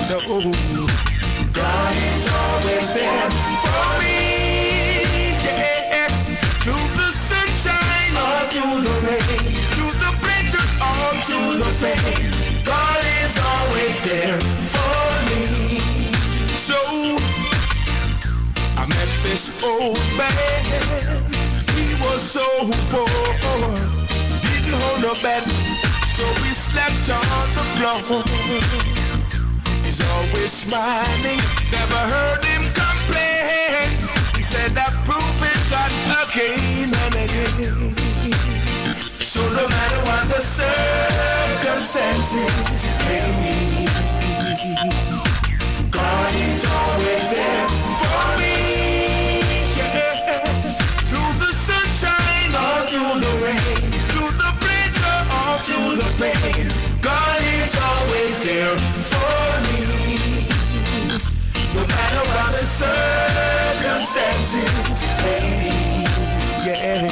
No, God is always there for me. Yeah, through the sunshine or through the rain, through the pleasure or through the pain, God is always there for me. So I met this old man. He was so poor, didn't hold no bed, so we slept on the floor. He's always smiling, never heard him complain. He said that proving God again and again. So no matter what the circumstances may be, God is always there for me. Yeah. Through the sunshine or through the rain, through the pleasure or through the pain, God is always there for me. No matter what the circumstances may be, yeah,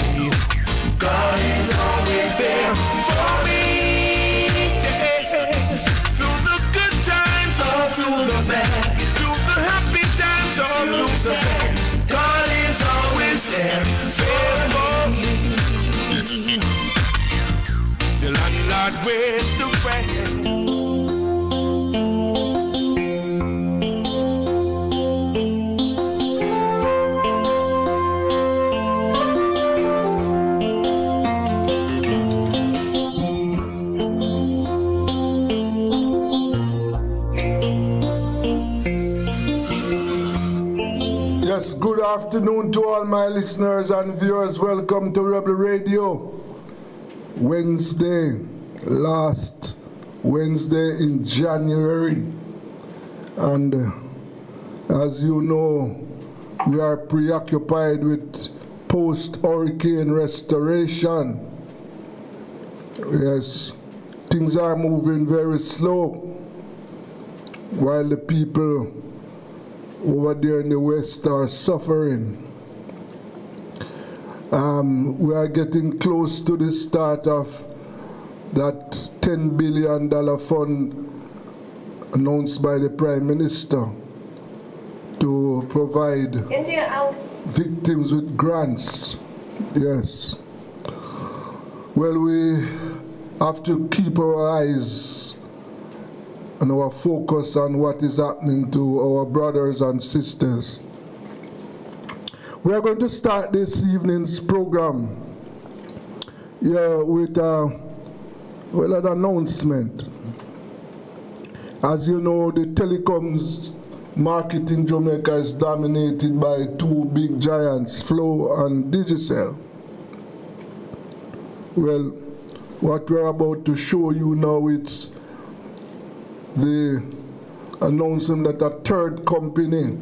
God is always there for me. Yeah. Through the good times or through the bad, through the happy times or through the sad, God is always there for me. The landlord wears the rent. Yes, good afternoon to all my listeners and viewers. Welcome to Rebel Radio. Wednesday, last Wednesday in January. And as you know, we are preoccupied with post-hurricane restoration. Yes, things are moving very slow while the people over there in the West are suffering. We are getting close to the start of that $10 billion fund announced by the Prime Minister to provide victims with grants. Yes. Well, we have to keep our eyes and our focus on what is happening to our brothers and sisters. We are going to start this evening's program with an announcement. As you know, the telecoms market in Jamaica is dominated by two big giants, Flow and Digicel. Well, what we're about to show you now, it's the announcement that a third company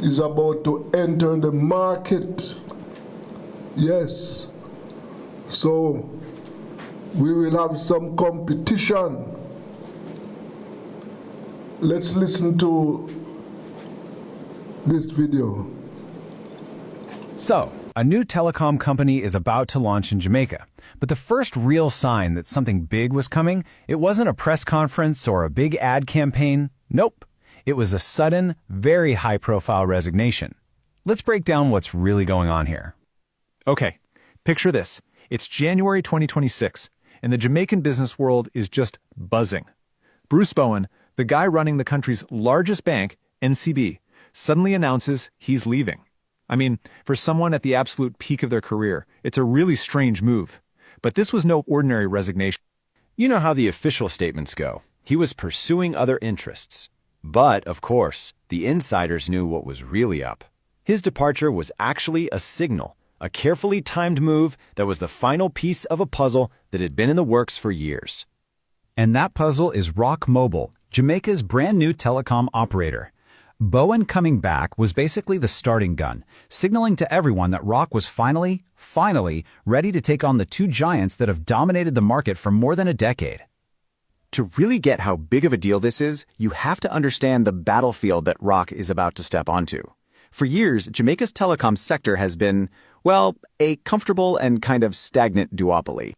is about to enter the market. Yes. So we will have some competition. Let's listen to this video. So, a new telecom company is about to launch in Jamaica. But the first real sign that something big was coming, it wasn't a press conference or a big ad campaign. Nope. It was a sudden, very high-profile resignation. Let's break down what's really going on here. Okay, picture this. It's January 2026, and the Jamaican business world is just buzzing. Bruce Bowen, the guy running the country's largest bank, NCB, suddenly announces he's leaving. I mean, for someone at the absolute peak of their career, it's a really strange move. But this was no ordinary resignation. You know how the official statements go. He was pursuing other interests. But, of course, the insiders knew what was really up. His departure was actually a signal, a carefully timed move that was the final piece of a puzzle that had been in the works for years. And that puzzle is Rock Mobile, Jamaica's brand new telecom operator. Bowen coming back was basically the starting gun, signaling to everyone that Rock was finally ready to take on the two giants that have dominated the market for more than a decade. To really get how big of a deal this is, you have to understand the battlefield that Rock is about to step onto. For years, Jamaica's telecom sector has been, well, a comfortable and kind of stagnant duopoly.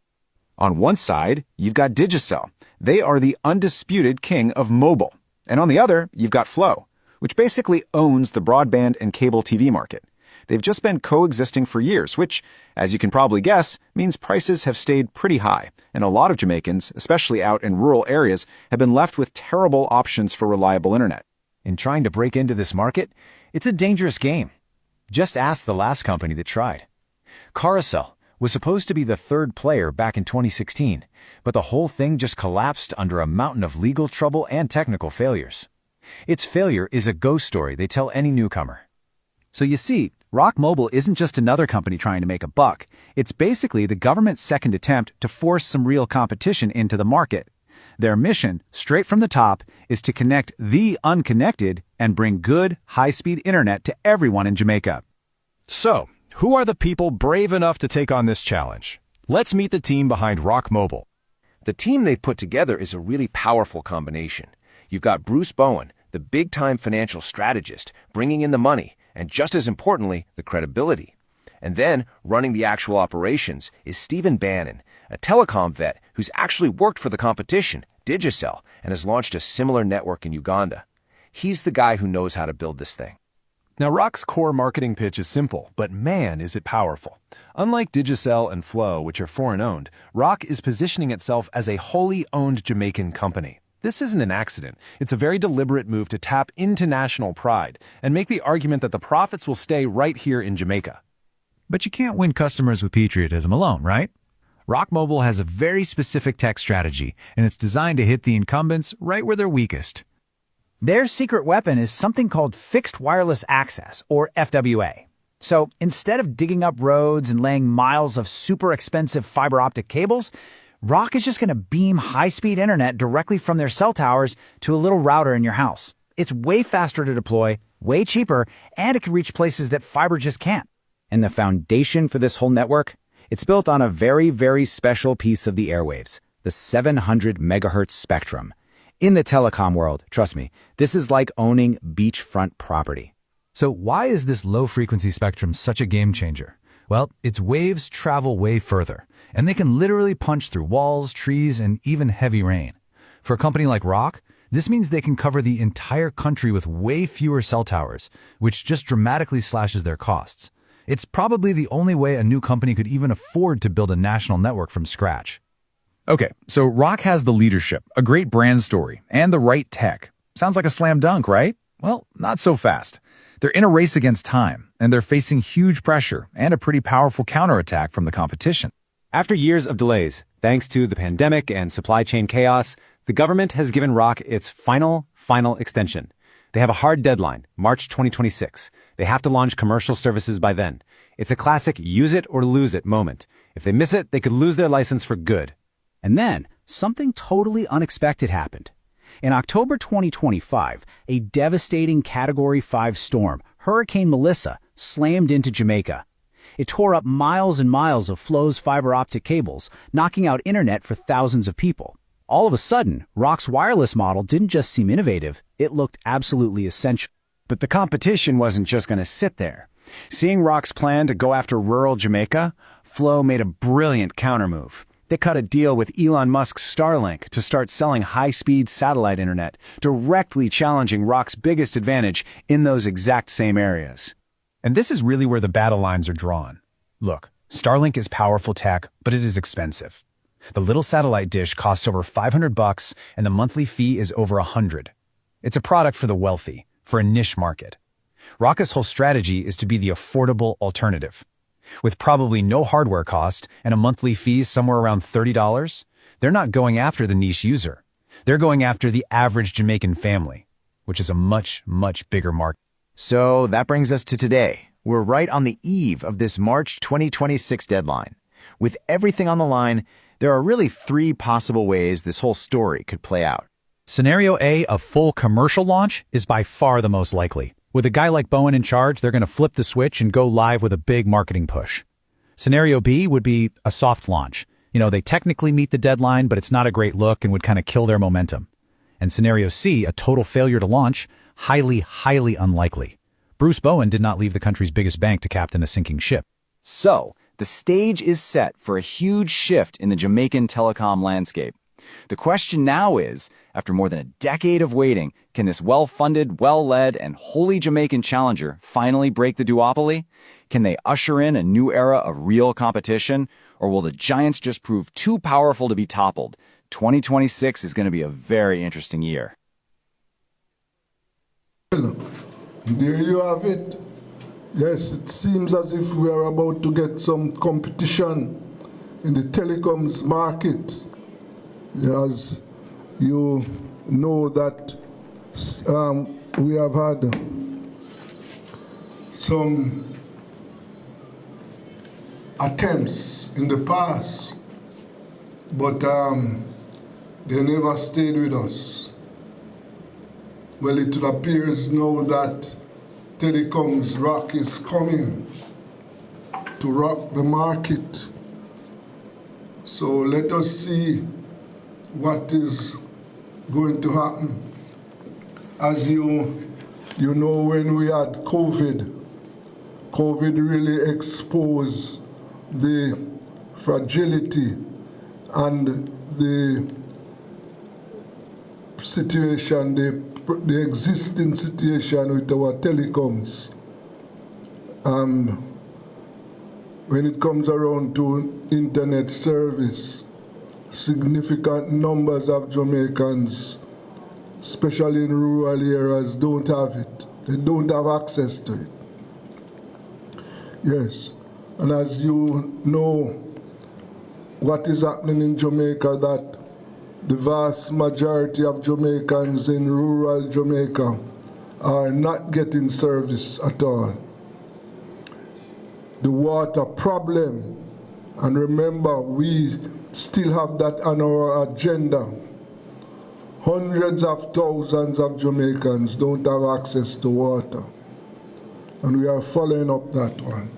On one side, you've got Digicel. They are the undisputed king of mobile. And on the other, you've got Flow, which basically owns the broadband and cable TV market. They've just been coexisting for years, which, as you can probably guess, means prices have stayed pretty high, and a lot of Jamaicans, especially out in rural areas, have been left with terrible options for reliable internet. In trying to break into this market, it's a dangerous game. Just ask the last company that tried. Carousel was supposed to be the third player back in 2016, but the whole thing just collapsed under a mountain of legal trouble and technical failures. Its failure is a ghost story they tell any newcomer. So you see, Rock Mobile isn't just another company trying to make a buck. It's basically the government's second attempt to force some real competition into the market. Their mission, straight from the top, is to connect the unconnected and bring good, high-speed internet to everyone in Jamaica. So, who are the people brave enough to take on this challenge? Let's meet the team behind Rock Mobile. The team they've put together is a really powerful combination. You've got Bruce Bowen, the big-time financial strategist, bringing in the money, and just as importantly, the credibility. And then, running the actual operations, is Stephen Bannon, a telecom vet who's actually worked for the competition, Digicel, and has launched a similar network in Uganda. He's the guy who knows how to build this thing. Now, Rock's core marketing pitch is simple, but man, is it powerful. Unlike Digicel and Flow, which are foreign-owned, Rock is positioning itself as a wholly owned Jamaican company. This isn't an accident. It's a very deliberate move to tap into national pride and make the argument that the profits will stay right here in Jamaica. But you can't win customers with patriotism alone, right? Rock Mobile has a very specific tech strategy, and it's designed to hit the incumbents right where they're weakest. Their secret weapon is something called Fixed Wireless Access, or FWA. So instead of digging up roads and laying miles of super expensive fiber optic cables, Rock is just going to beam high-speed internet directly from their cell towers to a little router in your house. It's way faster to deploy, way cheaper, and it can reach places that fiber just can't. And the foundation for this whole network? It's built on a very, very special piece of the airwaves, the 700 megahertz spectrum. In the telecom world, trust me, this is like owning beachfront property. So why is this low-frequency spectrum such a game changer? Well, its waves travel way further, and they can literally punch through walls, trees, and even heavy rain. For a company like Rock, this means they can cover the entire country with way fewer cell towers, which just dramatically slashes their costs. It's probably the only way a new company could even afford to build a national network from scratch. Okay, so Rock has the leadership, a great brand story, and the right tech. Sounds like a slam dunk, right? Well, not so fast. They're in a race against time, and they're facing huge pressure and a pretty powerful counterattack from the competition. After years of delays, thanks to the pandemic and supply chain chaos, the government has given Rock its final extension. They have a hard deadline, March 2026. They have to launch commercial services by then. It's a classic use it or lose it moment. If they miss it, they could lose their license for good. And then, something totally unexpected happened. In October 2025, a devastating Category 5 storm, Hurricane Melissa, slammed into Jamaica. It tore up miles and miles of Flow's fiber optic cables, knocking out internet for thousands of people. All of a sudden, Rock's wireless model didn't just seem innovative, it looked absolutely essential. But the competition wasn't just going to sit there. Seeing Rock's plan to go after rural Jamaica, Flow made a brilliant countermove. They cut a deal with Elon Musk's Starlink to start selling high-speed satellite internet, directly challenging Rock's biggest advantage in those exact same areas. And this is really where the battle lines are drawn. Look, Starlink is powerful tech, but it is expensive. The little satellite dish costs over $500 and the monthly fee is over $100. It's a product for the wealthy, for a niche market. Rock's whole strategy is to be the affordable alternative. With probably no hardware cost and a monthly fee somewhere around $30, they're not going after the niche user. They're going after the average Jamaican family, which is a much, much bigger market. So that brings us to today. We're right on the eve of this March 2026 deadline. With everything on the line, there are really three possible ways this whole story could play out. Scenario A, a full commercial launch, is by far the most likely. With a guy like Bowen in charge, they're going to flip the switch and go live with a big marketing push. Scenario B would be a soft launch. They technically meet the deadline, but it's not a great look and would kind of kill their momentum. And Scenario C, a total failure to launch, highly, highly unlikely. Bruce Bowen did not leave the country's biggest bank to captain a sinking ship. So, the stage is set for a huge shift in the Jamaican telecom landscape. The question now is, after more than a decade of waiting, can this well-funded, well-led, and wholly Jamaican challenger finally break the duopoly? Can they usher in a new era of real competition? Or will the giants just prove too powerful to be toppled? 2026 is going to be a very interesting year. There you have it. Yes, it seems as if we are about to get some competition in the telecoms market. As you know that we have had some attempts in the past, but they never stayed with us. Well, it appears now that telecoms rock is coming to rock the market. So let us see what is going to happen. As you know, when we had COVID really exposed the fragility and the situation, the existing situation with our telecoms. When it comes around to internet service, significant numbers of Jamaicans, especially in rural areas, don't have it. They don't have access to it. Yes, and as you know, what is happening in Jamaica, that the vast majority of Jamaicans in rural Jamaica are not getting service at all. The water problem, and remember, we still have that on our agenda. Hundreds of thousands of Jamaicans don't have access to water, and we are following up that one.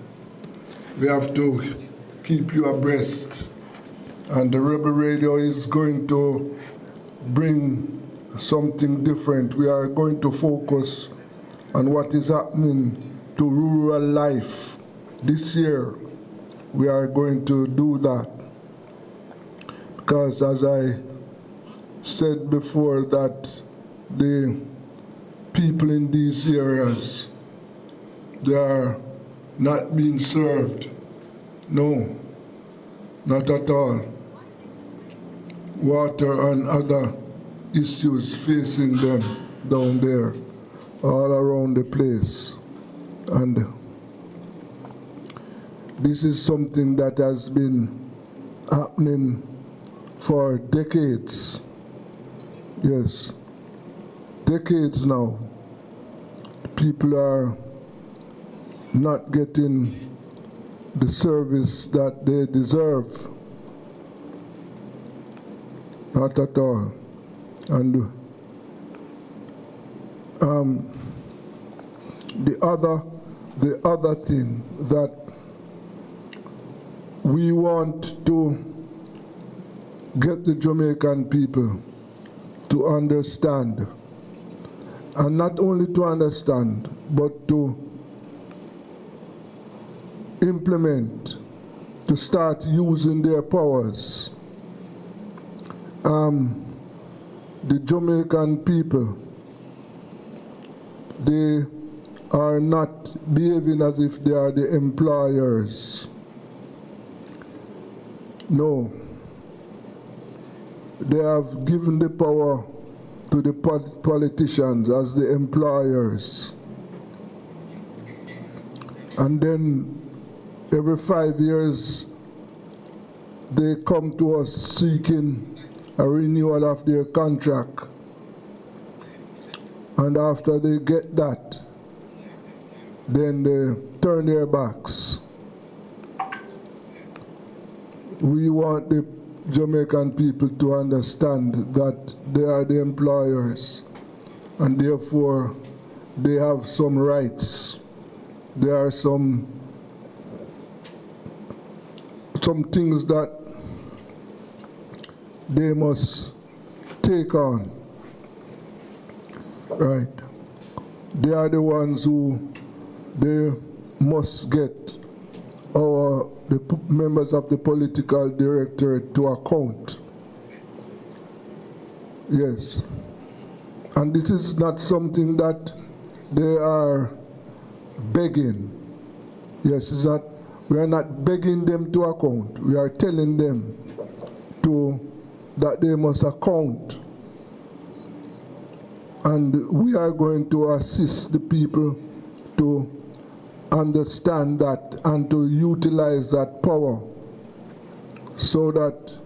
We have to keep you abreast, and the Rebel Radio is going to bring something different. We are going to focus on what is happening to rural life. This year, we are going to do that, because as I said before, that the people in these areas, they are not being served. No, not at all. Water and other issues facing them down there, all around the place. And this is something that has been happening for decades. Yes, decades now. People are not getting the service that they deserve. Not at all. And the other thing that we want to get the Jamaican people to understand, and not only to understand, but to implement, to start using their powers. The Jamaican people, they are not behaving as if they are the employers. No. They have given the power to the politicians as the employers. And then every 5 years, they come to us seeking a renewal of their contract. And after they get that, then they turn their backs. We want the Jamaican people to understand that they are the employers, and therefore they have some rights. There are some things that they must take on. Right. They are the ones who they must get the members of the political directorate to account. Yes. And this is not something that they are begging. Yes, it's not, we are not begging them to account. We are telling them that they must account. And we are going to assist the people to understand that and to utilize that power so that,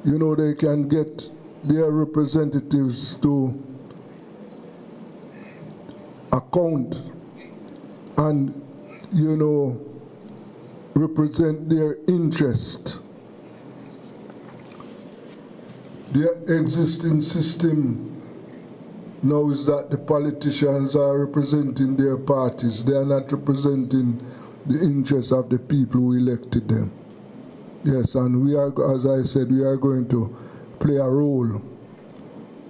they can get their representatives to account and, represent their interest. The existing system now is that the politicians are representing their parties. They are not representing the interests of the people who elected them. Yes, and we are, as I said, we are going to play a role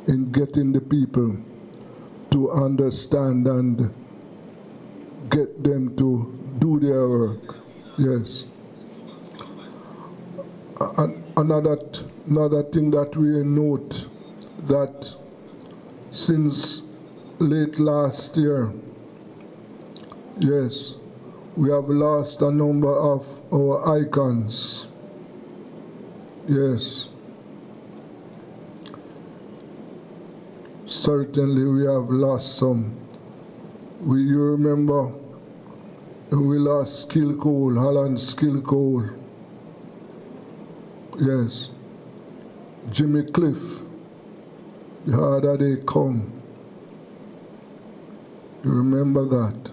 in getting the people to understand and get them to do their work. Yes. Another thing that we note that since late last year, yes, we have lost a number of our icons. Yes. Certainly we have lost some. You remember we lost Skill Cole, Holland Skill Cole. Yes. Jimmy Cliff. The harder they come. You remember that?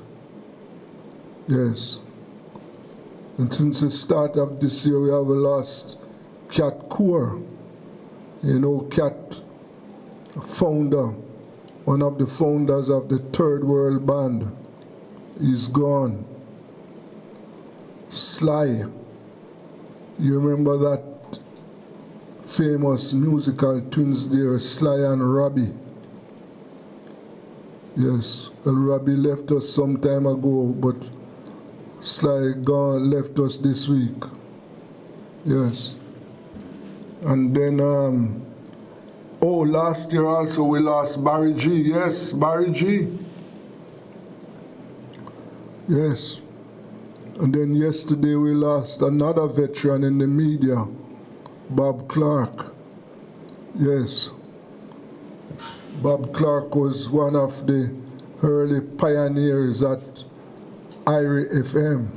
Yes. And since the start of this year, we have lost Cat Core. Cat founder, one of the founders of the Third World Band, is gone. Sly. You remember that famous musical twins there, Sly and Robbie? Yes, well, Robbie left us some time ago, but Sly left us this week. Yes. And then, last year also we lost Barry G. Yes, Barry G. Yes. And then yesterday we lost another veteran in the media, Bob Clark. Yes. Bob Clark was one of the early pioneers at IRI FM.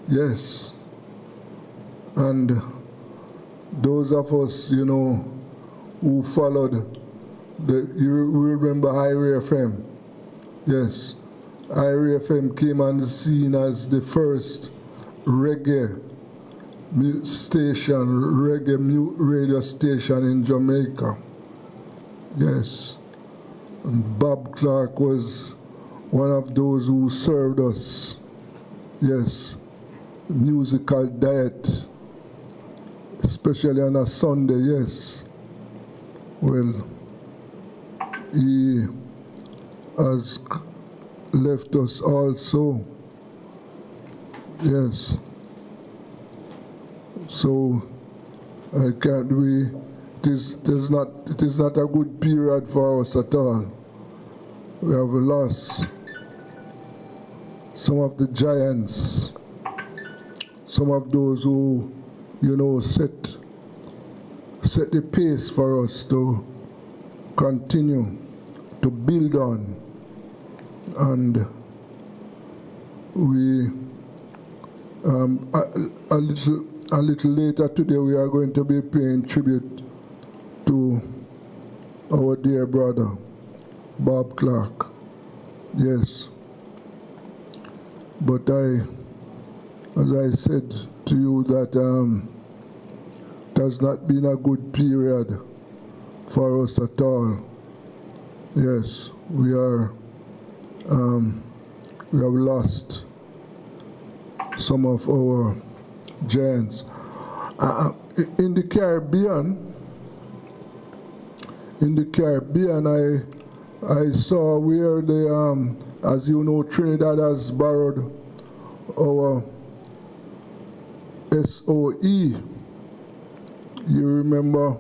Yes. And those of us, who followed, you remember IRI FM? Yes. IRI FM came on the scene as the first reggae radio station in Jamaica. Yes. And Bob Clark was one of those who served us. Yes. Musical diet, especially on a Sunday, yes. Well, he has left us also. Yes. So it is not a good period for us at all. We have lost some of the giants, some of those who, set the pace for us to continue to build on. And we, a little later today, we are going to be paying tribute to our dear brother, Bob Clark. Yes. But as I said to you, that it has not been a good period for us at all. Yes, we have lost some of our giants. In the Caribbean, I saw where as you know, Trinidad has borrowed our SOE. You remember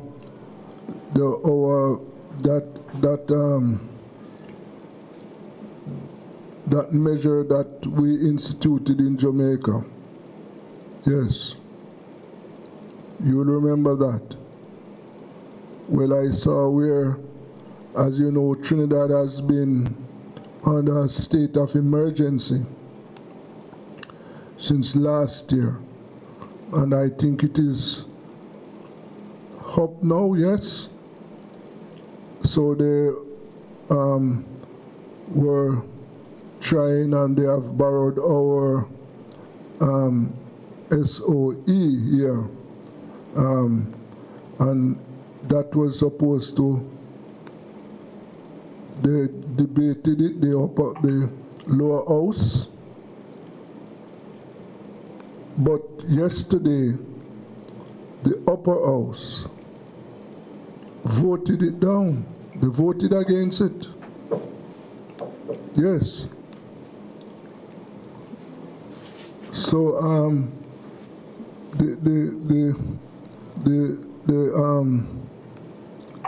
that measure that we instituted in Jamaica. Yes. You'll remember that. Well, I saw where, as you know, Trinidad has been under a state of emergency since last year. And I think it is up now, yes? So they were trying, and they have borrowed our SOE here. And that was supposed to, they debated it, the lower house. But yesterday, the upper house voted it down. They voted against it. Yes. So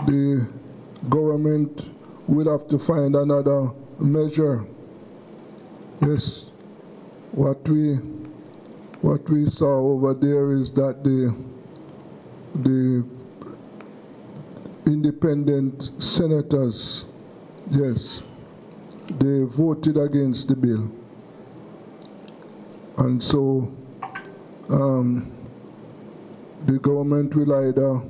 the government will have to find another measure. Yes. What we saw over there is that the independent senators, yes, they voted against the bill. And so the government will either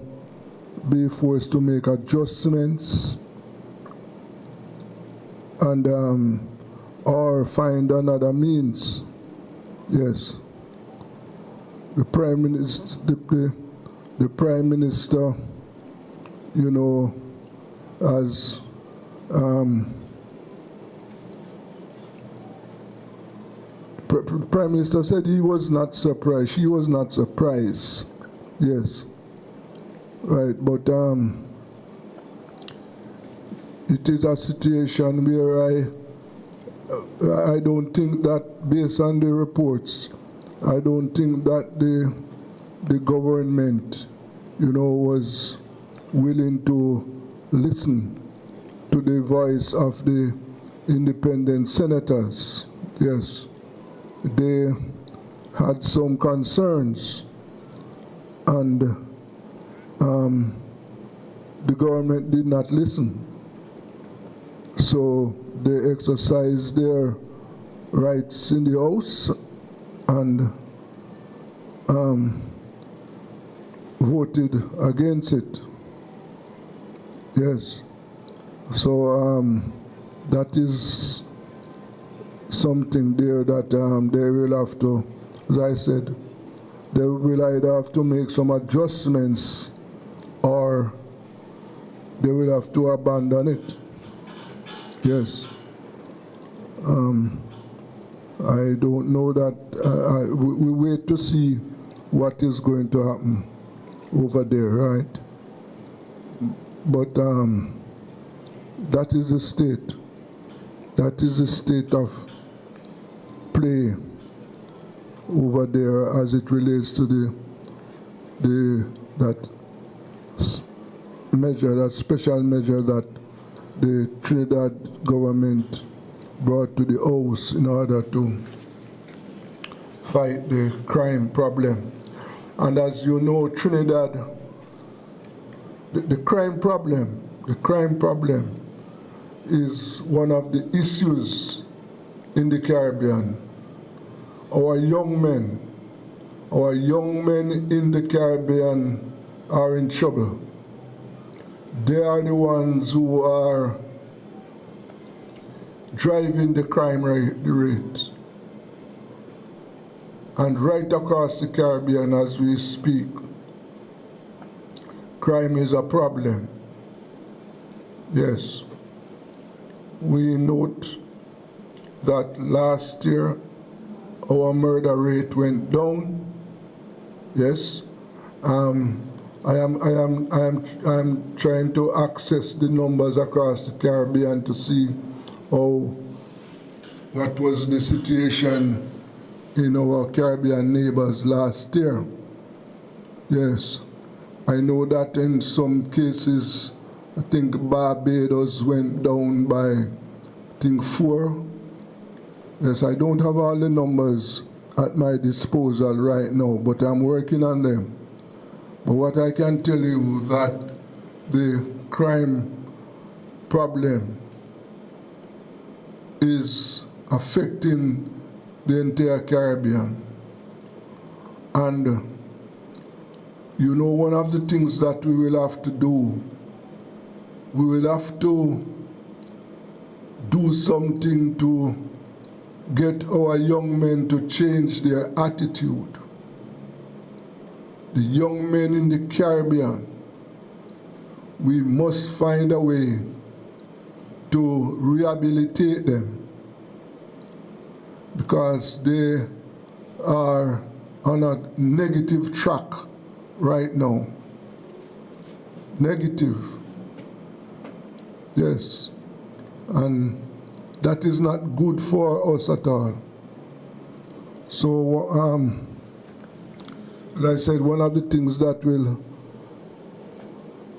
be forced to make adjustments and or find another means. Yes. The Prime Minister, the Prime Minister, you know, as Prime Minister said he was not surprised. She was not surprised. Yes. Right, but it is a situation where I don't think that, based on the reports, I don't think that the government, you know, was willing to listen to the voice of the independent senators. Yes, they had some concerns, and the government did not listen. So they exercised their rights in the House and voted against it. Yes. So that is something there that they will have to, as I said, they will either have to make some adjustments or they will have to abandon it. Yes. I don't know that. We wait to see what is going to happen over there, right? But that is the state. That is the state of play over there as it relates to that measure, that special measure that the Trinidad government brought to the House in order to fight the crime problem. And as you know, Trinidad, the crime problem is one of the issues in the Caribbean. Our young men in the Caribbean are in trouble. They are the ones who are driving the crime rate. And right across the Caribbean as we speak, crime is a problem. Yes. We note that last year our murder rate went down. Yes. I am trying to access the numbers across the Caribbean to see what was the situation in our Caribbean neighbors last year. Yes. I know that in some cases, I think Barbados went down by, I think, 4. Yes, I don't have all the numbers at my disposal right now, but I'm working on them. But what I can tell you that the crime problem is affecting the entire Caribbean. And you know, one of the things that we will have to do, we will have to do something to get our young men to change their attitude. The young men in the Caribbean, we must find a way to rehabilitate them because they are on a negative track right now. Negative. Yes. And that is not good for us at all. So, like I said, one of the things that will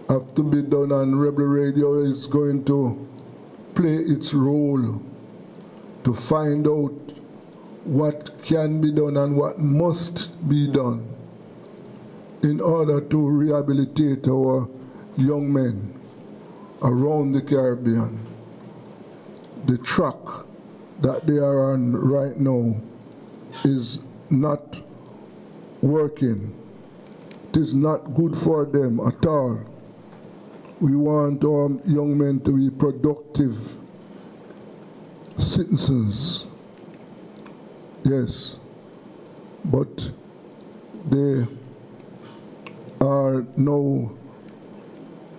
have to be done on Rebel Radio is going to play its role to find out what can be done and what must be done in order to rehabilitate our young men around the Caribbean. The track that they are on right now is not working. It is not good for them at all. We want our young men to be productive citizens. Yes, but they are now,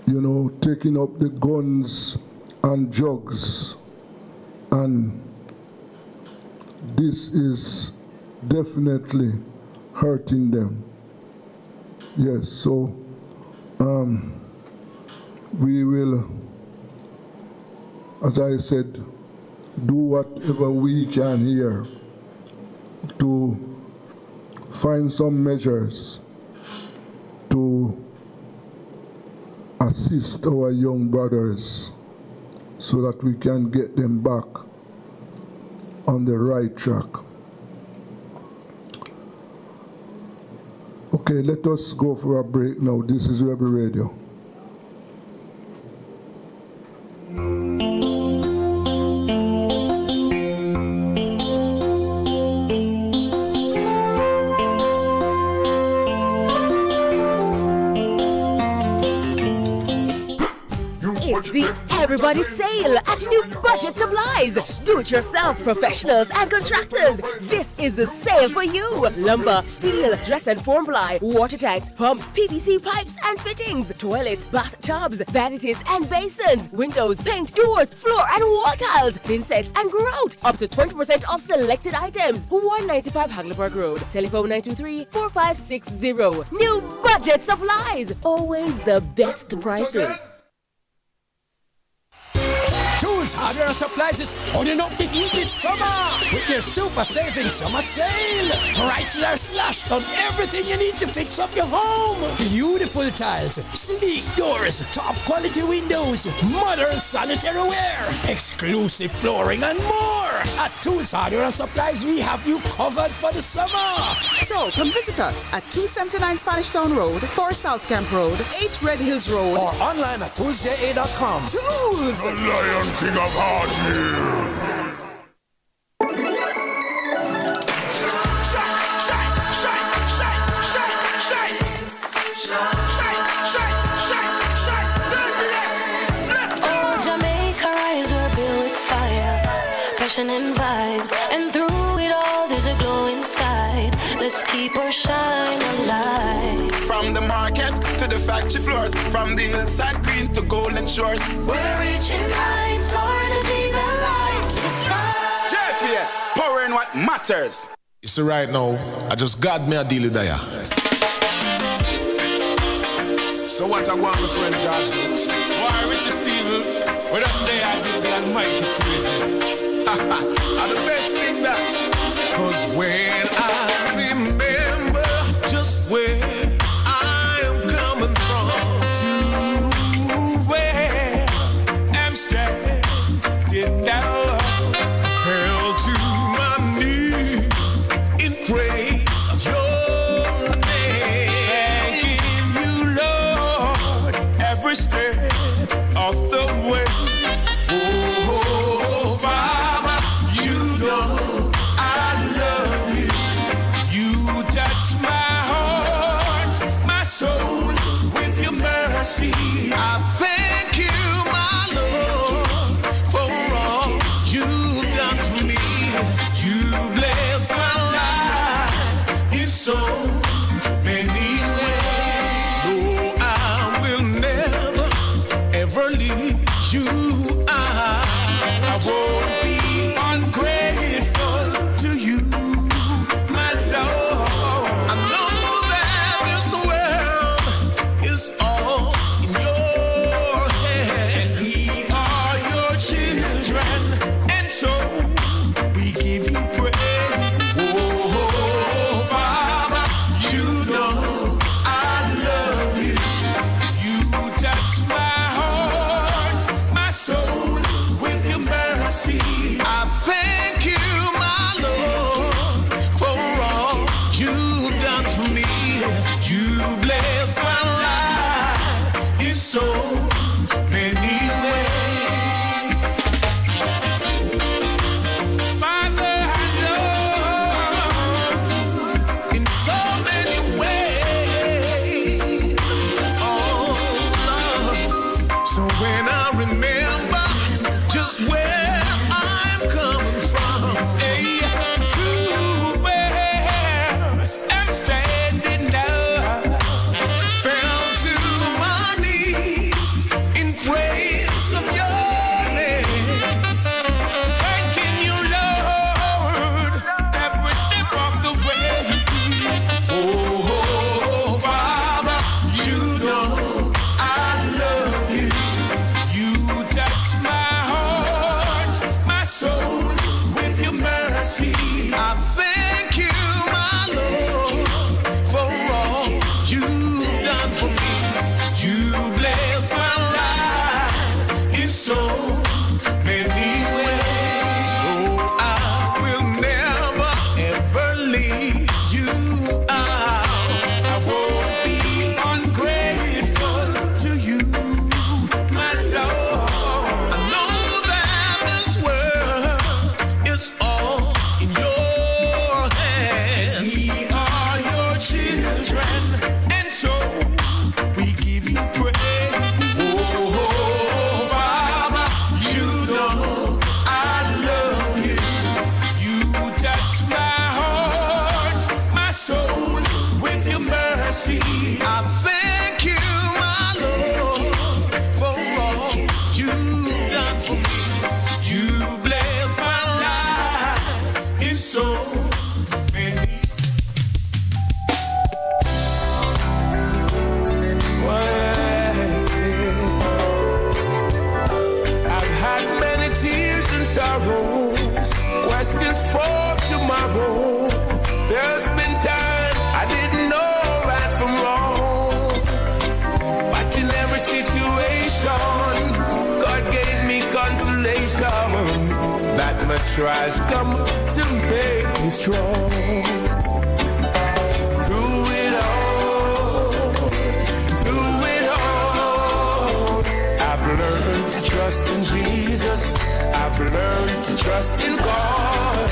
you know, taking up the guns and drugs, and this is definitely hurting them. Yes, so we will, as I said, do whatever we can here to find some measures to assist our young brothers so that we can get them back on the right track. Okay, let us go for a break now. This is Rebel Radio. It's the Everybody Sale at New Budget Supplies. Do-it-yourself professionals and contractors. This is the sale for you. Lumber, steel, dress and form ply, water tanks, pumps, PVC pipes and fittings, toilets, bathtubs, vanities and basins, windows, paint, doors, floor and wall tiles, thin sets and grout. Up to 20% off selected items. 195 Hagleyburg Road. Telephone 923-4560. New Budget Supplies. Always the best prices. Tools, Hardware and Supplies is turning up the heat this summer with their super savings summer sale. Prices are slashed on everything you need to fix up your home. Beautiful tiles, sleek doors, top quality windows, modern sanitary ware, exclusive flooring and more. At Tools, Hardware and Supplies, we have you covered for the summer. So come visit us at 279 Spanish Town Road, 4 South Camp Road, 8 Red Hills Road, or online at toolsja.com. Tools! The Lion King of Hard Heels. Oh, Jamaica rise, we're built with fire, passion and vibes, and through it all there's a glow inside. Let's keep our shine alive. From the market to the factory floors, from the hillside green to golden shores, we're reaching heights, our energy that lights the sky. JPS, powering what matters. You see, right now, I just got me a deal with that. So what I want, my friend George? Why, Richie Steven? With us there, I give the Almighty praises. And the best thing that, 'cause when I remember just where I am coming so many ways. No, I will never, ever leave you. I won't be ungrateful to you, my Lord. I know that this world is all in your hands. We are your children, and so we give you praise. Oh, Father, you know I love you. You touch my heart, my soul with your mercy. I thank you, my Lord, for all you've done for me. You bless my life in so many ways. Father, I love in so many ways. Oh, Lord. So when I remember just where I'm coming from, hey, to where I'm standing now, fell to my knees in praise of your name. Thanking you, Lord, every step of the way. Oh, Father, you know I love you. You touch my heart, my soul with your mercy. I thank you, my Lord, for all you've done for me. You bless my life in so many ways. Oh, I will never, ever leave you out. I won't be ungrateful to you, my Lord. I know that this world is all in your hands. We are your children, and so we give you praise. Oh, Father, you know I love you. You touch my heart, my soul with your mercy. I thank you, my Lord, for all you've done for me. You bless my life in so many I've had many tears and sorrows, questions for tomorrow. There's been times I didn't know right from wrong, but in every situation, God gave me consolation that my trials come to make me strong. Through it all, I've learned to trust in Jesus. I've learned to trust in God.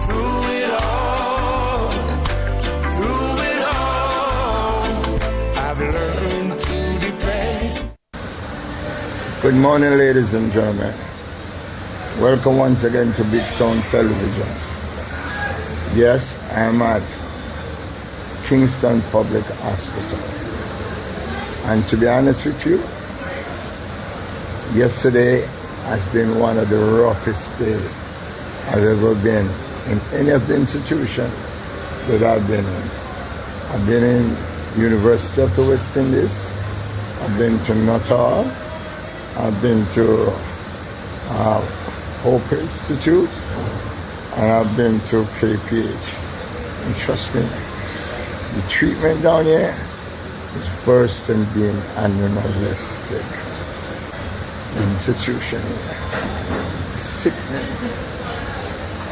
Through it all, I've learned to depend. Good morning, ladies and gentlemen. Welcome once again to Big Stone Television. Yes, I'm at Kingston Public Hospital. And to be honest with you, yesterday has been one of the roughest days I've ever been in any of the institutions that I've been in. I've been in University of the West Indies. I've been to Natal. I've been to Hope Institute. And I've been to KPH. And trust me, the treatment down here is worse than being animalistic. The institution here, sickening.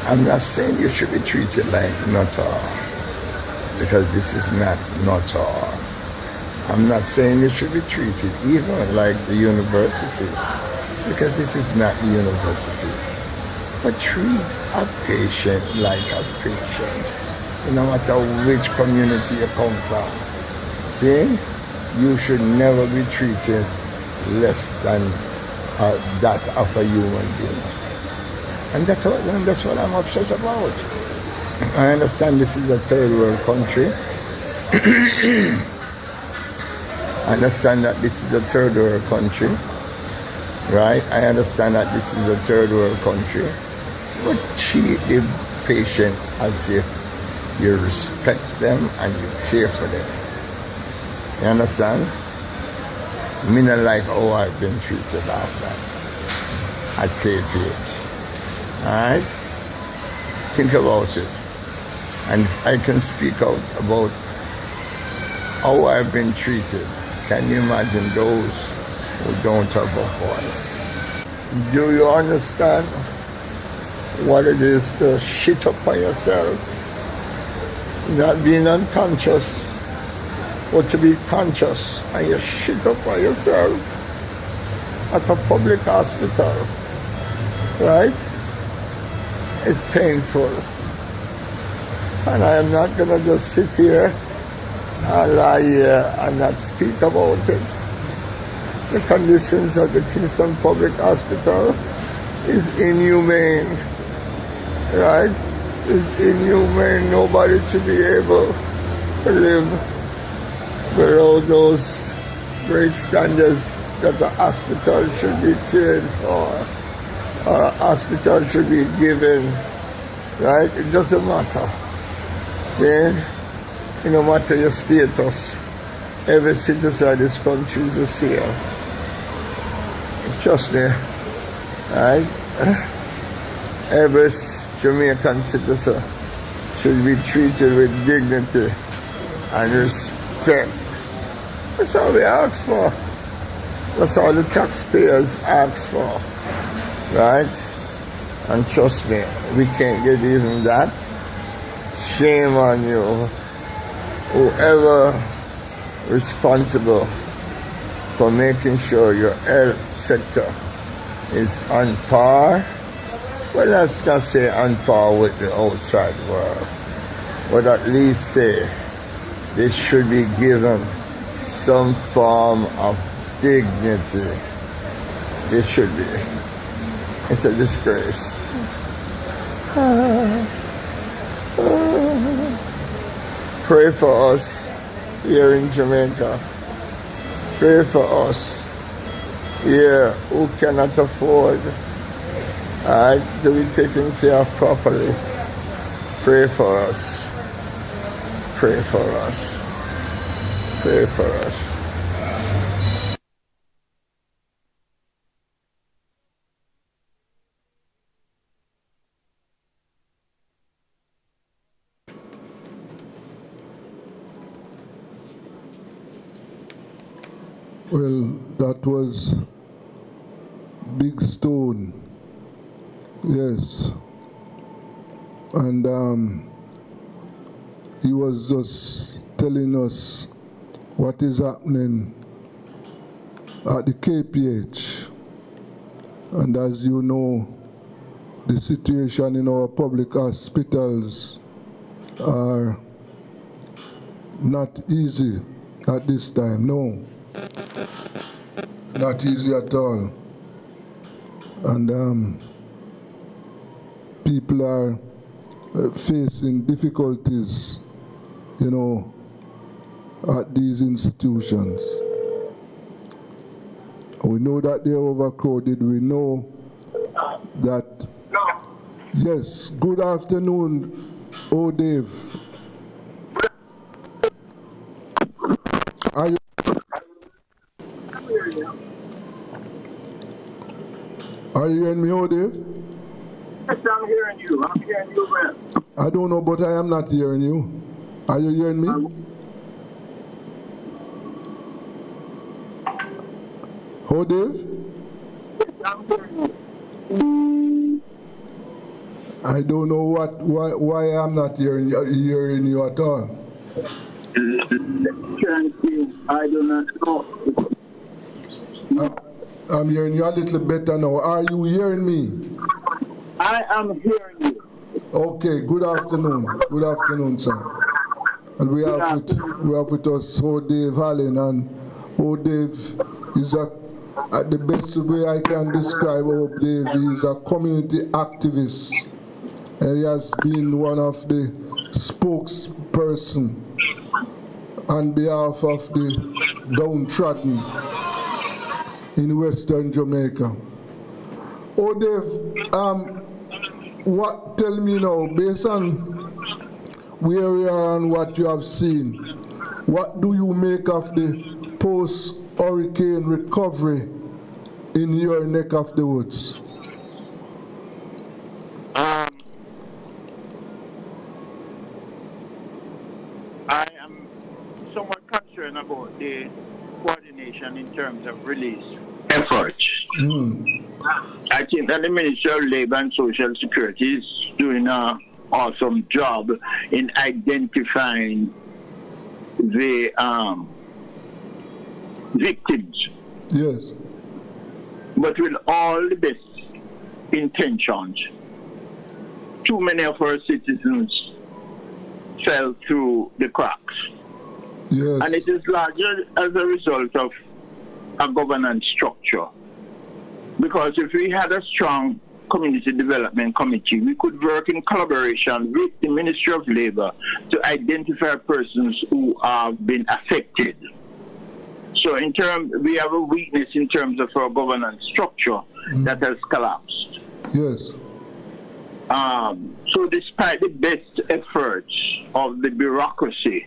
I'm not saying you should be treated like Natal, because this is not Natal. I'm not saying you should be treated even like the university, because this is not the university. But treat a patient like a patient, no matter which community you come from. See, you should never be treated less than that of a human being. And that's what I'm upset about. I understand this is a third world country. I understand that this is a third world country. Right? I understand that this is a third world country. But treat the patient as if you respect them and you care for them. You understand? Me not like how I've been treated last night at KPH. Alright? Think about it. And I can speak out about how I've been treated. Can you imagine those who don't have a voice? Do you understand what it is to shit up on yourself? Not being unconscious, but to be conscious and you shit up on yourself at a public hospital, right? It's painful. And I am not going to just sit here and lie here and not speak about it. The conditions at the Kingston Public Hospital is inhumane, right? It's inhumane. Nobody should be able to live below those great standards that the hospital should be cared for, or a hospital should be given, right? It doesn't matter. See, it no matter your status, every citizen of this country is the same. Trust me, right? Every Jamaican citizen should be treated with dignity and respect. That's all we ask for. That's all the taxpayers ask for, right? And trust me, we can't get even that. Shame on you. Whoever responsible for making sure your health sector is on par, well, let's not say on par with the outside world, but at least say they should be given some form of dignity. They should be. It's a disgrace. Pray for us here in Jamaica. Pray for us here who cannot afford to be taken care of properly. Pray for us. Pray for us. Pray for us. Well, that was Big Stone. Yes. And he was just telling us what is happening at the KPH. And as you know, the situation in our public hospitals are not easy at this time, no. Not easy at all. And people are facing difficulties, you know, at these institutions. We know that they're overcrowded. We know that. Yes, good afternoon, Dave. Are you? Are you hearing me, Dave? Yes, I'm hearing you. I'm hearing you, man. I don't know, but I am not hearing you. Are you hearing me? Dave? Yes, I'm hearing you. I don't know why I'm not hearing you at all. I do not know. I'm hearing you a little better now. Are you hearing me? I am hearing you. Okay, good afternoon. Good afternoon, sir. And we have with us Dave Allen, and Dave is the best way I can describe Dave, he's a community activist He has been one of the spokesperson on behalf of the downtrodden in Western Jamaica. Oh, Dave, what? Tell me now, based on where you are and what you have seen, what do you make of the post-hurricane recovery in your neck of the woods? I am somewhat concerned about the coordination in terms of release efforts. I think that the Ministry of Labour and Social Security is doing an awesome job in identifying the victims. Yes. But with all the best intentions, too many of our citizens fell through the cracks. Yes. And it is largely as a result of a governance structure. Because if we had a strong community development committee, we could work in collaboration with the Ministry of Labour to identify persons who have been affected. So we have a weakness in terms of our governance structure that has collapsed. Yes. So despite the best efforts of the bureaucracy,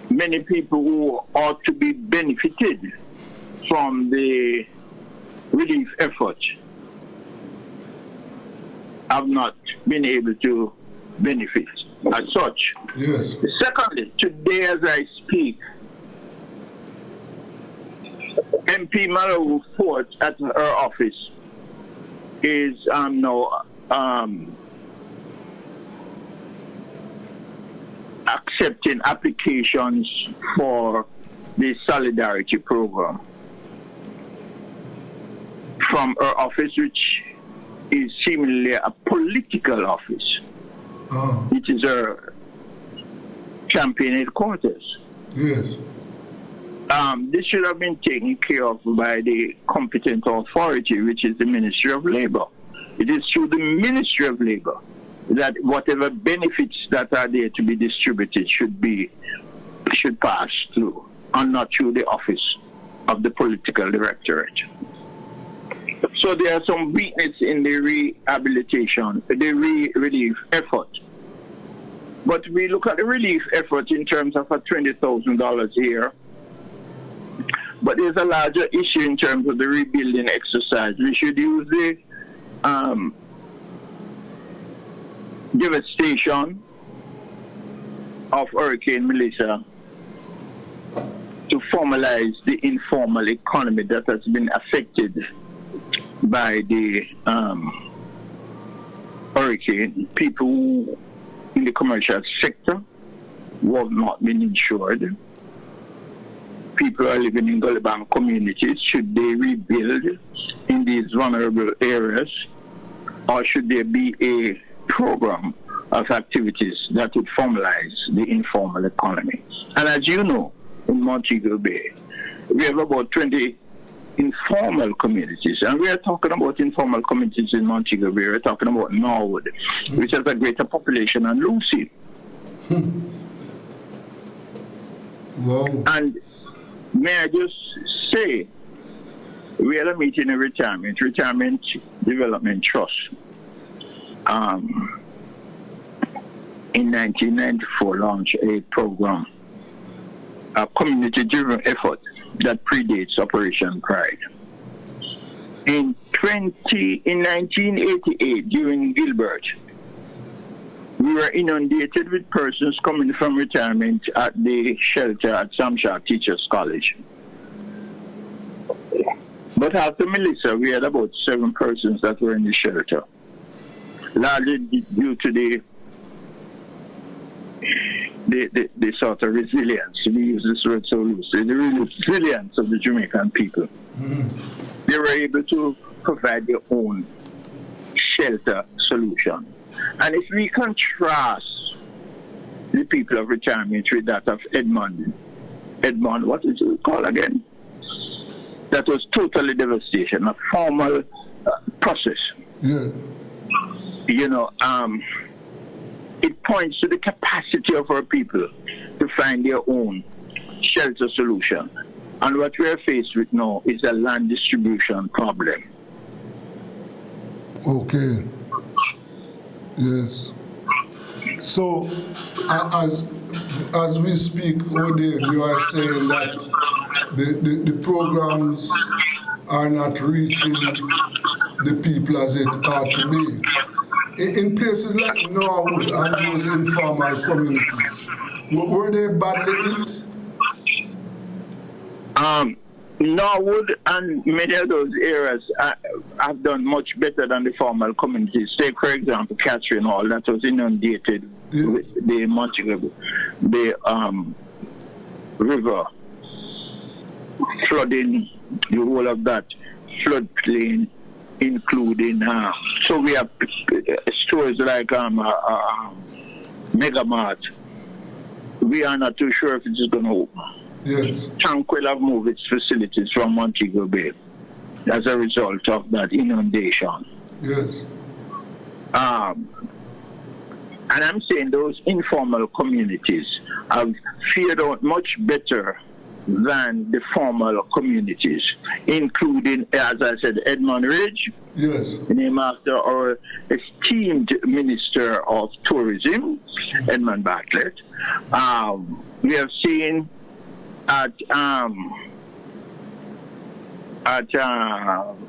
many people who ought to be benefited from the relief effort have not been able to benefit as such. Yes. Secondly, today as I speak, MP Malawu Fort at her office is now accepting applications for the Solidarity Program from her office, which is seemingly a political office. It is her campaign headquarters. Yes. This should have been taken care of by the competent authority, which is the Ministry of Labour. It is through the Ministry of Labour that whatever benefits that are there to be distributed should pass through, and not through the office of the political directorate. So there are some weakness in the rehabilitation, the relief effort. But we look at the relief effort in terms of a $20,000 here. But there's a larger issue in terms of the rebuilding exercise. We should use the devastation of Hurricane Melissa to formalize the informal economy that has been affected by the hurricane. People in the commercial sector who have not been insured. People are living in Gully Bank communities. Should they rebuild in these vulnerable areas, or should there be a program of activities that would formalize the informal economy? And as you know, in Montego Bay, we have about 20 informal communities, and we are talking about informal communities in Montego Bay. We're talking about Norwood, which has a greater population than Lucy. Wow. And may I just say, we had a meeting in Retirement Development Trust in 1994, launched a program, a community-driven effort that predates Operation Pride. In 1988, during Gilbert, we were inundated with persons coming from retirement at the shelter at Samshak Teachers College. But after Melissa, we had about 7 persons that were in the shelter, largely due to the sort of resilience. We use this word so loosely. The resilience of the Jamaican people. They were able to provide their own shelter solution. And if we contrast the people of retirement with that of Edmond, what is it called again? That was totally devastation, a formal process. Yeah. it points to the capacity of our people to find their own shelter solution. And what we are faced with now is a land distribution problem. Okay. Yes. So, as we speak, Dave, you are saying that the programs are not reaching the people as it ought to be. In places like Norwood and those informal communities, were they badly hit? Norwood and many of those areas have done much better than the formal communities. Take, for example, Catherine Hall, that was inundated with the Montego, the river, flooding the whole of that floodplain, including, so we have stores like Megamart. We are not too sure if it is going to open. Yes. Tranquil have moved its facilities from Montego Bay as a result of that inundation. Yes. And I'm saying those informal communities have fared out much better than the formal communities, including, as I said, Edmund Ridge, yes, named after our esteemed Minister of Tourism, Edmund Bartlett. We have seen at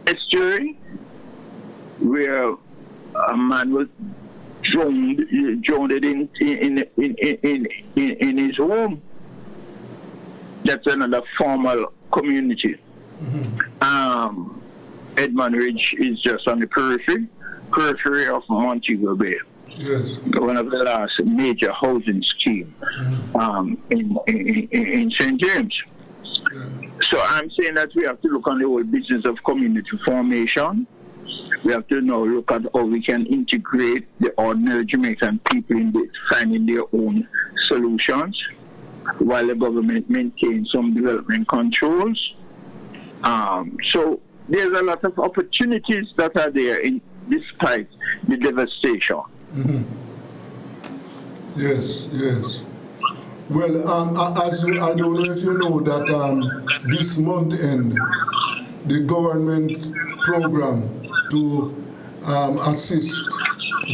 Estuary, where a man was drowned in his home. That's another formal community. Mm-hmm. Edmund Ridge is just on the periphery of Montego Bay. Yes. One of the last major housing scheme in St. James. Yeah. So I'm saying that we have to look on the whole business of community formation. We have to now look at how we can integrate the ordinary Jamaican people in finding their own solutions, while the government maintains some development controls. So there's a lot of opportunities that are there despite the devastation. Mm-hmm. Yes, yes. Well, I don't know if you know that this month end, the government program to assist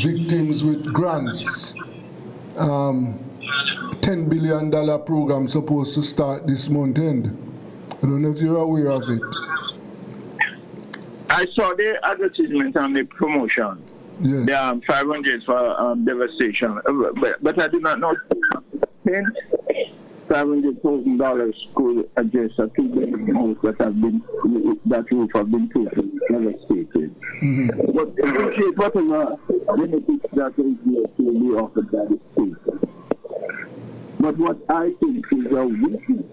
victims with grants, $10 billion program supposed to start this month end. I don't know if you're aware of it. I saw the advertisement and the promotion. Yes. The 500 for devastation, but I do not know. $500,000 could address a 2-bedroom house that roof have been totally devastated. Mm-hmm. But whatever benefits that is there to be offered by the state. But what I think is a weakness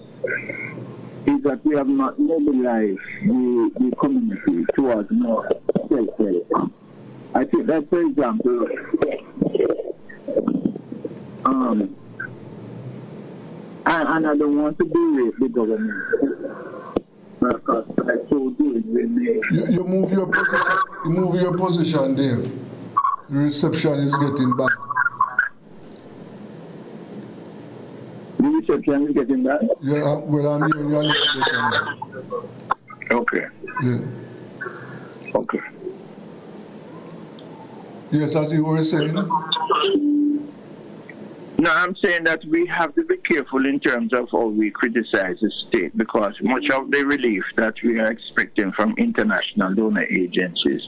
is that we have not mobilized the community towards more self-help. I think that, for example, and I don't want to berate the government, because I so do it when they... You move your position, Dave. The reception is getting bad. The reception is getting bad? Yeah, well, I'm hearing you a little better now. Okay. Yeah. Okay. Yes, as you were saying? No, I'm saying that we have to be careful in terms of how we criticize the state, because much of the relief that we are expecting from international donor agencies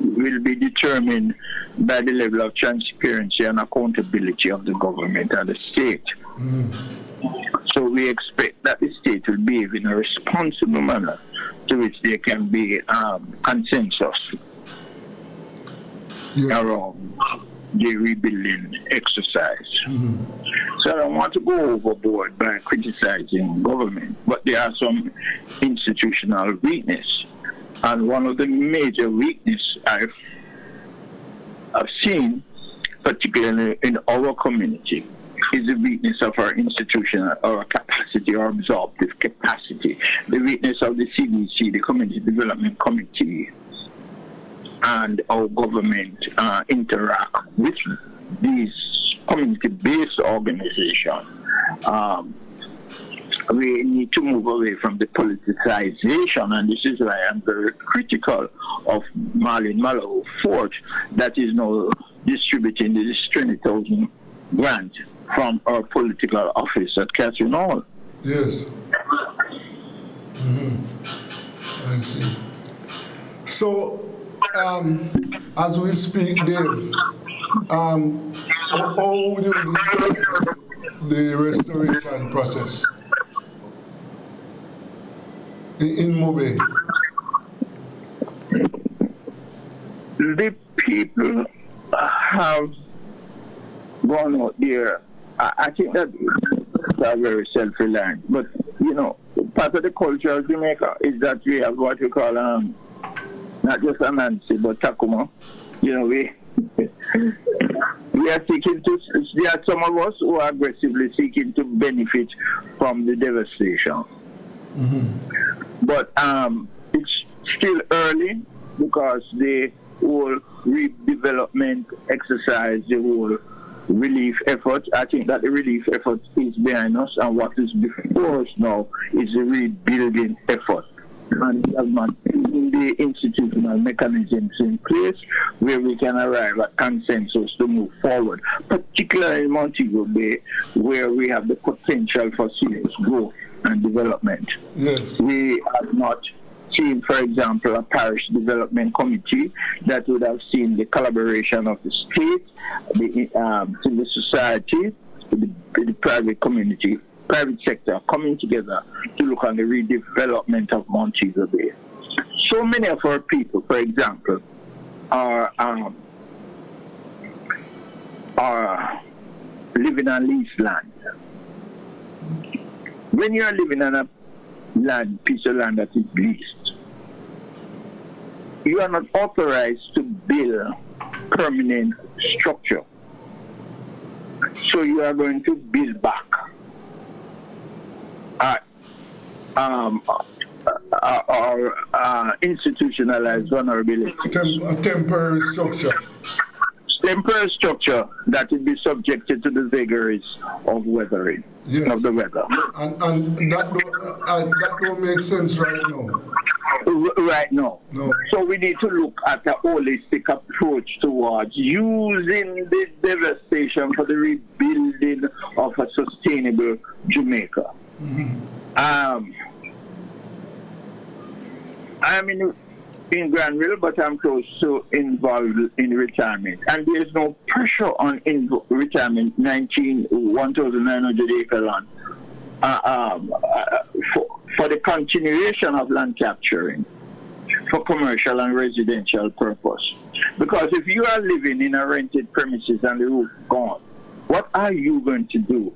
will be determined by the level of transparency and accountability of the government and the state. Mm. So we expect that the state will behave in a responsible manner to which there can be consensus around the rebuilding exercise. Mm-hmm. So I don't want to go overboard by criticizing government, but there are some institutional weakness. And one of the major weaknesses I've seen, particularly in our community, is the weakness of our institution, our capacity, our absorptive capacity, the weakness of the CDC, the Community Development Committee, and our government interact with these community-based organizations. We need to move away from the politicization, and this is why I'm very critical of Marlene Mallow Fort that is now distributing this 20,000 grant from our political office at Catherine Hall. Yes. I see. So, as we speak, Dave, how would you describe the restoration process in Mobe? The people have gone out there. I think that they are very self-reliant. But, you know, part of the culture of Jamaica is that we have what we call, not just Anansi, but Takuma. You know, we are seeking to, there are some of us who are aggressively seeking to benefit from the devastation. But it's still early because the whole redevelopment exercise, the whole relief effort, I think that the relief effort is behind us, and what is before us now is the rebuilding effort. And we have maintained the institutional mechanisms in place where we can arrive at consensus to move forward, particularly in Montego Bay, where we have the potential for serious growth and development. Yes. We have not seen, for example, a parish development committee that would have seen the collaboration of the state, the civil society, the private community, private sector coming together to look on the redevelopment of Montego Bay. So many of our people, for example, are living on leased land. When you are living on a piece of land that is leased, you are not authorized to build permanent structure. So you are going to build back institutionalized vulnerability. Temporary structure. Temporary structure that will be subjected to the vagaries of weathering, of the weather. And that don't make sense right now. Right now. No. So we need to look at a holistic approach towards using this devastation for the rebuilding of a sustainable Jamaica. I'm in Granville, but I'm close to involved in retirement. And there's no pressure on retirement, 1,900 acre land, for the continuation of land capturing for commercial and residential purpose. Because if you are living in a rented premises and the roof gone, what are you going to do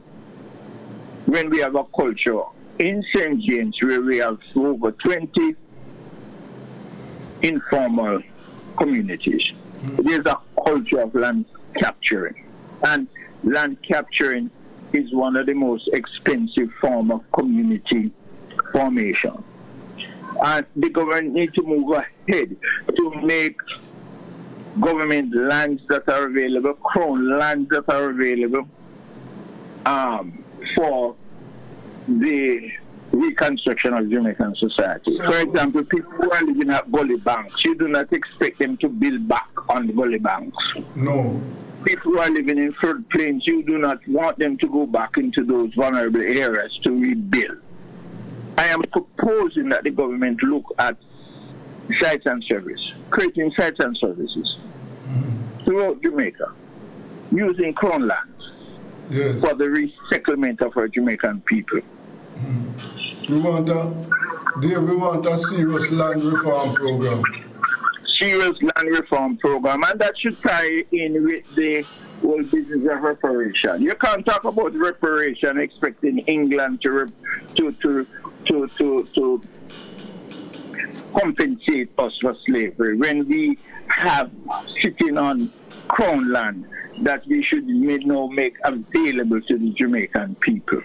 when we have a culture in St. James where we have over 20 informal communities? There's a culture of land capturing, and land capturing is one of the most expensive form of community formation. And the government needs to move ahead to make government lands that are available, crown lands that are available for the reconstruction of Jamaican society. For example, people who are living at gully banks, you do not expect them to build back on the gully banks. No. People who are living in floodplains, you do not want them to go back into those vulnerable areas to rebuild. I am proposing that the government look at sites and service, creating sites and services throughout Jamaica, using crown lands for the resettlement of our Jamaican people. We want a serious land reform program. Serious land reform program, and that should tie in with the whole business of reparation. You can't talk about reparation expecting England to compensate us for slavery when we have sitting on crown land that we should now make available to the Jamaican people.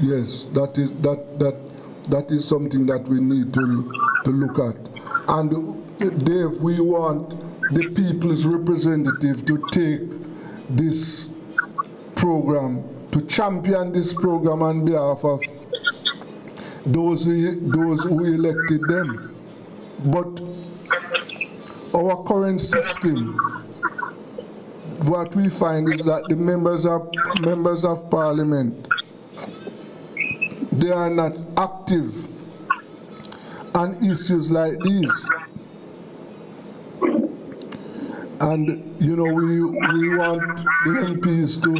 Yes, that is something that we need to look at. And Dave, we want the people's representative to take this program, to champion this program on behalf of those who elected them. But our current system, what we find is that the members of parliament, they are not active on issues like these. And you know, we want the MPs to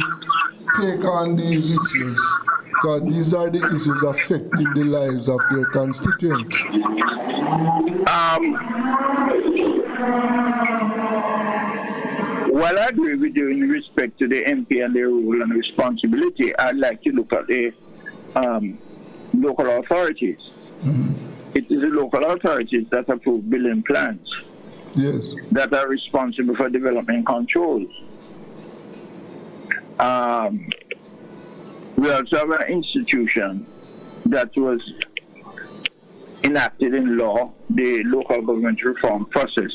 take on these issues, because these are the issues affecting the lives of their constituents. Well, I agree with you in respect to the MP and their role and responsibility. I'd like to look at the local authorities. Mm-hmm. It is the local authorities that approve building plans. Yes. That are responsible for development controls. We also have an institution that was enacted in law, the local government reform process,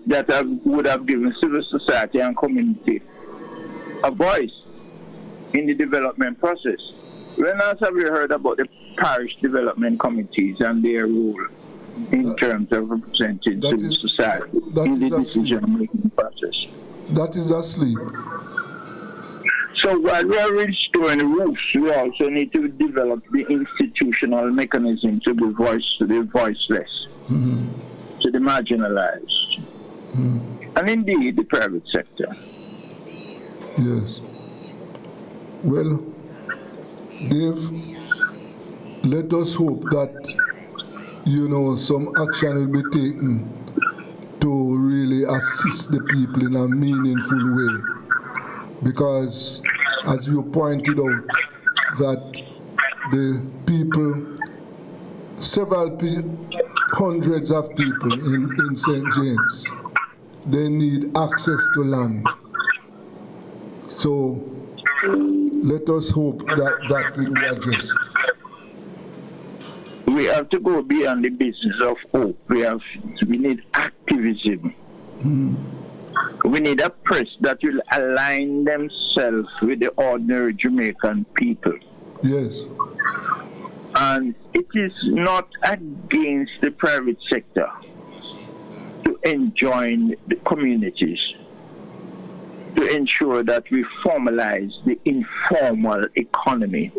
that would have given civil society and community a voice in the development process. When else have you heard about the parish development committees and their role in terms of representing civil society in the decision-making process? That is asleep. So while we are restoring roofs, we also need to develop the institutional mechanism to be voice to the voiceless, to the marginalized, and indeed the private sector. Yes. Well, Dave, let us hope that, you know, some action will be taken to really assist the people in a meaningful way. Because, as you pointed out, that the people, hundreds of people in St. James, they need access to land. So let us hope that that will be addressed. We have to go beyond the business of hope. We need activism. We need a press that will align themselves with the ordinary Jamaican people. Yes. And it is not against the private sector to enjoin the communities, to ensure that we formalize the informal economy.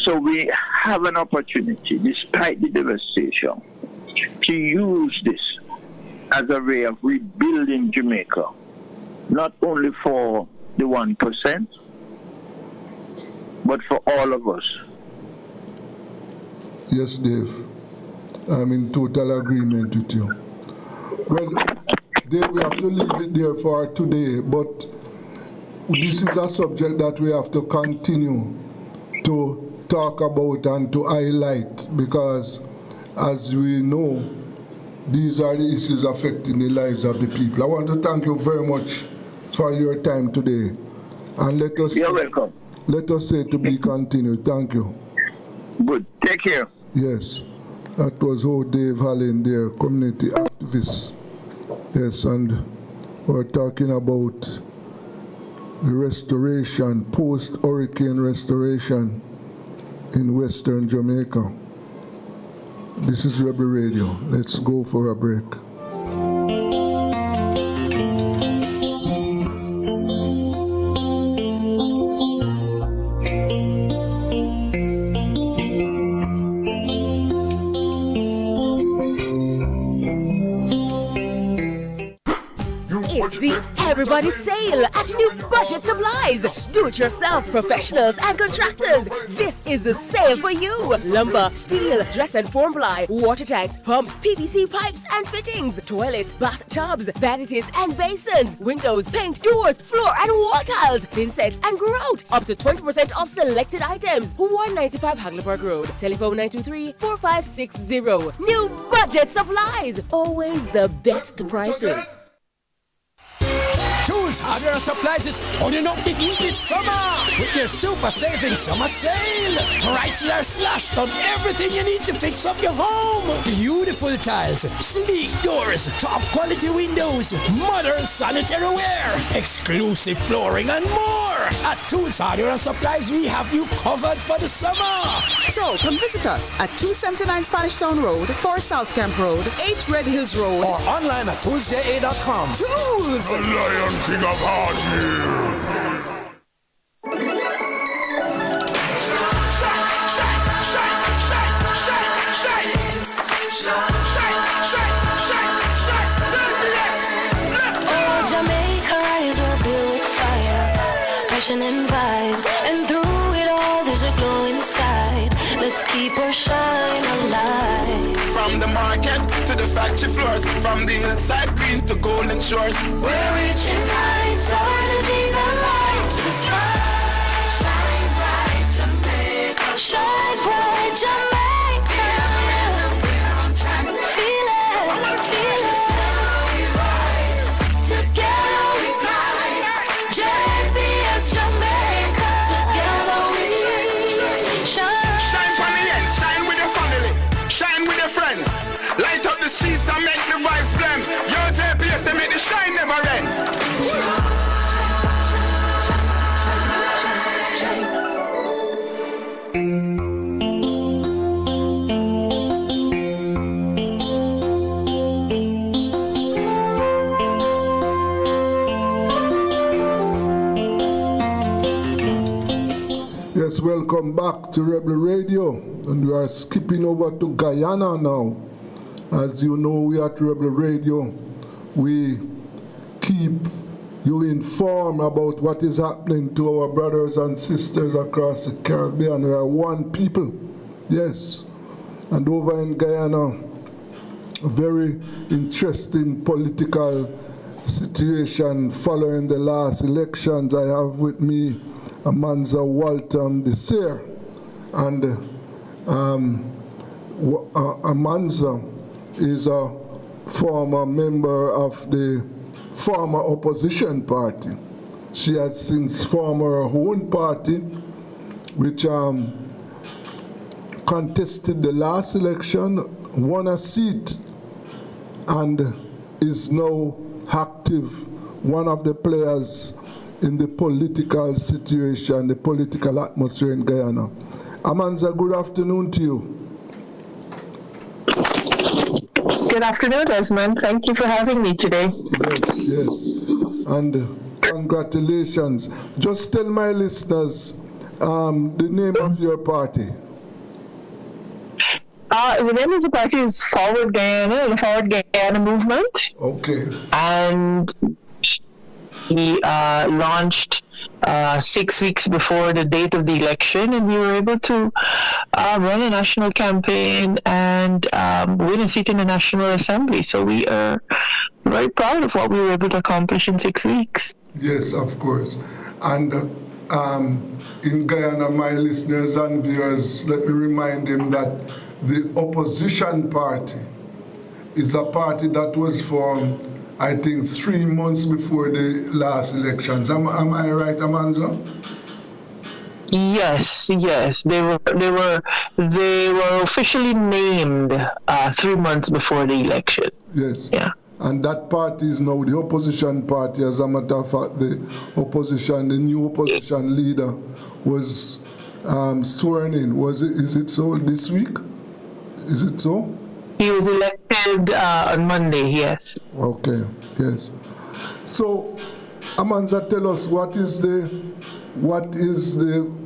So we have an opportunity, despite the devastation, to use this as a way of rebuilding Jamaica, not only for the 1%, but for all of us. Yes, Dave. I'm in total agreement with you. Well, Dave, we have to leave it there for today, but this is a subject that we have to continue to talk about and to highlight, because as we know, these are the issues affecting the lives of the people. I want to thank you very much for your time today. And You're welcome. Let us say to be continued. Thank you. Good. Take care. Yes. That was Dave Hallen, their community activist. Yes, and we're talking about the restoration, post-hurricane restoration in Western Jamaica. This is Rebel Radio. Let's go for a break. It's the Everybody Sale at New Budget Supplies. Do-it-yourself professionals and contractors. This is the sale for you. Lumber, steel, dress and form ply, water tanks, pumps, PVC pipes and fittings, toilets, bathtubs, vanities and basins, windows, paint, doors, floor and wall tiles, thin sets and grout. Up to 20% off selected items. 195 Hagley Road. Telephone 923-4560. New Budget Supplies. Always the best prices. Tools, hardware, and supplies is turning up the heat this summer with their super saving summer sale. Prices are slashed on everything you need to fix up your home. Beautiful tiles, sleek doors, top quality windows, modern sanitary ware, exclusive flooring, and more. At Tools, hardware, and supplies, we have you covered for the summer. So come visit us at 279 Spanish Town Road, 4 South Camp Road, 8 Red Hills Road, or online at toolsja.com. Tools! The Lion King of Hardware. And vibes, and through it all there's a glow inside. Let's keep our shine alive. From the market to the factory floors, from the hillside green to golden shores. We're reaching heights, our energy that lights the sky. Shine bright, Jamaica. Shine bright, Jamaica. Feel the rhythm, we're on track. Feel it, feel it. We rise, together we climb. JPS Jamaica, together we shine. Shine for the ends, shine with your family, shine with your friends. Light up the streets and make the vibes blend. Yo, JPS, and make the shine never end. Yes, welcome back to Rebel Radio, and we are skipping over to Guyana now. As you know, we at Rebel Radio, we keep you informed about what is happening to our brothers and sisters across the Caribbean. We are one people, yes. And over in Guyana, a very interesting political situation following the last elections. I have with me Amanza Walton Desir, and Amanza is a former member of the former opposition party. She has since formed her own party, which contested the last election, won a seat, and is now active, one of the players in the political situation, the political atmosphere in Guyana. Amanza, good afternoon to you. Good afternoon, Desmond. Thank you for having me today. Yes. And congratulations. Just tell my listeners the name of your party. The name of the party is Forward Guyana, the Forward Guyana Movement. Okay. And we launched 6 weeks before the date of the election, and we were able to run a national campaign and win a seat in the National Assembly. So we are very proud of what we were able to accomplish in 6 weeks. Yes, of course. And in Guyana, my listeners and viewers, let me remind them that the opposition party is a party that was formed, I think, 3 months before the last elections. Am I right, Amanza? Yes. They were officially named 3 months before the election. Yes. Yeah. And that party is now the opposition party. As a matter of fact, the new opposition leader was sworn in. Is it so this week? Is it so? He was elected on Monday, yes. Okay, yes. So, Amanza, tell us what is the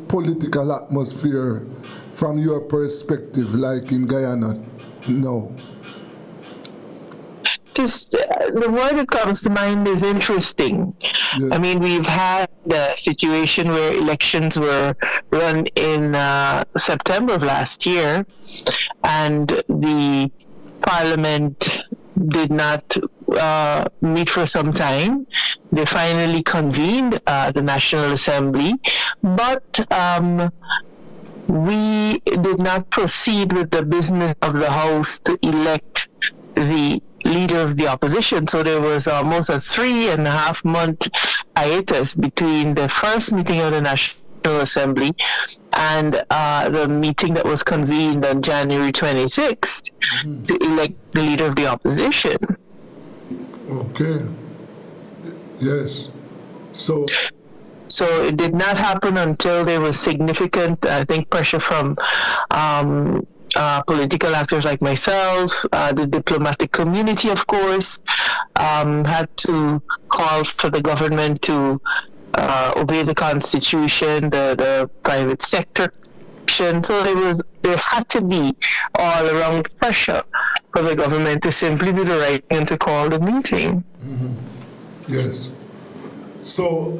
political atmosphere from your perspective, like in Guyana now? Just the word that comes to mind is interesting. Yes. I mean, we've had a situation where elections were run in September of last year, and the Parliament did not meet for some time. They finally convened the National Assembly, but we did not proceed with the business of the House to elect the leader of the opposition. So there was almost a 3.5 month hiatus between the first meeting of the National Assembly and the meeting that was convened on January 26th to elect the leader of the opposition. Okay. Yes. So it did not happen until there was significant, I think, pressure from political actors like myself, the diplomatic community, of course, had to call for the government to obey the Constitution, the private sector. So there had to be all around pressure for the government to simply do the right thing and to call the meeting. Yes. So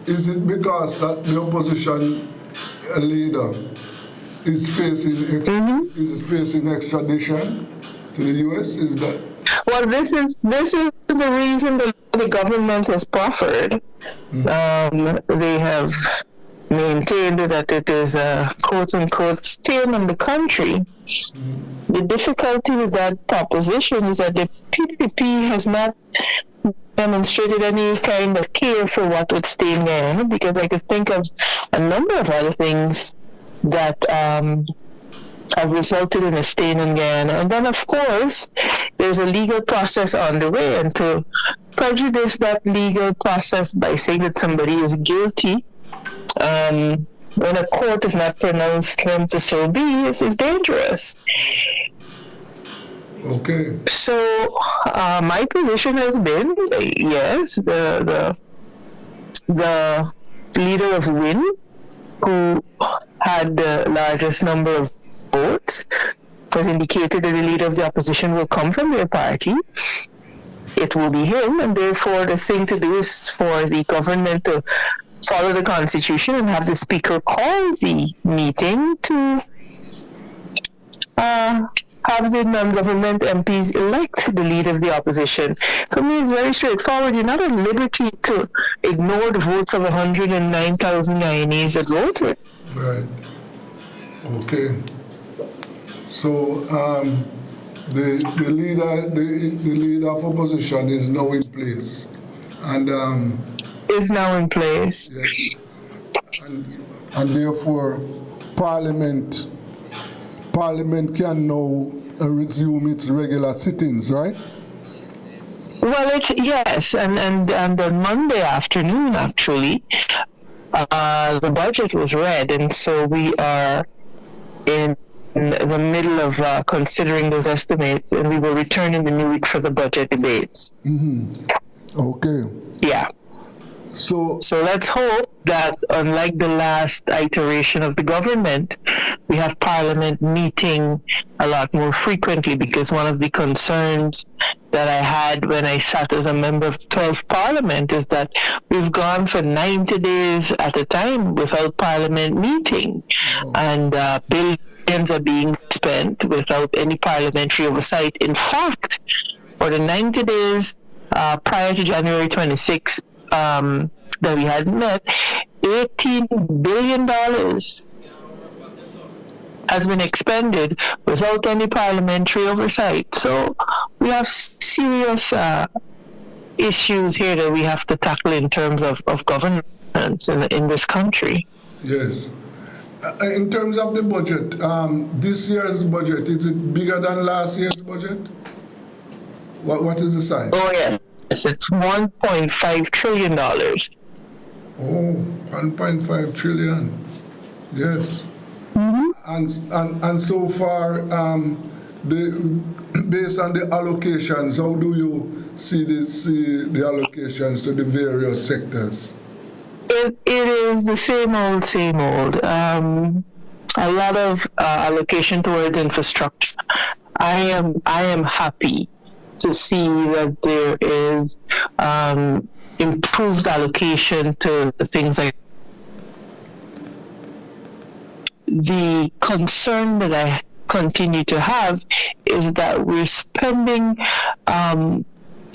is it because that the opposition leader is facing extradition to the U.S.? Is that? Well, this is the reason that the government has proffered. They have maintained that it is a quote-unquote stain on the country. The difficulty with that proposition is that the PPP has not demonstrated any kind of care for what would stain Guyana, because I could think of a number of other things that have resulted in a stain in Guyana. And then, of course, there's a legal process on the way, and to prejudice that legal process by saying that somebody is guilty when a court is not pronounced them to so be is dangerous. Okay. So my position has been, yes, the leader of WIN, who had the largest number of votes, was indicated that the leader of the opposition will come from their party. It will be him, and therefore the thing to do is for the government to follow the Constitution and have the Speaker call the meeting to have the non-government MPs elect the leader of the opposition. For me, it's very straightforward. You're not at liberty to ignore the votes of 109,000 Guyanese that voted. Right. Okay. So the leader of opposition is now in place, and is now in place. Yes. And therefore, Parliament can now resume its regular sittings, right? Well, yes, and on Monday afternoon, actually, the budget was read, and so we are in the middle of considering those estimates, and we will return in the new week for the budget debates. Okay. Yeah. So let's hope that, unlike the last iteration of the government, we have Parliament meeting a lot more frequently, because one of the concerns that I had when I sat as a member of the 12th Parliament is that we've gone for 90 days at a time without Parliament meeting, and billions are being spent without any parliamentary oversight. In fact, for the 90 days prior to January 26th, that we had met, $18 billion has been expended without any parliamentary oversight. So we have serious issues here that we have to tackle in terms of governance in this country. Yes. In terms of the budget, this year's budget, is it bigger than last year's budget? What is the size? Oh, yeah. Yes, it's $1.5 trillion. Oh, 1.5 trillion. Yes. And so far, based on the allocations, how do you see the allocations to the various sectors? It is the same old. A lot of allocation towards infrastructure. I am happy to see that there is improved allocation to things like. The concern that I continue to have is that we're spending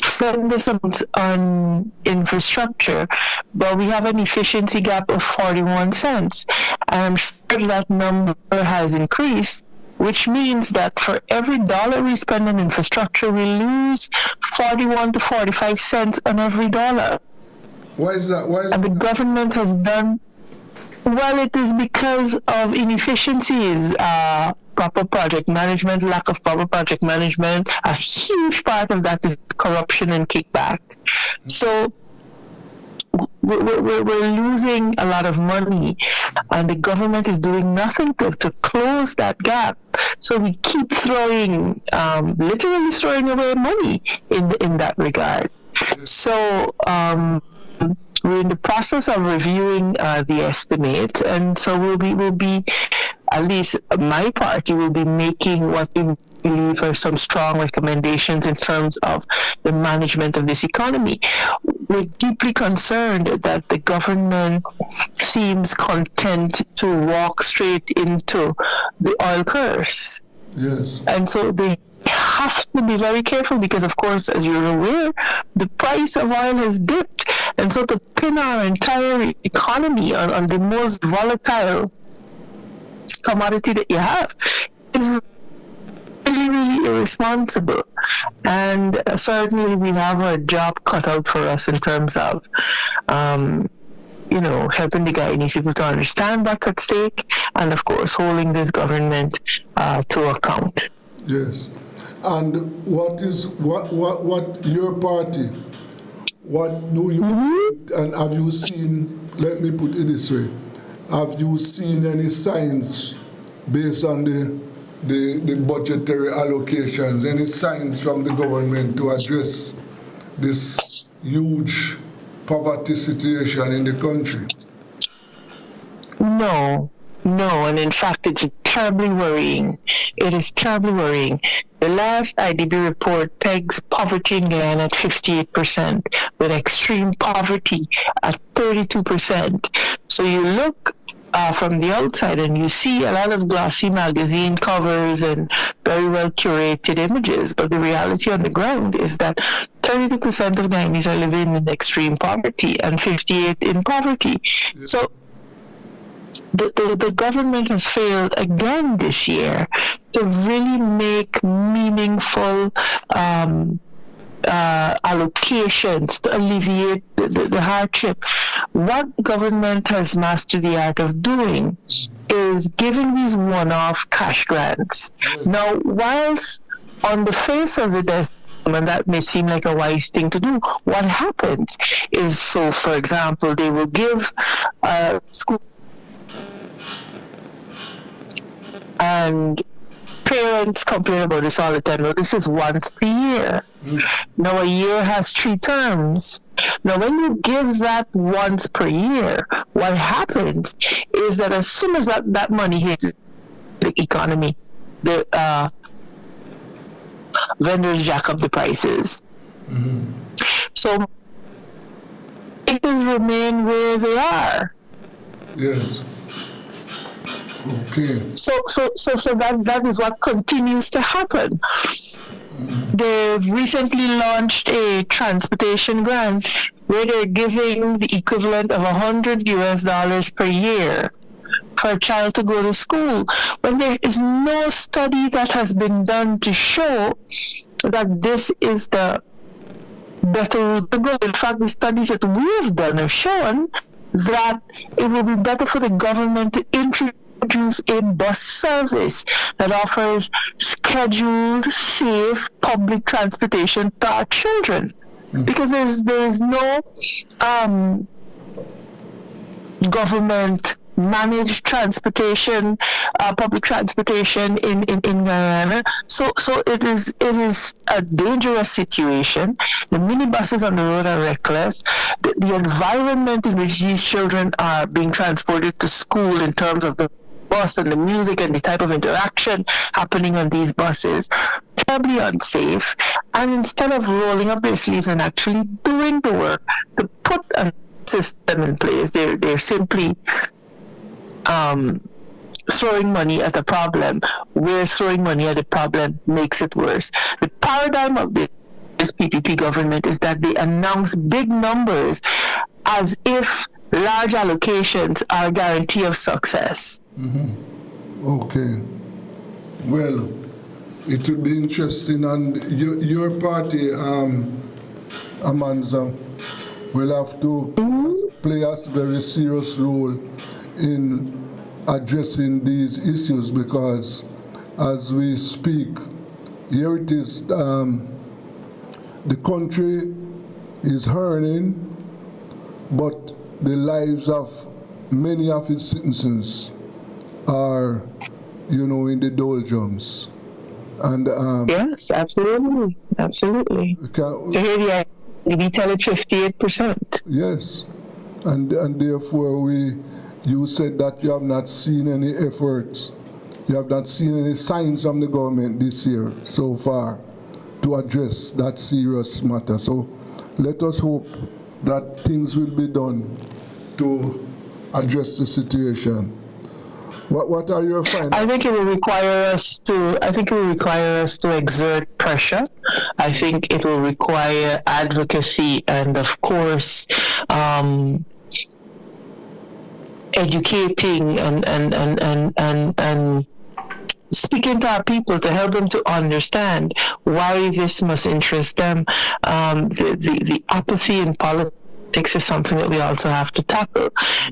tremendous amounts on infrastructure, but we have an efficiency gap of 41 cents. And I'm sure that number has increased which means that for every dollar we spend on infrastructure, we lose 41 to 45 cents on every dollar. Why is that? And the government has done, well, it is because of inefficiencies, proper project management, lack of proper project management. A huge part of that is corruption and kickback. So we're losing a lot of money, and the government is doing nothing to close that gap. So we keep throwing, literally throwing away money in that regard. So we're in the process of reviewing the estimates, and so we'll be, at least my party will be making what we believe are some strong recommendations in terms of the management of this economy. We're deeply concerned that the government seems content to walk straight into the oil curse. Yes. And so they have to be very careful because, of course, as you're aware, the price of oil has dipped. And so to pin our entire economy on the most volatile commodity that you have is really, really irresponsible. And certainly we have a job cut out for us in terms of, helping the Guyanese people to understand what's at stake and, of course, holding this government to account. Yes. And what your party, what do you, and have you seen, let me put it this way, have you seen any signs based on the budgetary allocations, any signs from the government to address this huge poverty situation in the country? No, and in fact, it's terribly worrying. It is terribly worrying. The last IDB report pegs poverty in Guyana at 58%, with extreme poverty at 32%. So you look from the outside and you see a lot of glossy magazine covers and very well curated images, but the reality on the ground is that 32% of Guyanese are living in extreme poverty and 58% in poverty. Yeah. So the government has failed again this year to really make meaningful allocations to alleviate the hardship. What government has mastered the art of doing is giving these one-off cash grants. Now, whilst on the face of it, and that may seem like a wise thing to do, what happens is, so for example, they will give school and parents complain about this all the time. Well, this is once per year. Now, a year has 3 terms. Now, when you give that once per year, what happens is that as soon as that money hits the economy, the vendors jack up the prices. So, it does remain where they are. Yes. Okay. So that is what continues to happen. They've recently launched a transportation grant where they're giving the equivalent of $100 per year for a child to go to school, when there is no study that has been done to show that this is the better route to go. In fact, the studies that we have done have shown that it will be better for the government to introduce a bus service that offers scheduled, safe public transportation to our children. Because there is no government managed transportation, public transportation in Guyana. So it is a dangerous situation. The minibuses on the road are reckless. The environment in which these children are being transported to school in terms of the bus and the music and the type of interaction happening on these buses, terribly unsafe. And instead of rolling up their sleeves and actually doing the work to put a system in place, they're simply throwing money at a problem where throwing money at a problem makes it worse. The paradigm of this PPP government is that they announce big numbers as if large allocations are a guarantee of success. Okay. Well, it will be interesting, and your party, Amanza, will have to play a very serious role in addressing these issues, because as we speak, here it is, the country is hurting, but the lives of many of its citizens are, in the doldrums. And yes, absolutely. So here we tell it 58%. Yes, and therefore you said that you have not seen any efforts, you have not seen any signs from the government this year so far to address that serious matter. So let us hope that things will be done to address the situation. What are your findings? I think it will require us to exert pressure. I think it will require advocacy and, of course, educating and speaking to our people to help them to understand why this must interest them. The apathy in politics is something that we also have to tackle.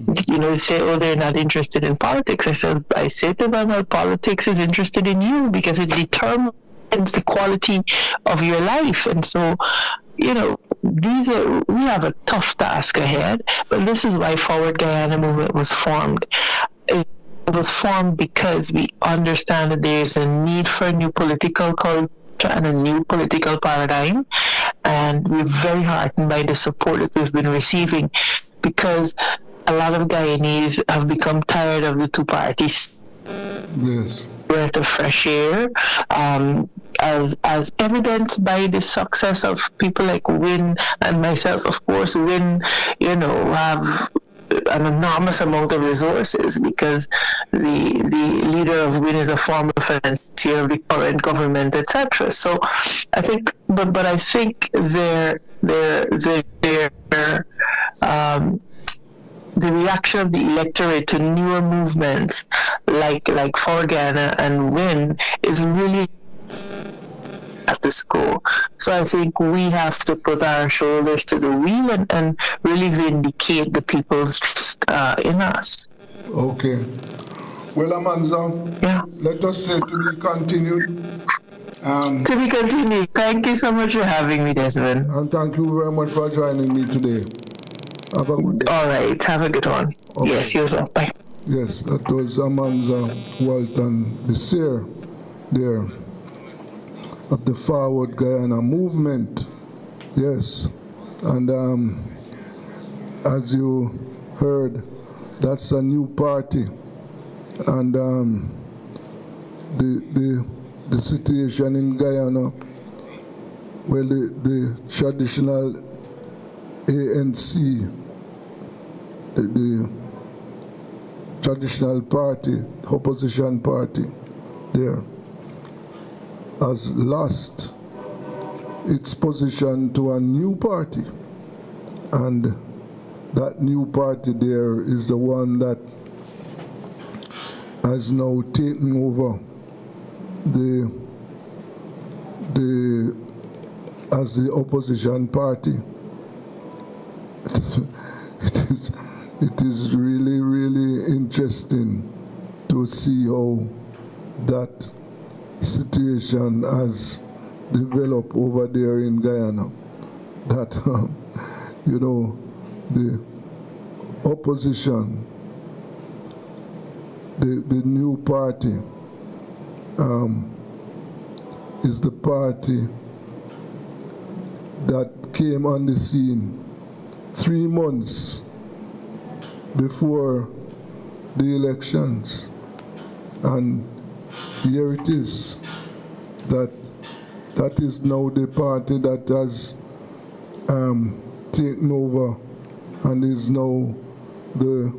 They say, oh, they're not interested in politics. I say to them, well, politics is interested in you because it determines the quality of your life. And so, we have a tough task ahead, but this is why Forward Guyana Movement was formed. It was formed because we understand that there is a need for a new political culture and a new political paradigm, and we're very heartened by the support that we've been receiving, because a lot of Guyanese have become tired of the two parties. Yes. Breath of fresh air, as evidenced by the success of people like Win and myself. Of course, Win, have an enormous amount of resources because the leader of WIN is a former financier of the current government, etc. So I think, but I think the reaction of the electorate to newer movements like Forward Guyana and WIN is really at the school. So I think we have to put our shoulders to the wheel and really vindicate the people's trust in us. Okay. Well, Amanza, let us say to be continued. To be continued. Thank you so much for having me, Desmond. And thank you very much for joining me today. Have a good day. All right. Have a good one. Okay. Yes, you as well. Bye. Yes, that was Amanza Walton, the seer there of the Forward Guyana Movement. Yes, and as you heard, that's a new party, and the situation in Guyana, well, the traditional ANC, the traditional party, opposition party there, has lost its position to a new party. And that new party there is the one that has now taken over as the opposition party. It is really, really interesting to see how that situation has developed over there in Guyana. That, the opposition, the new party, is the party that came on the scene 3 months before the elections. And here it is, that is now the party that has taken over and is now the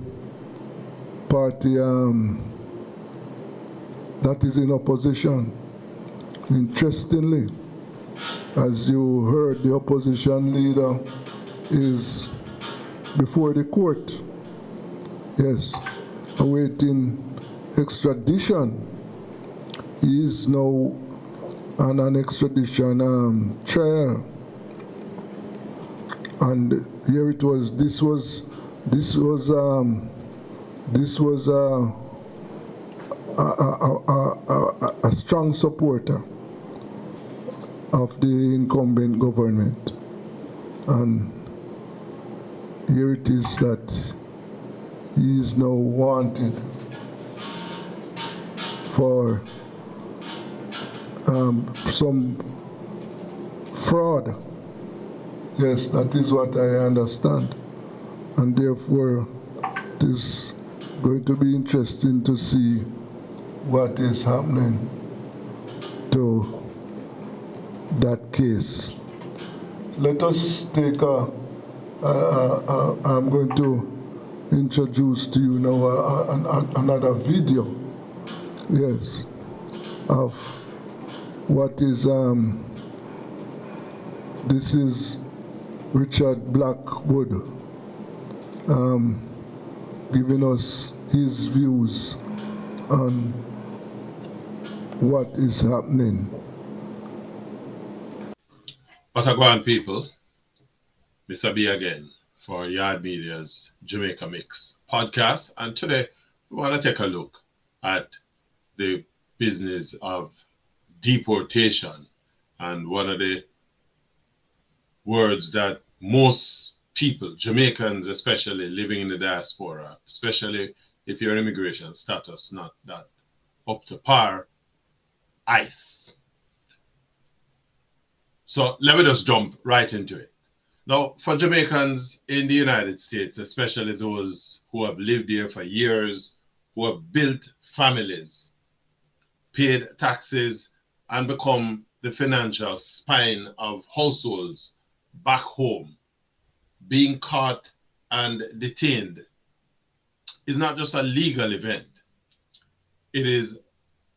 party that is in opposition. Interestingly, as you heard, the opposition leader is before the court, yes, awaiting extradition he is now on an extradition trial. And here it was. This was a strong supporter of the incumbent government, and here it is that he is now wanted for some fraud. Yes, that is what I understand. And therefore, it is going to be interesting to see what is happening to that case. Let us take I'm going to introduce to you now another video, yes, of what is, this is Richard Blackwood giving us his views on what is happening. What a go on, people. Mr. B again for Yard Media's Jamaica Mix podcast. And today we want to take a look at the business of deportation. And one of the words that most people, Jamaicans especially living in the diaspora, especially if your immigration status not that up to par, ICE. So let me just jump right into it. Now, for Jamaicans in the United States, especially those who have lived here for years, who have built families, paid taxes, and become the financial spine of households back home, being caught and detained is not just a legal event. It is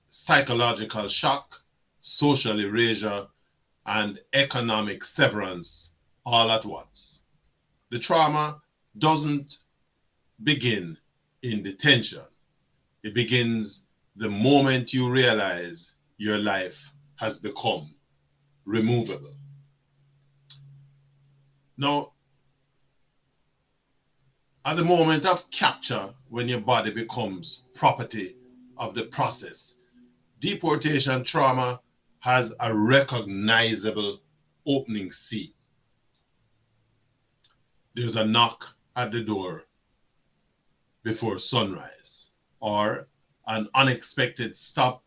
psychological shock, social erasure, and economic severance all at once. The trauma doesn't begin in detention. It begins the moment you realize your life has become removable. Now, at the moment of capture, when your body becomes property of the process, deportation trauma has a recognizable opening scene. There's a knock at the door before sunrise, or an unexpected stop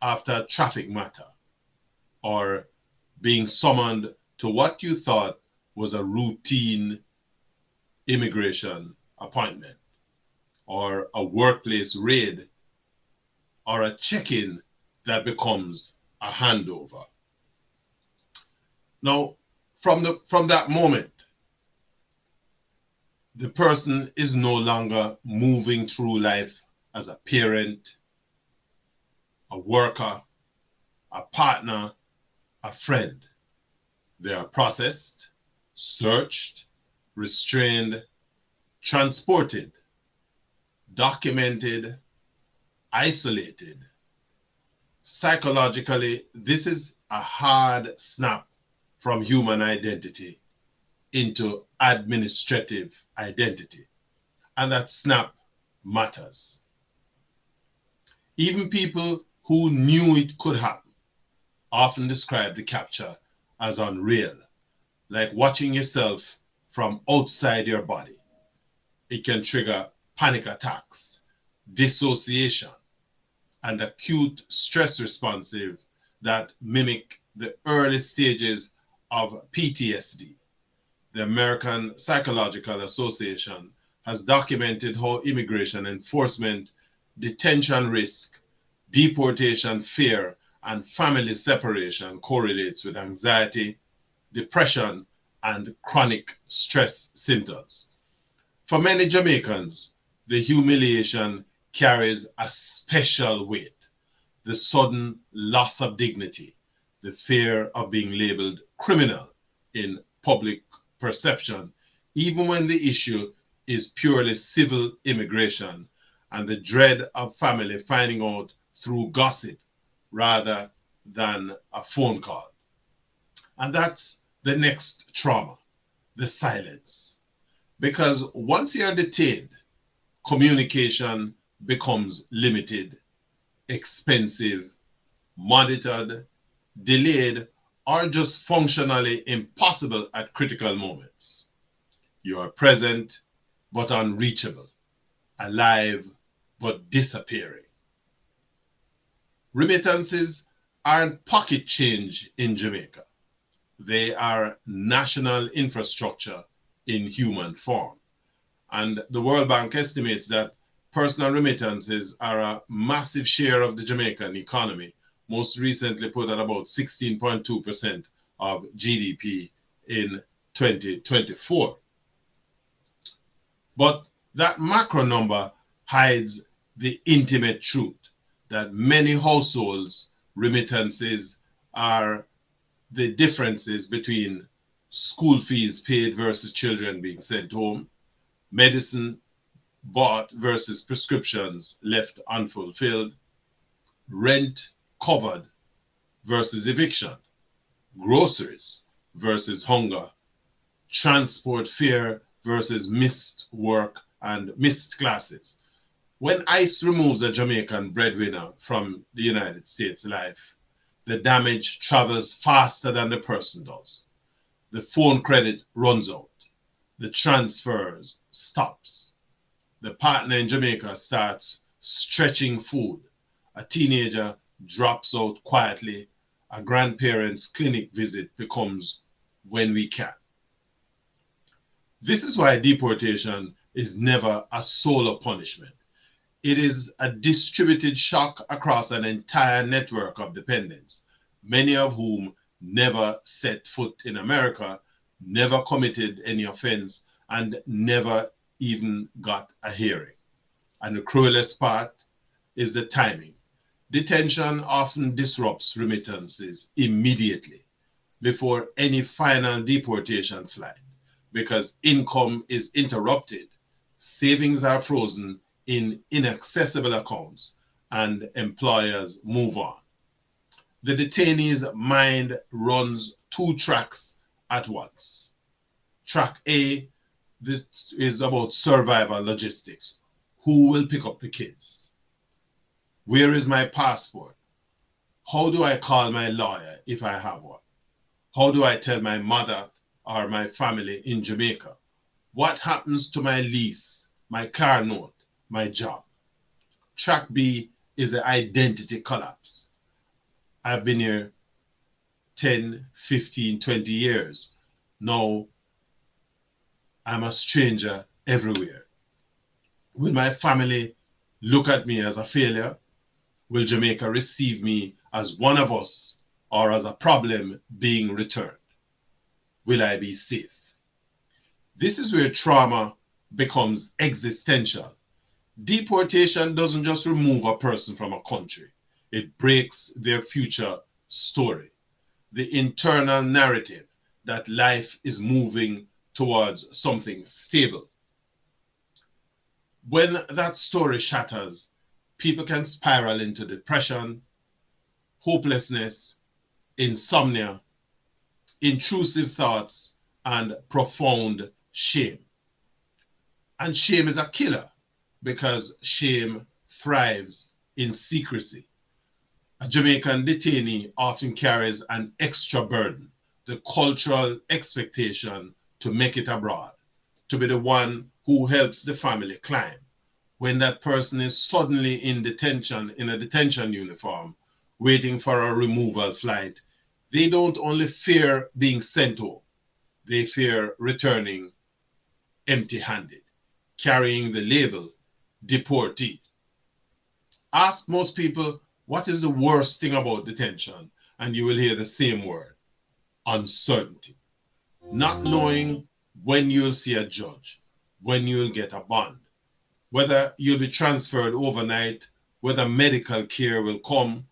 after a traffic matter, or being summoned to what you thought was a routine immigration appointment, or a workplace raid, or a check-in that becomes a handover. Now, from that moment, the person is no longer moving through life as a parent, a worker, a partner, a friend. They are processed, searched, restrained, transported, documented, isolated. Psychologically, this is a hard snap from human identity into administrative identity. And that snap matters. Even people who knew it could happen often describe the capture as unreal, like watching yourself from outside your body. It can trigger panic attacks, dissociation, and acute stress responsive that mimic the early stages of PTSD. The American Psychological Association has documented how immigration enforcement, detention risk, deportation fear, and family separation correlates with anxiety, depression, and chronic stress symptoms. For many Jamaicans, the humiliation carries a special weight. The sudden loss of dignity, the fear of being labeled criminal in public perception, even when the issue is purely civil immigration, and the dread of family finding out through gossip rather than a phone call. And that's the next trauma, the silence. Because once you're detained, communication becomes limited, expensive, monitored, delayed, or just functionally impossible at critical moments. You are present but unreachable, alive but disappearing. Remittances aren't pocket change in Jamaica. They are national infrastructure in human form. And the World Bank estimates that personal remittances are a massive share of the Jamaican economy, most recently put at about 16.2% of GDP in 2024. But that macro number hides the intimate truth that many households' remittances are the differences between school fees paid versus children being sent home, medicine bought versus prescriptions left unfulfilled, rent covered versus eviction, groceries versus hunger, transport fare versus missed work and missed classes. When ICE removes a Jamaican breadwinner from the United States life, the damage travels faster than the person does. The phone credit runs out. The transfers stops. The partner in Jamaica starts stretching food. A teenager drops out quietly. A grandparent's clinic visit becomes when we can. This is why deportation is never a solo punishment. It is a distributed shock across an entire network of dependents, many of whom never set foot in America, never committed any offense, and never even got a hearing. And the cruelest part is the timing. Detention often disrupts remittances immediately before any final deportation flight because income is interrupted, savings are frozen in inaccessible accounts, and employers move on. The detainee's mind runs two tracks at once. Track A, this is about survival logistics. Who will pick up the kids? Where is my passport? How do I call my lawyer if I have one? How do I tell my mother or my family in Jamaica? What happens to my lease, my car note, my job? Track B is the identity collapse. I've been here 10, 15, 20 years. Now I'm a stranger everywhere. Will my family look at me as a failure? Will Jamaica receive me as one of us or as a problem being returned? Will I be safe? This is where trauma becomes existential. Deportation doesn't just remove a person from a country. It breaks their future story, the internal narrative that life is moving towards something stable. When that story shatters, people can spiral into depression, hopelessness, insomnia, intrusive thoughts, and profound shame. And shame is a killer because shame thrives in secrecy. A Jamaican detainee often carries an extra burden, the cultural expectation to make it abroad, to be the one who helps the family climb. When that person is suddenly in detention, in a detention uniform, waiting for a removal flight, they don't only fear being sent home, they fear returning empty-handed, carrying the label deportee. Ask most people, what is the worst thing about detention? And you will hear the same word, uncertainty. Not knowing when you'll see a judge, when you'll get a bond, whether you'll be transferred overnight, whether medical care will come,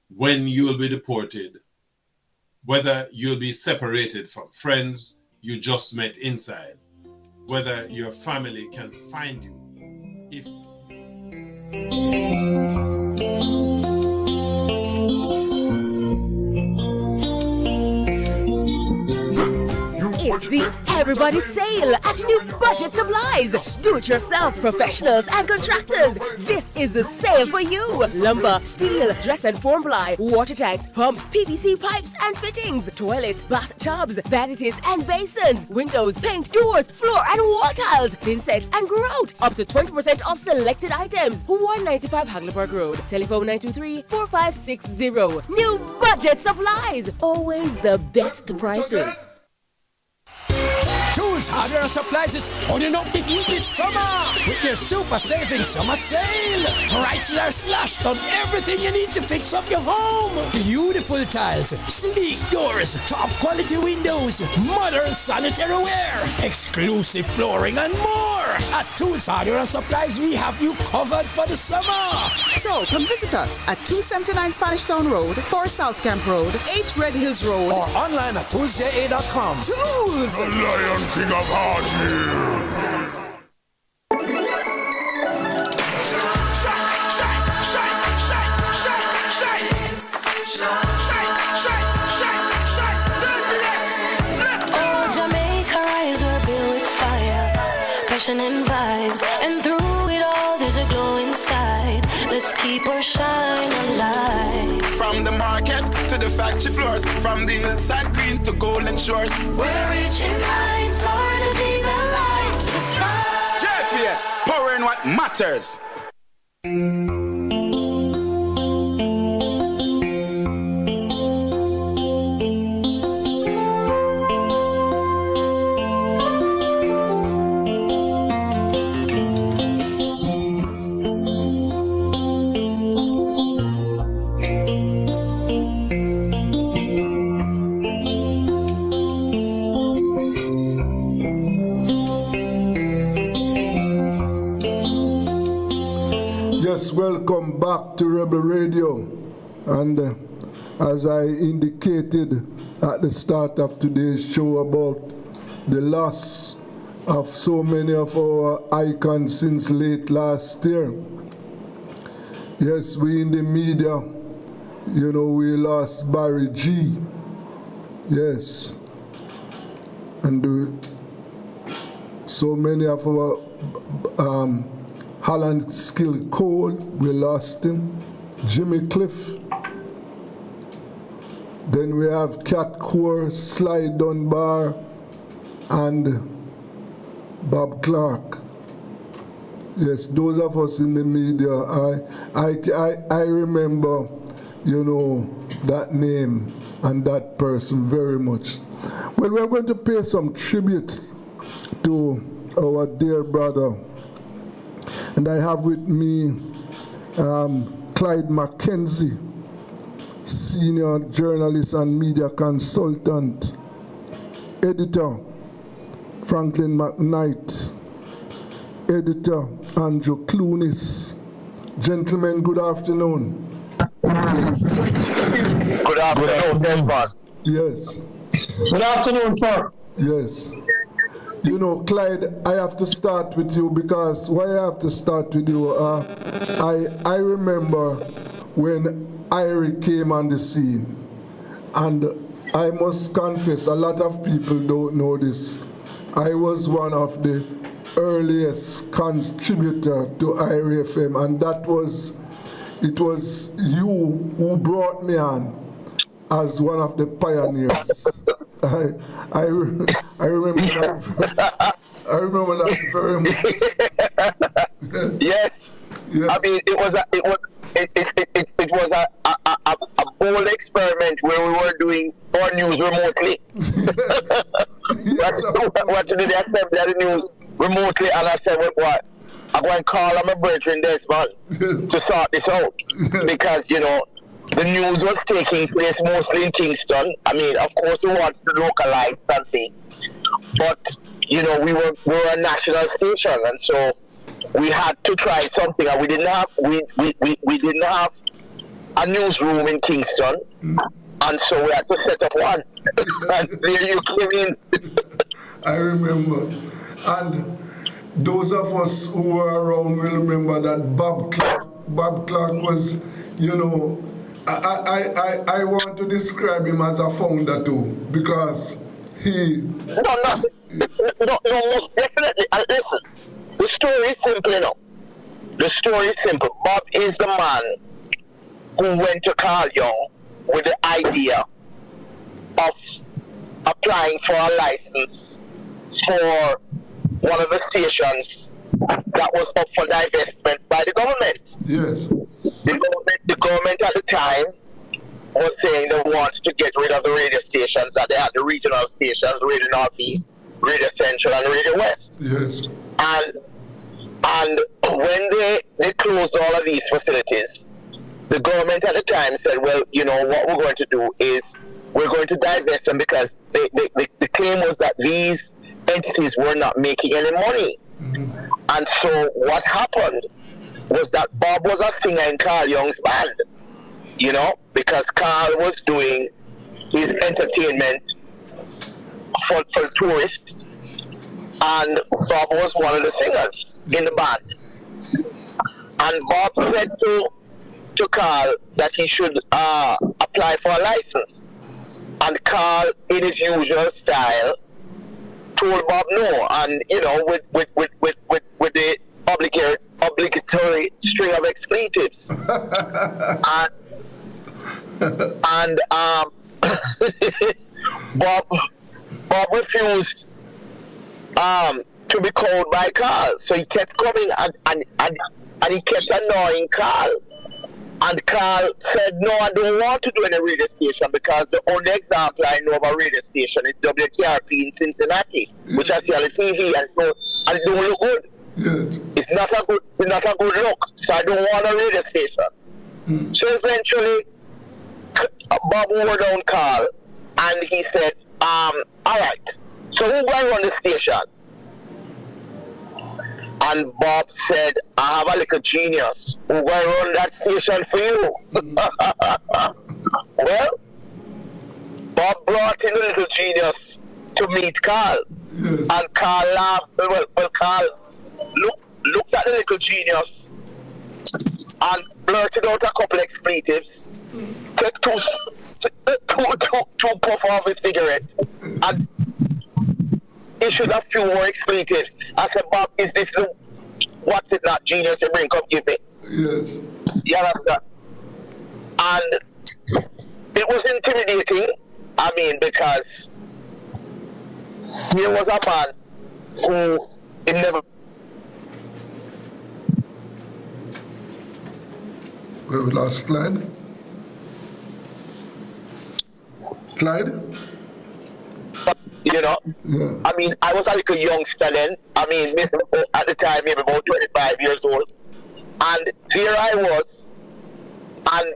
when you'll be deported, whether you'll be separated from friends you just met inside, whether your family can find you if It's the Everybody Sale at New Budget Supplies. Do-it-yourself professionals and contractors. This is the sale for you. Lumber, steel, dress and form ply, water tanks, pumps, PVC pipes and fittings, toilets, bathtubs, vanities and basins, windows, paint, doors, floor and wall tiles, thin sets and grout. Up to 20% off selected items. 195 Hagleyburg Road. Telephone 923-4560. New Budget Supplies. Always the best prices. Tools, hardware, and supplies is turning up the heat this summer with your super saving summer sale. Prices are slashed on everything you need to fix up your home. Beautiful tiles, sleek doors, top quality windows, modern sanitary ware, exclusive flooring, and more. At Tools, hardware, and supplies, we have you covered for the summer. So come visit us at 279 Spanish Town Road, 4 South Camp Road, 8 Red Hills Road, or online at toolsja.com. Tools! The Lion King of Hard Heels. Oh, Jamaica eyes were built with fire, passion and vibes, and through it all there's a glow inside. Let's keep our shine alive. From the market to the factory floors, from the hillside green to golden shores. We're reaching heights, our energy that lights the sky. JPS, powering what matters. Yes, welcome back to Rebel Radio. And as I indicated at the start of today's show about the loss of so many of our icons since late last year. Yes, we in the media, you know, we lost Barry G. Yes. And so many of our Holland Skill Cole, we lost him. Jimmy Cliff. Then we have Cat Core, Sly Dunbar, and Bob Clark. Yes, those of us in the media, I remember, you know, that name and that person very much. Well, we're going to pay some tribute to our dear brother. And I have with me Clyde McKenzie, senior journalist and media consultant, editor Franklin McKnight, editor Andrew Clunis. Gentlemen, good afternoon. Good afternoon, Desmond. Yes. Good afternoon, sir. Yes. You know, Clyde, I have to start with you because why I have to start with you, I remember when Irie came on the scene, and I must confess, a lot of people don't know this. I was one of the earliest contributor to Irie FM, and it was you who brought me on as one of the pioneers. I remember that. I remember that very much. Yes. I mean, it was a bold experiment where we were doing our news remotely. What to do the assembly of the news remotely, and I said, well, what? I'm going to call on my brethren Desmond to sort this out because you know. The news was taking place mostly in Kingston. I mean, of course, we wanted to localize something, but you know, we were a national station, and so we had to try something. And we didn't have a newsroom in Kingston, and so we had to set up one. And there you came in. I remember, and those of us who were around will remember that Bob Clark was, you know. I want to describe him as a founder too, because No, most definitely. And listen, the story is simple enough. The story is simple. Bob is the man who went to Carl Young with the idea of applying for a license for one of the stations that was up for divestment by the government. Yes. The government at the time was saying they wanted to get rid of the radio stations that they had, the regional stations, Radio Northeast, Radio Central, and Radio West. Yes. And when they closed all of these facilities, the government at the time said, well, you know, what we're going to do is we're going to divest them because the claim was that these entities were not making any money. Mm-hmm. And so what happened was that Bob was a singer in Carl Young's band, you know, because Carl was doing his entertainment for tourists, and Bob was one of the singers in the band. And Bob said to Carl that he should apply for a license. And Carl, in his usual style, told Bob no. And, you know, with the obligatory string of expletives. and Bob refused to be called by Carl. So he kept coming and he kept annoying Carl. And Carl said, no, I don't want to do any radio station because the only example I know of a radio station is WKRP in Cincinnati, which I see on the TV, and it don't look good. Yes. It's not a good look, so I don't want a radio station. Mm. So eventually, Bob wore down Carl, and he said, all right, so who's going to run the station? And Bob said, I have a little genius who will run that station for you. Well, Bob brought in the little genius to meet Carl. Yes. And Carl laughed. Well, Carl looked at the little genius and blurted out a couple expletives, took two puff off his cigarette, and issued a few more expletives. I said, Bob, is this what's it not genius to bring? Come give me. Yes. You understand? And it was intimidating. I mean, because here was a man who he never. We lost Clyde. Clyde? You know, yeah. I mean, I was a little youngster then. I mean, at the time, maybe about 25 years old. And here I was, and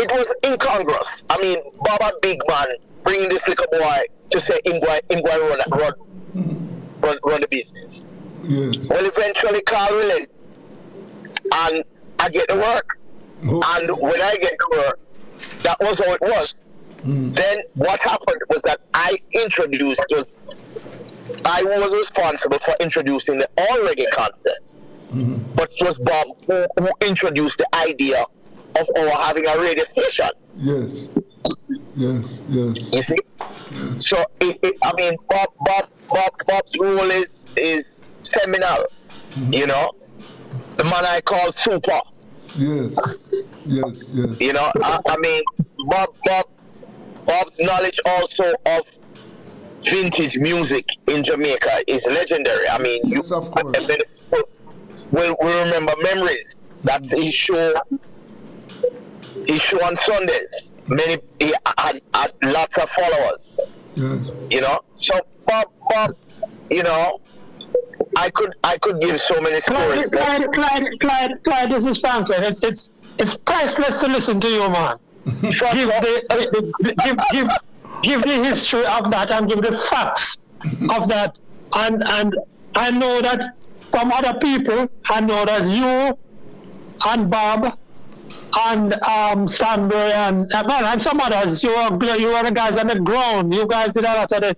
it was incongruous. I mean, Bob, a big man, bringing this little boy to say him go run the business. Yes. Well, eventually, Carl relented, and I get to work. Oh. And when I get to work, that was how it was. Then what happened was that I was responsible for introducing the all reggae concept. Mm-hmm. But it was Bob who introduced the idea of our having a radio station. Yes. Yes. You see? Yes. So I mean, Bob's role is seminal. Mm-hmm. You know, the man I call Super. Yes. You know, I mean, Bob's knowledge also of vintage music in Jamaica is legendary. I mean, yes, of course. We remember memories that he show on Sundays. He had lots of followers. Yes. You know, so Bob, you know, I could give so many stories. Clyde, this is Franklin. It's priceless to listen to you, man. Give the history of that and give the facts of that. And I know that from other people, I know that you and Bob and Stanbury and some others, you are the guys on the ground. You guys did a lot of the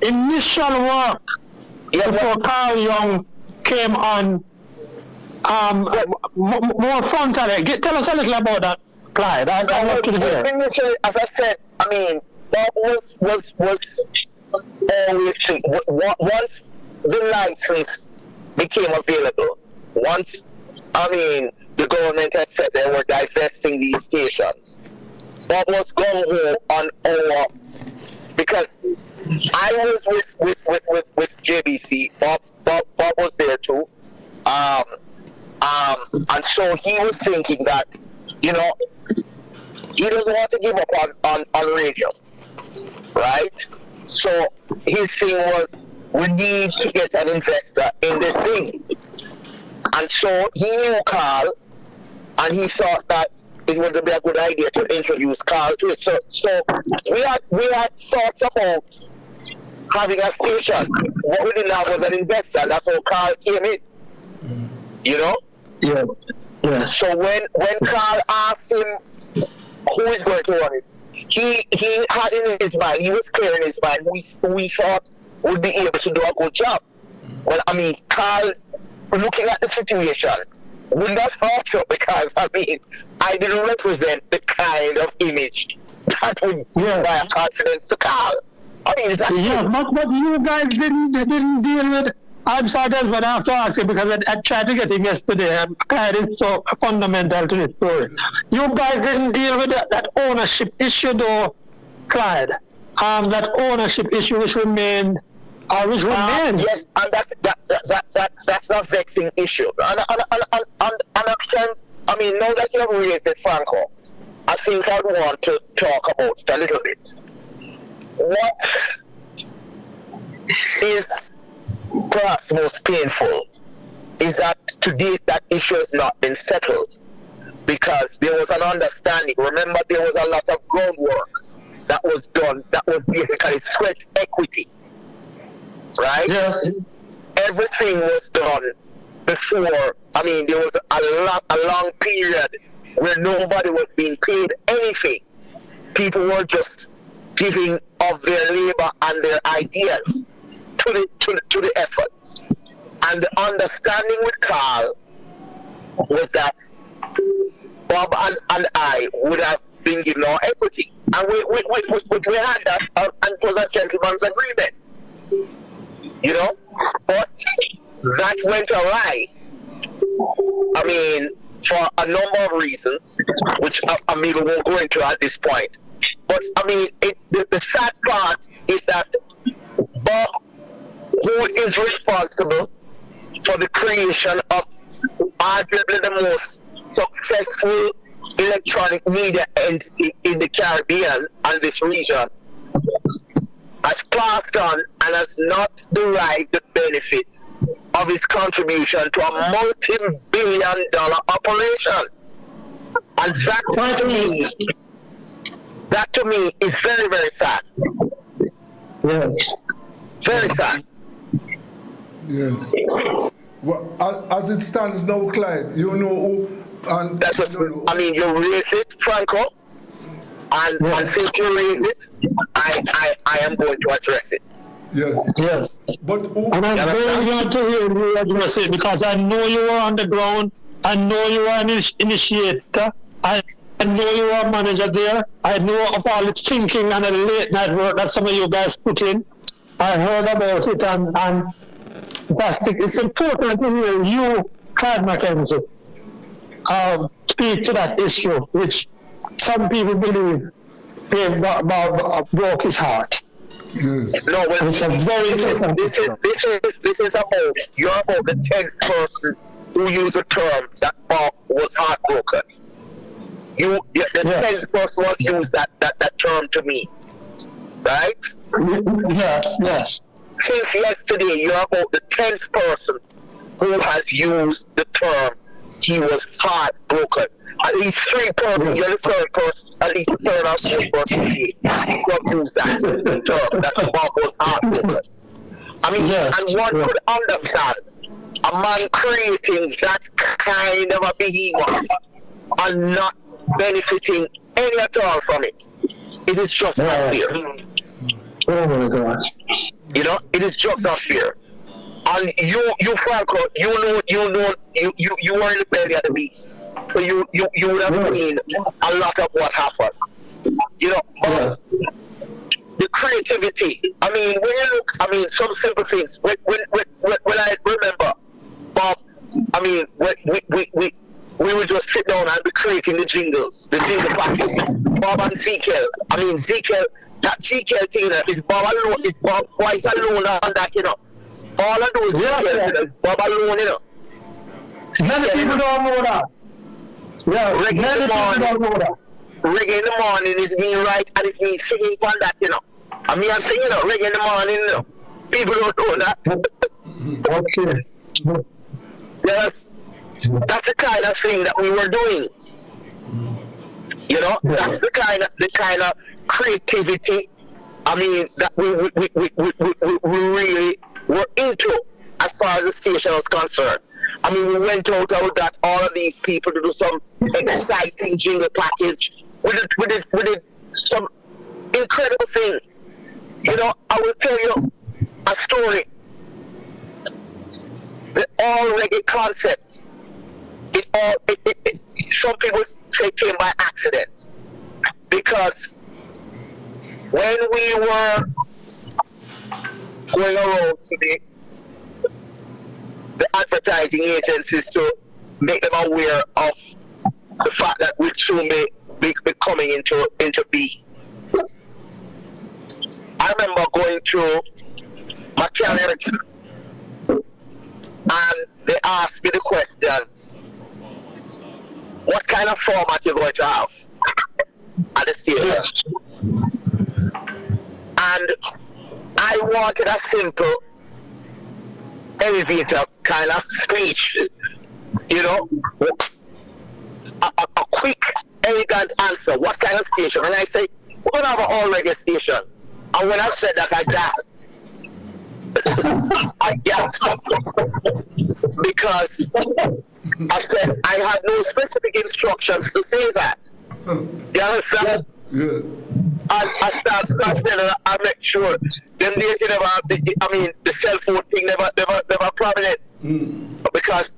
initial work before Carl Young came on more frontally. Tell us a little about that, Clyde. I want to hear. Initially, as I said, I mean, Bob was always think, once the license became available, once the government had said they were divesting these stations, Bob was going home on our, because I was with JBC. Bob was there too. And so he was thinking that, he doesn't want to give up on radio, right? So his thing was, we need to get an investor in this thing. And so he knew Carl, and he thought that it would be a good idea to introduce Carl to it. So we had thoughts about having a station. What we didn't have was an investor, and that's how Carl came in. Yeah. So when Carl asked him who is going to run it, he had in his mind, he was clear in his mind who he thought would be able to do a good job. Well, Carl, looking at the situation, would not thought so, because I didn't represent the kind of image that would inspire confidence to Carl. But you guys didn't deal with. I'm sorry, but I have to ask you, because I tried to get him yesterday, and Clyde is so fundamental to the story. You guys didn't deal with that ownership issue, though, Clyde. That ownership issue which remained. Yes, and that's a vexing issue. And now that you have raised it, Franco, I think I'd want to talk about it a little bit. What is perhaps most painful is that to date that issue has not been settled, because there was an understanding. Remember, there was a lot of groundwork that was done that was basically sweat equity. Right? Yes. Everything was done before. There was a long period where nobody was being paid anything. People were just giving of their labor and their ideas to the effort. And the understanding with Carl was that Bob and I would have been given our equity, and we had that, and it was a gentleman's agreement. But that went awry. For a number of reasons, which I maybe won't go into at this point. But the sad part is that Bob, who is responsible for the creation of arguably the most successful electronic media entity in the Caribbean and this region, has passed on and has not derived the benefit of his contribution to a multi-billion-dollar operation. And that to me is very, very sad. Yes. Very sad. Yes. Well, as it stands now, Clyde, you know who... And that's what, you raise it, Franco, and since you raise it, I am going to address it. Yes. But and I'm very glad to hear you address it, because I know you are on the ground. I know you are an initiator. I know you are a manager there. I know of all the thinking and the late night work that some of you guys put in. I heard about it, and it's important to hear you, Clyde McKenzie, speak to that issue, which some people believe broke his heart. Yes. No, it's a very different. This is about, you're about the 10th person who used the term that Bob was heartbroken. The 10th person who used that term to me, right? Yes. Since yesterday, you're about the 10th person who has used the term he was heartbroken. At least 3 persons, you're the 3rd person, at least the 3rd or 4th person who use that term, that Bob was heartbroken. And one could understand a man creating that kind of a behemoth and not benefiting any at all from it. It is just not fair. Oh my gosh. It is just not fair. And you Franco, you were in the belly of the beast. So you would have seen a lot of what happened. creativity. I mean, when you look, I mean, some simple things. When I remember, Bob, I mean, we would just sit down and be creating the jingles, the jingle package. Bob and Ezekiel. I mean, Ezekiel, that Ezekiel thing is Bob alone, is Bob quite alone on that, you know. All of those Ezekiel is Bob alone, you know. Many people don't know that. Yeah, reggae in the morning is me right and it's me singing on that, you know. I mean, I'm singing reggae in the morning, you know. People don't know that. Okay. Yes, that's the kind of thing that we were doing. You know, that's the kind of creativity. I mean, that we really were into as far as the station was concerned. I mean, we went out with that, all of these people to do some exciting jingle package. We did some incredible thing. You know, I will tell you a story. The all reggae concept, some people say came by accident. Because when we were going around to the advertising agencies to make them aware of the fact that we'd soon be coming into being. I remember going to mechanics and they asked me the question, what kind of format you're going to have at the station? And I wanted a simple elevator kind of speech, you know, a quick, elegant answer. What kind of station? And I say, we're going to have an all-reggae station. And when I said that, I gasped. I gasped. Because I said, I had no specific instructions to say that. You understand? Yeah. I started and I make sure them days you never have the cell phone thing never prominent. Because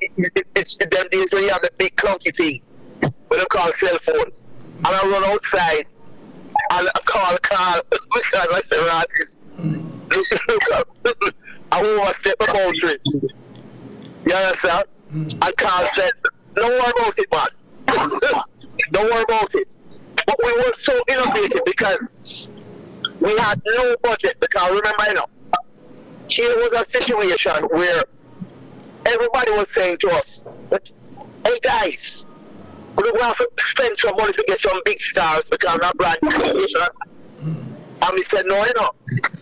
it's them days when you have the big clunky things what they call cell phones. And I run outside and I call because I said, right, I overstep the boundaries. You understand? And Carl said, don't worry about it, man. Don't worry about it. But we were so innovative because we had no budget. Because remember, you know, here was a situation where everybody was saying to us, hey guys, we're going to have to spend some money to get some big stars because we're brand new station. And we said, no, you know,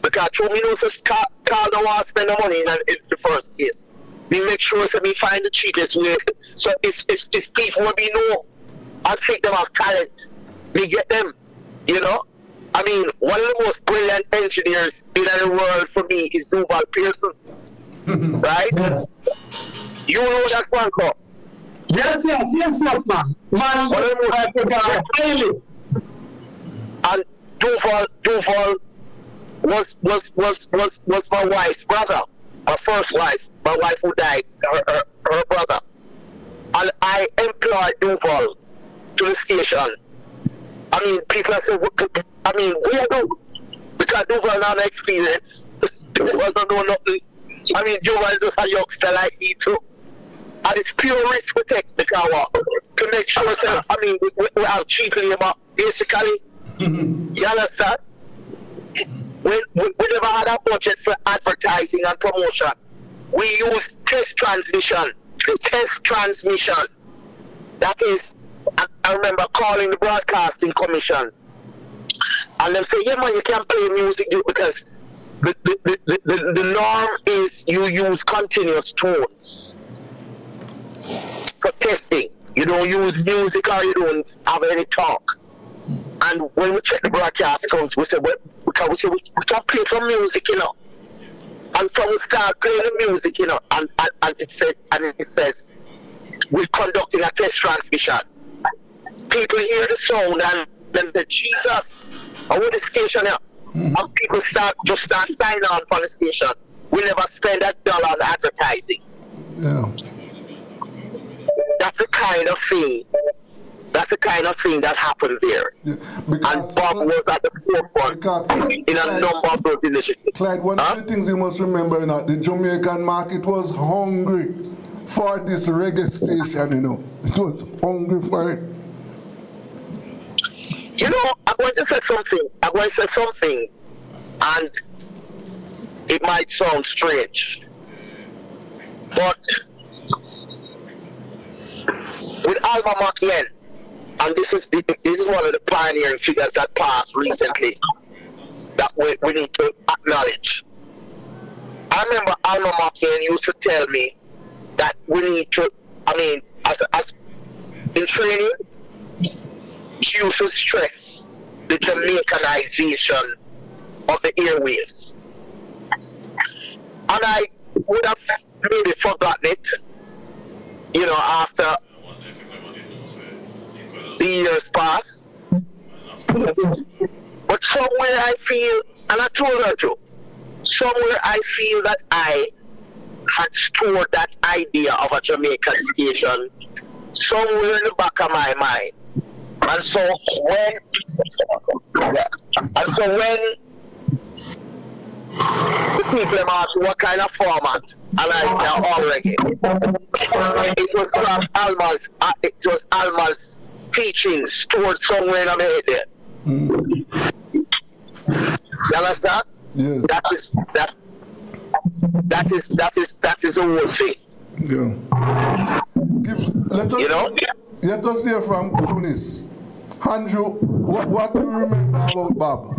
because through me knows Carl don't want to spend the money in the first place. We make sure that we find the cheapest way. So it's people we know and think them have talent. We get them, you know. I mean, one of the most brilliant engineers in the world for me is Duval Pearson, right? Yes. You know that one, Cole? Yes, man. Man, I forgot. And Duval was my wife's brother, my first wife. My wife who died, her brother. And I employed Duval to the station. I mean, people say, where do? Because Duval not an experience. Duval don't know nothing. I mean, Duval is just a youngster like me too. And it's pure risk we take because to make sure that, I mean, we have cheap labor, basically. You understand? We never had a budget for advertising and promotion. We use test transmission. That is, I remember calling the Broadcasting Commission. And they say, yeah man, you can't play music because the norm is you use continuous tones for testing. You don't use music or you don't have any talk. And when we check the broadcast codes, we say, well, we can play some music, you know. And so we start playing the music, you know, and it says we're conducting a test transmission. People hear the sound and then say, Jesus, I want the station here. And people start signing on for the station. We never spend $1 on advertising. Yeah. That's the kind of thing That's the kind of thing that happened there. Yeah, and Bob was at the forefront in a number of those initiatives. Clyde, one of the things you must remember, you know, the Jamaican market was hungry for this reggae station, you know. It was hungry for it. You know, I'm going to say something, and it might sound strange, but with Alma Makian, and this is one of the pioneering figures that passed recently that we need to acknowledge. I remember Alma Makian used to tell me that we need to, as in training, she used to stress the Jamaicanization of the airwaves. And I would have maybe forgotten it, you know, after the years pass. But somewhere I feel, and I told her to, somewhere I feel that I had stored that idea of a Jamaican station somewhere in the back of my mind. And so when the people ask what kind of format, and I say all reggae, it was Alma's teachings stored somewhere in my head there. You understand? Yes. That is the whole thing. Yeah. Let us hear from Clunis. Andrew, what do you remember about Bob?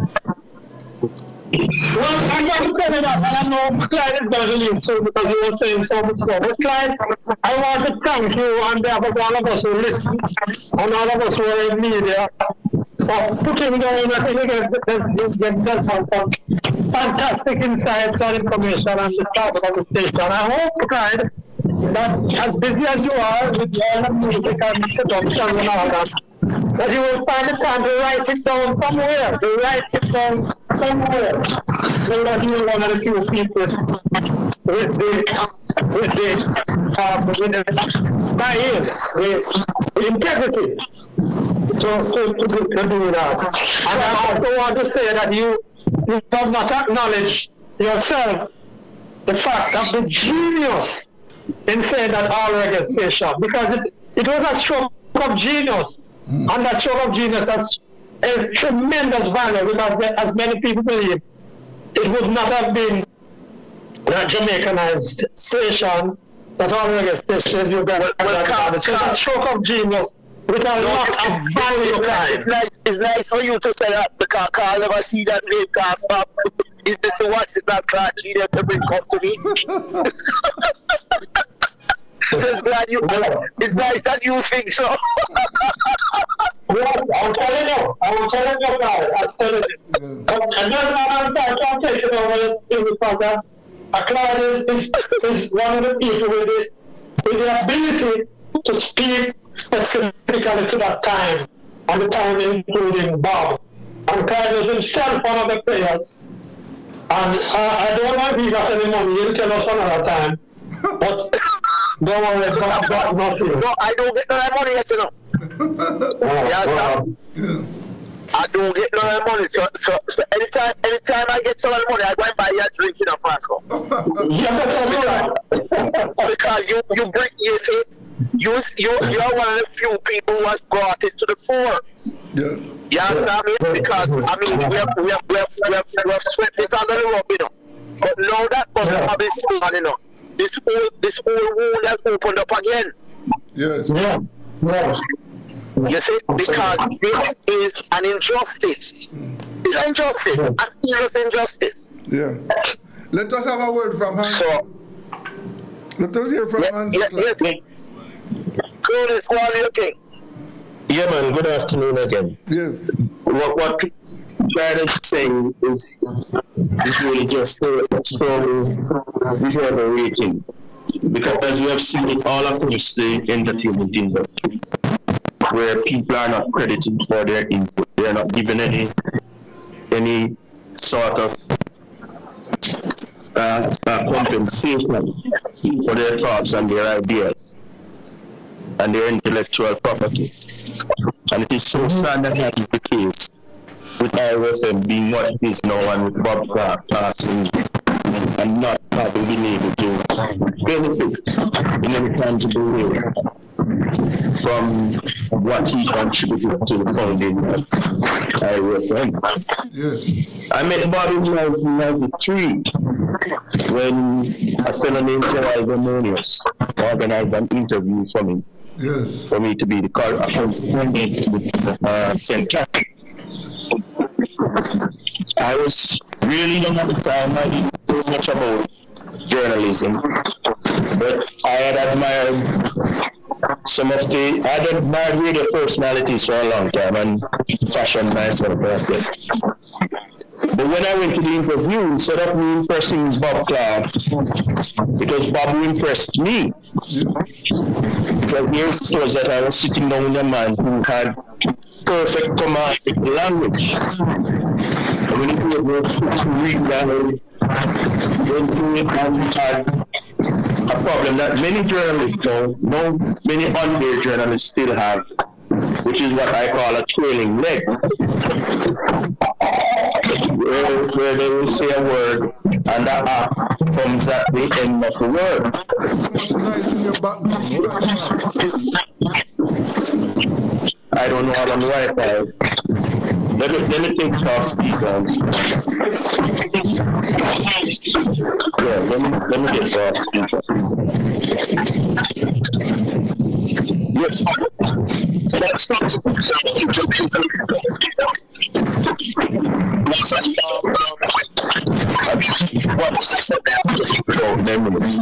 Well, I'm not saying that, and I know Clyde is going to leave soon because you were saying so much more. But Clyde, I want to thank you on behalf of all of us who listen, and all of us who are in media, for putting down, I think there's some fantastic insights and information on the start of the station. I hope, Clyde, that as busy as you are with all the music and production and all that you will find the time to write it down somewhere, so that you're one of the few people with the integrity to do that. And I also want to say that you have not acknowledged yourself the fact of the genius in saying that all reggae station, because it was a stroke of genius. And that stroke of genius has a tremendous value, because as many people believe, it would not have been that Jamaicanized station, that all reggae station you got. So that stroke of genius with a lot of value. It's nice for you to say that, because Carl never see that name cast up. Is this what is that class genius to bring up to me? It's nice that you think so. Yes, I'm telling you, guys. I'm telling you. And then I'm taking over because Clyde is one of the people with the ability to speak specifically to that time, and the time including Bob. And Clyde is himself one of the players. And I don't know if he got any money, he'll tell us another time. But don't worry, Bob, nothing. No, I don't get no money yet, you know. I don't get no money. So anytime I get some money, I go and buy you a drink in a Franco. Because you bring, you see, you're one of the few people who has brought it to the fore. Yeah. You understand me? Because we have swept this under the rug, you know. But now that Bob is gone, you know, this whole wound has opened up again. Yes. Yeah. You see, because this is an injustice. It's an injustice, a serious injustice. Yeah. Let us have a word from Hans. Let us hear from Hans. Good, it's one looking. Yeah, man, good afternoon again. Yes. What Clyde is saying is really just so reverberating. Because as we have seen it all across the entertainment industry, where people are not credited for their input, they are not given any sort of compensation for their thoughts and their ideas and their intellectual property. And it is so sad that is the case with IRFM being what it is now and with Bob Clark passing and not having been able to benefit in any tangible way from what he contributed to the founding of IRFM. Yes. I met Bob in 1993 when a fellow named Gerald Harmonious organized an interview for me. Yes. For me to be the correspondent with St. Catherine. I was really young at the time. I didn't know much about journalism, but I had admired I had admired radio personalities for a long time and fashioned myself after. But when I went to the interview, instead of me impressing Bob Clark, it was Bob who impressed me. Because here it was that I was sitting down with a man who had perfect command of the language. And when he was to read that, went through it and had a problem that many journalists know, many on-air journalists still have, which is what I call a trailing leg. Where they will say a word and the app comes at the end of the word. I don't know how to write that. Let me take off speaker. Yeah, let me get off speaker. Yes. Let's talk what's about memories?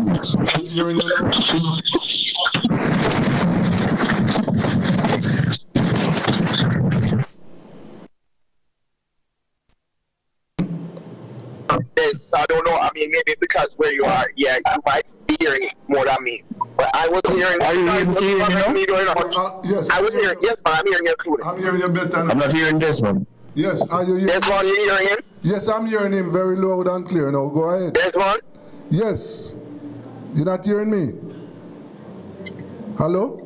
I don't know. I mean, maybe because where you are, yeah, you might be hearing more than me. But I was hearing. Are you hearing me going on? Yes. I was hearing. Yes, but I'm hearing you too. I'm hearing you better now. I'm not hearing this one. Yes, are you hearing? This one, you hearing him? Yes, I'm hearing him very loud and clear now. Go ahead. This one? Yes. You're not hearing me? Hello?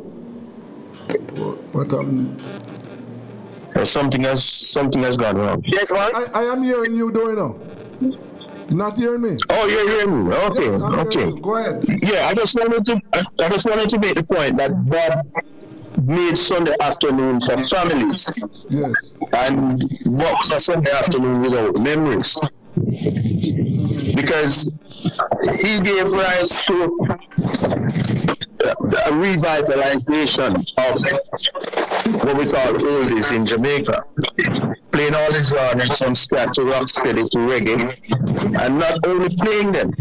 What something has gone wrong. Yes, one? I am hearing you doing now. You're not hearing me? Oh, you're hearing me. Okay, yes, okay. Go ahead. Yeah, I just wanted to make the point that Bob made Sunday afternoon for families. Yes. And what was a Sunday afternoon without memories? Because he gave rise to a revitalization of what we call oldies in Jamaica. Playing all these genres from scratch to rock steady to reggae, and not only playing them,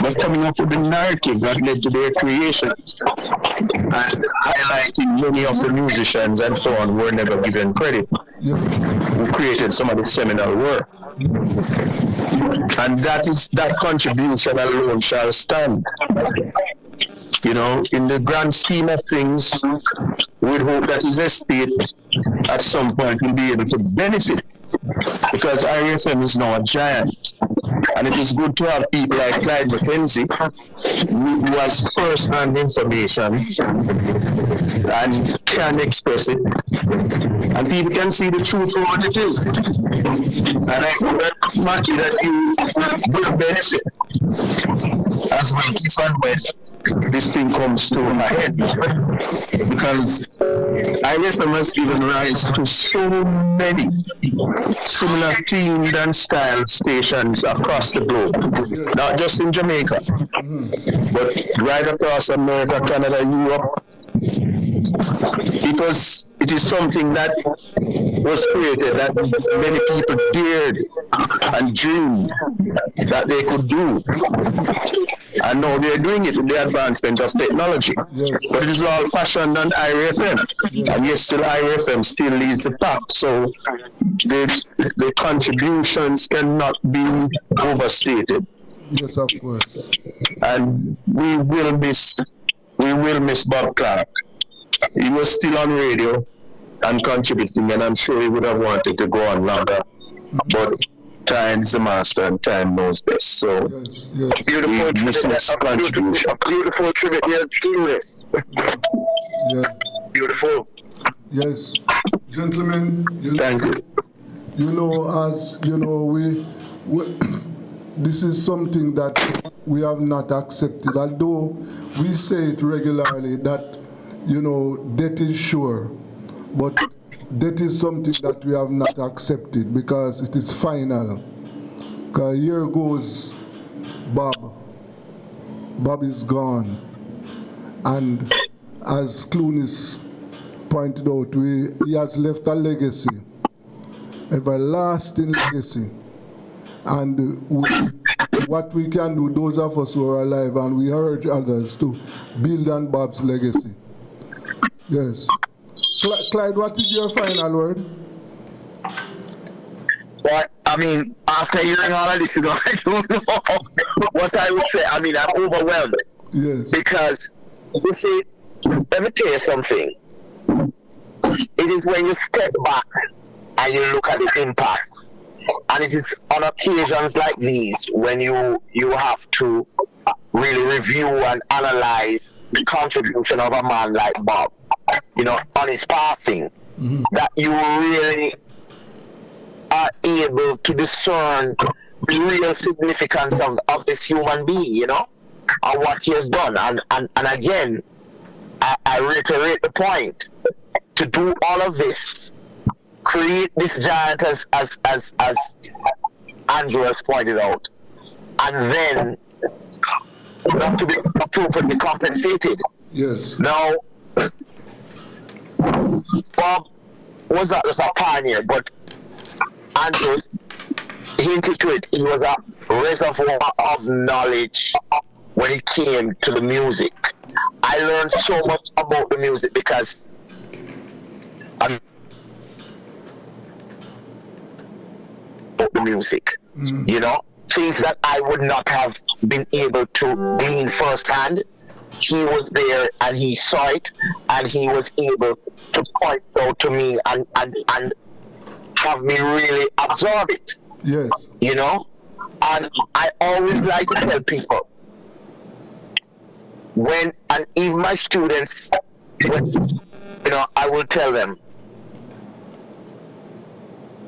but coming up with the narrative that led to their creations, and highlighting many of the musicians and so on who were never given credit, who created some of the seminal work. And that contribution alone shall stand. You know, in the grand scheme of things, we'd hope that his estate at some point will be able to benefit, because IRFM is now a giant. And it is good to have people like Clyde McKenzie, who has first-hand information and can express it. And people can see the truth for what it is. And I hope that, Matty, that you will benefit as we keep on when this thing comes to a head. Because IRFM has given rise to so many similar themed and style stations across the globe, not just in Jamaica, but right across America, Canada, Europe. It is something that was created that many people dared and dreamed that they could do. And now they're doing it with the advancement of technology. Yes. But it is all fashioned on IRFM. Yes. And yes, still IRFM still leads the pack. So the contributions cannot be overstated. Yes, of course. And we will miss Bob Clark. He was still on radio and contributing, and I'm sure he would have wanted to go on longer. But time is the master and time knows best. So beautiful contribution. A beautiful tribute. Yeah, yeah. Beautiful. Yes. Gentlemen, thank you. You know, as you know, we this is something that we have not accepted. Although we say it regularly that, you know, death is sure, but death is something that we have not accepted because it is final. Because here goes Bob. Bob is gone. And as Clunis pointed out, he has left a legacy, everlasting legacy. And what we can do, those of us who are alive, and we urge others to build on Bob's legacy. Yes. Clyde, what is your final word? Well, I mean, after hearing all of this, I don't know what I would say. I mean, I'm overwhelmed. Yes. Because, you see, let me tell you something. It is when you step back and you look at the impact. And it is on occasions like these when you have to really review and analyze the contribution of a man like Bob, you know, on his passing, that you really are able to discern the real significance of this human being, you know, and what he has done. And again, I reiterate the point. To do all of this, create this giant as Andrew has pointed out, and then not to be appropriately compensated. Yes. Now, Bob was not just a pioneer, but Andrew hinted to it. He was a reservoir of knowledge when it came to the music. I learned so much about the music because the music, you know, things that I would not have been able to glean firsthand. He was there and he saw it, and he was able to point out to me and have me really absorb it. Yes. You know, and I always like to tell people and even my students, you know, I will tell them,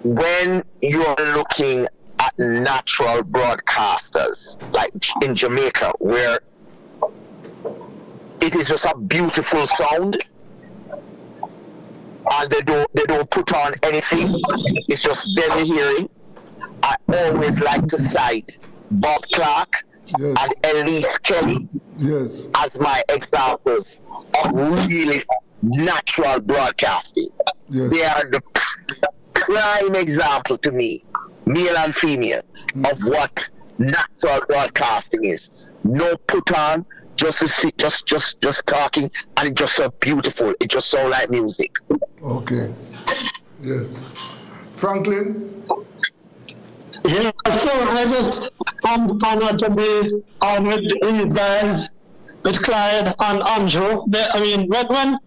when you're looking at natural broadcasters, like in Jamaica, where it is just a beautiful sound, and they don't put on anything, it's just them hearing, I always like to cite Bob Clark and Elise Kelly as my examples of really natural broadcasting. They are the prime example to me, male and female, of what natural broadcasting is. No put on, just talking, and it's just so beautiful. It just sounds like music. Okay. Yes. Franklin? Yeah, so I just am honored to be on with you guys, with Clyde and Andrew. I mean, when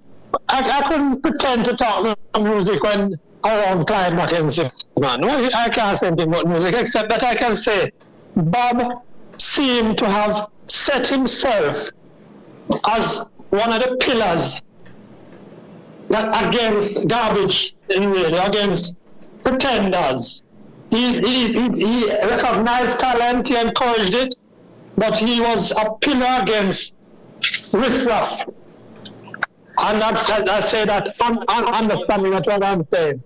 I couldn't pretend to talk about music when around Clyde Mackenzie, man. Well, I can't say anything about music except that I can say Bob seemed to have set himself as one of the pillars that against garbage in radio, against pretenders. He recognized talent, he encouraged it, but he was a pillar against riffraff. And I say that understanding of what I'm saying.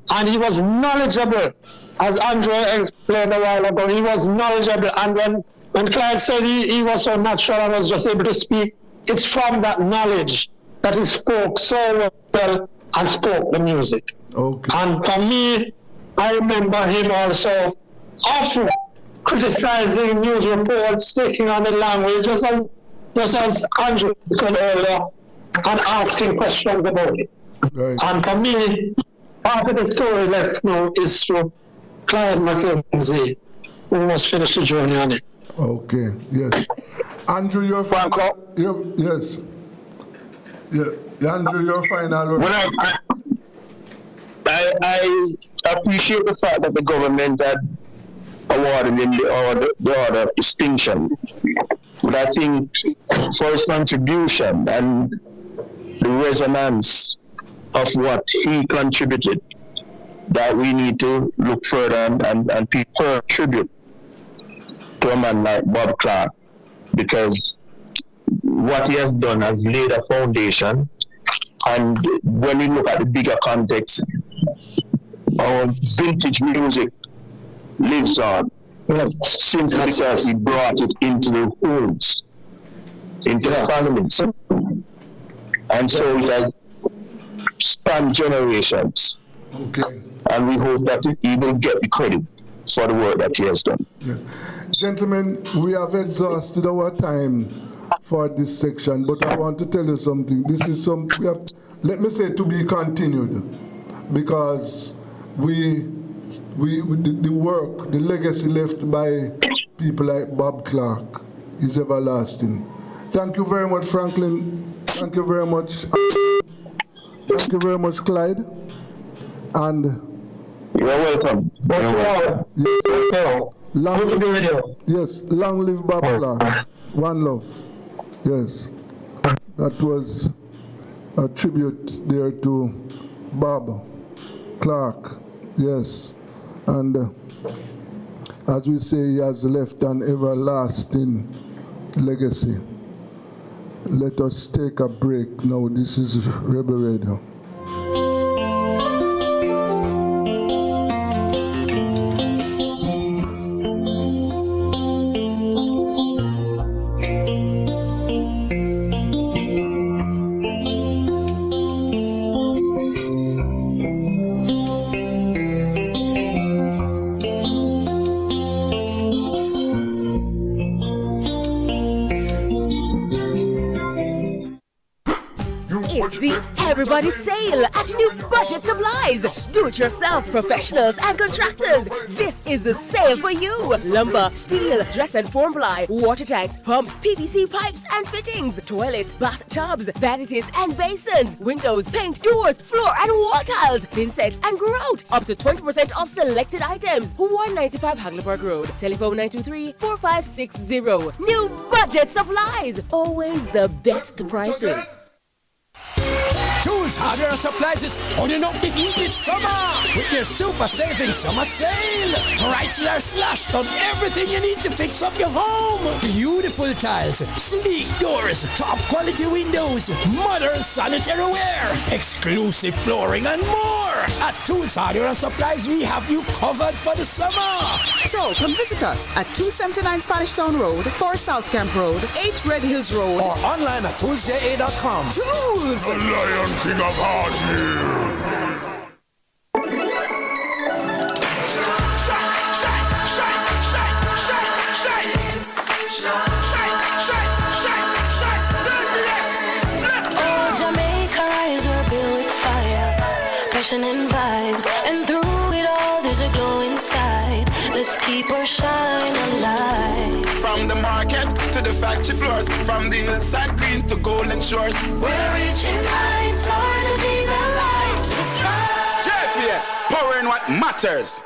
And he was knowledgeable, as Andrew explained a while ago. He was knowledgeable, and when Clyde said he was so natural and was just able to speak, it's from that knowledge that he spoke so well and spoke the music. Okay. And for me, I remember him also often criticizing news reports, taking on the language, just as Andrew said earlier, and asking questions about it. Right. And for me, part of the story left now is through Clyde Mackenzie, who almost finished the journey on it. Okay, yes. Andrew, your final. Yes. Yeah, Andrew, your final. Well, I appreciate the fact that the government had awarded him the order of distinction. But I think for his contribution and the resonance of what he contributed, that we need to look further and pay tribute to a man like Bob Clark, because what he has done has laid a foundation. And when we look at the bigger context, our vintage music lives on simply because he brought it into the homes, into families. And so he has spanned generations. Okay. And we hope that he will get the credit for the work that he has done. Yeah. Gentlemen, we have exhausted our time for this section, but I want to tell you something. This is something we have, let me say, to be continued, because the work, the legacy left by people like Bob Clark is everlasting. Thank you very much, Franklin. Thank you very much. Thank you very much, Clyde. And you're welcome. Yes, long live Bob Clark. One love. Yes. That was a tribute there to Bob Clark. Yes. And as we say, he has left an everlasting legacy. Let us take a break now. This is Rebel Radio. It's the Everybody Sale at New Budget Supplies. Do-it-yourself professionals and contractors. This is the sale for you. Lumber, steel, dress and form ply, water tanks, pumps, PVC pipes and fittings, toilets, bathtubs, vanities and basins, windows, paint, doors, floor and wall tiles, thin sets and grout. Up to 20% off selected items. 195 Hagleyburg Road. Telephone 923-4560. New Budget Supplies. Always the best prices. Tools, hardware, and supplies is turning up the heat this summer with their super saving summer sale. Prices are slashed on everything you need to fix up your home. Beautiful tiles, sleek doors, top quality windows, modern sanitary ware, exclusive flooring, and more. At Tools, hardware, and supplies, we have you covered for the summer. So come visit us at 279 Spanish Town Road, 4 South Camp Road, 8 Red Hills Road, or online at toolsja.com. Tools! The Lion King of Hard Oh, Jamaica eyes were built with fire, passion and vibes, and through it all there's a glow inside. Let's keep our shine alive. From the market to the factory floors, from the hillside green to golden shores. We're reaching heights, our energy that lights the sky. JPS, power in what matters.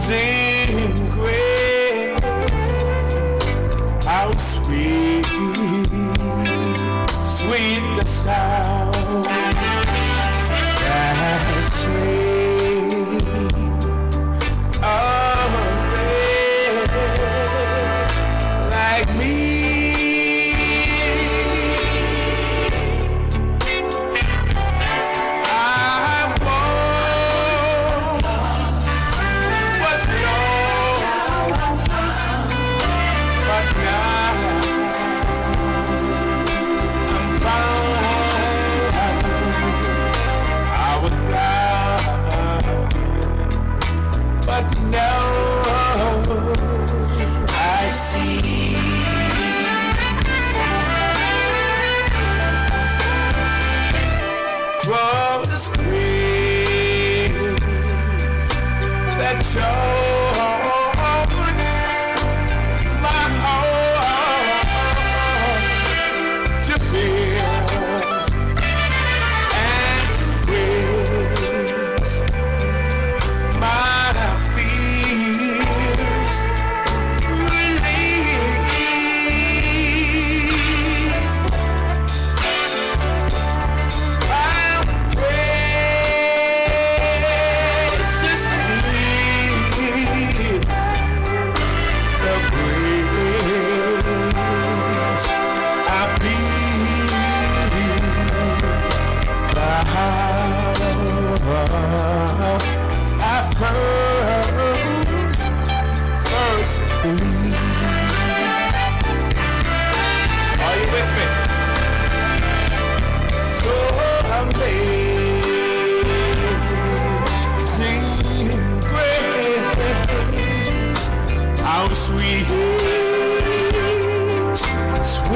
Amazing grace, how sweet, sweet the sound that saved a wretch like me.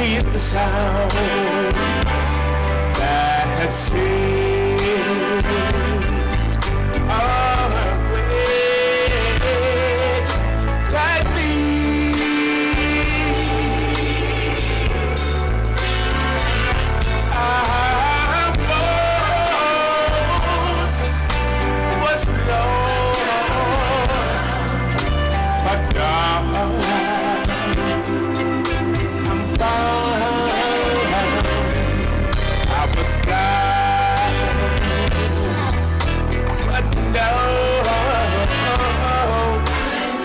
with the sound that says, always like me. I was lost, but now I'm found. I was blind, but now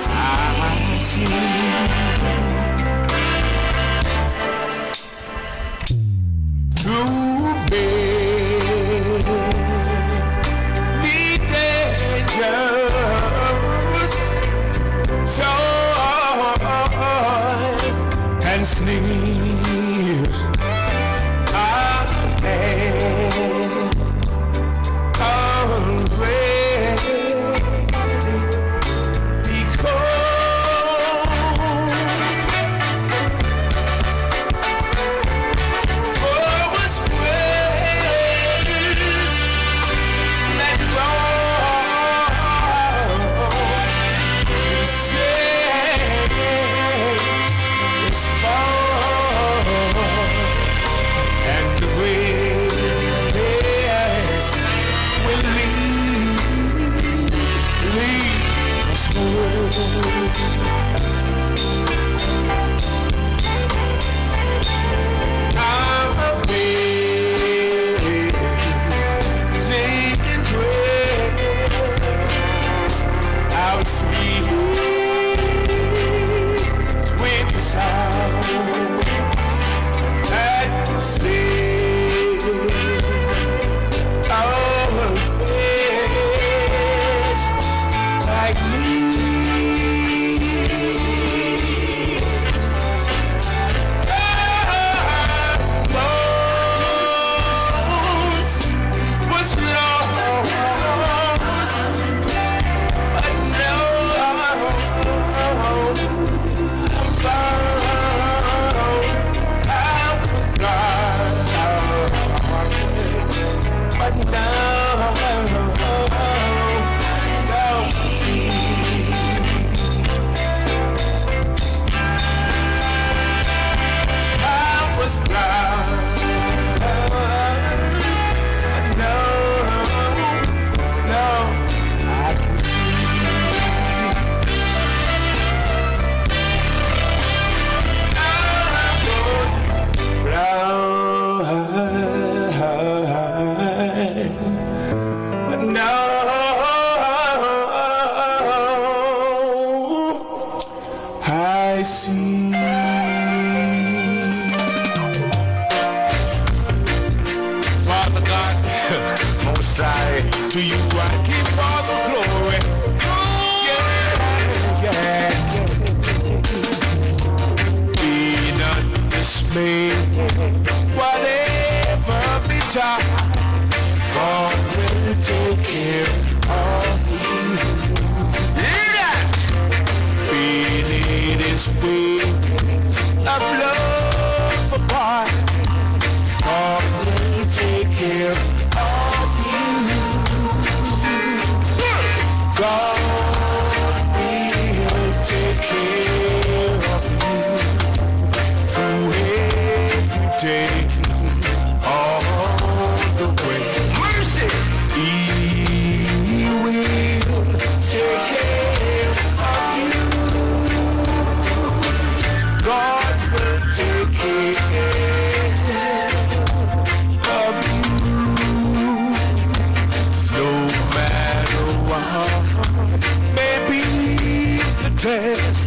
I see. Through many dangers, joy and sneers, I've had already I see. Father God, Most High, to you I give all the glory. Yeah. Be not dismayed, whatever betide, God will take care of you. Beneath His wings of love apart, God will take care of you. God will take care of you through every day, all the way. Mercy! He will take care of you. God will take care of you. No matter what may be the test,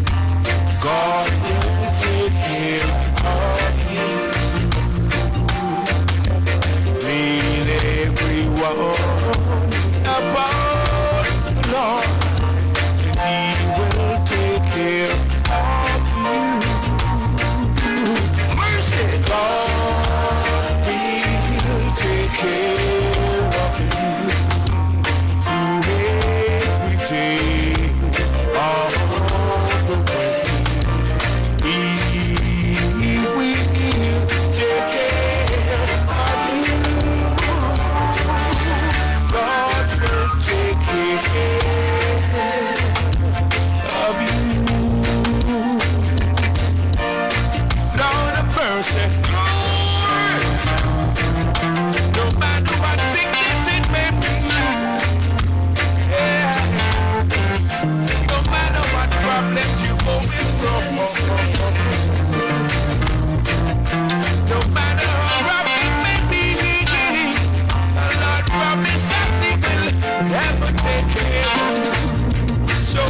God will take care of you. Lean everyone about the Lord, and He will take care of you. Mercy, God will take care of you through every day, all the way. He will say glory. No matter what sickness it may be, yeah. No matter what problems you go through, no matter how rough it may be, the Lord promises He will ever take care of you. So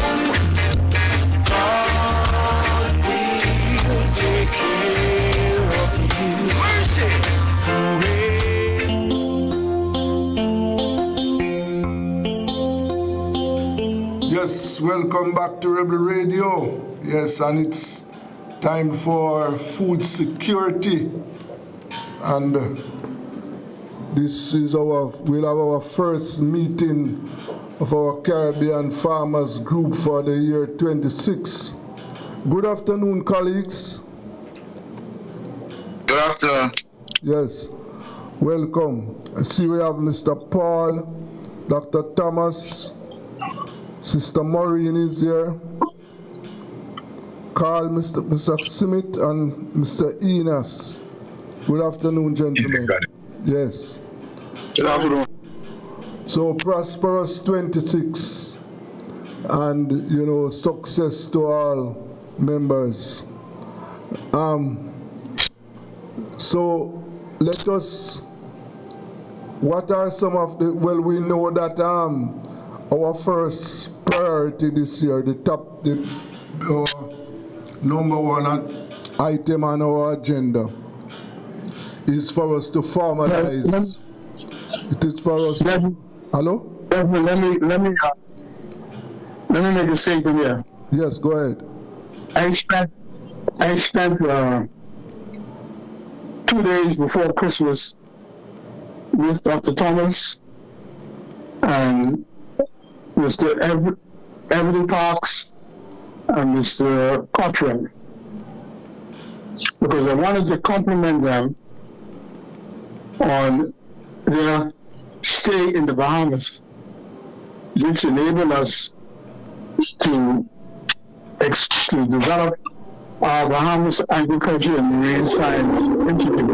God will take care of you. Mercy. Yes, welcome back to Rebel Radio. Yes, and it's time for food security. And we'll have our first meeting of our Caribbean Farmers Group for the year 26. Good afternoon, colleagues. Good afternoon. Yes, welcome. I see we have Mr. Paul, Dr. Thomas, Sister Maureen is here, Carl, Mr. Smith, and Mr. Enos. Good afternoon, gentlemen. Yes. Good afternoon. So prosperous 26, and success to all members. So let us. What are some of the? Well, we know that our first priority this year, the number one item on our agenda, is for us to formalize. It is for us. Hello? Let me make a statement here. Yes, go ahead. I spent 2 days before Christmas with Dr. Thomas and Mr. Everly Parks and Mr. Cottrell, because I wanted to compliment them on their stay in the Bahamas, which enabled us to develop our Bahamas Agriculture and Marine Science Institute.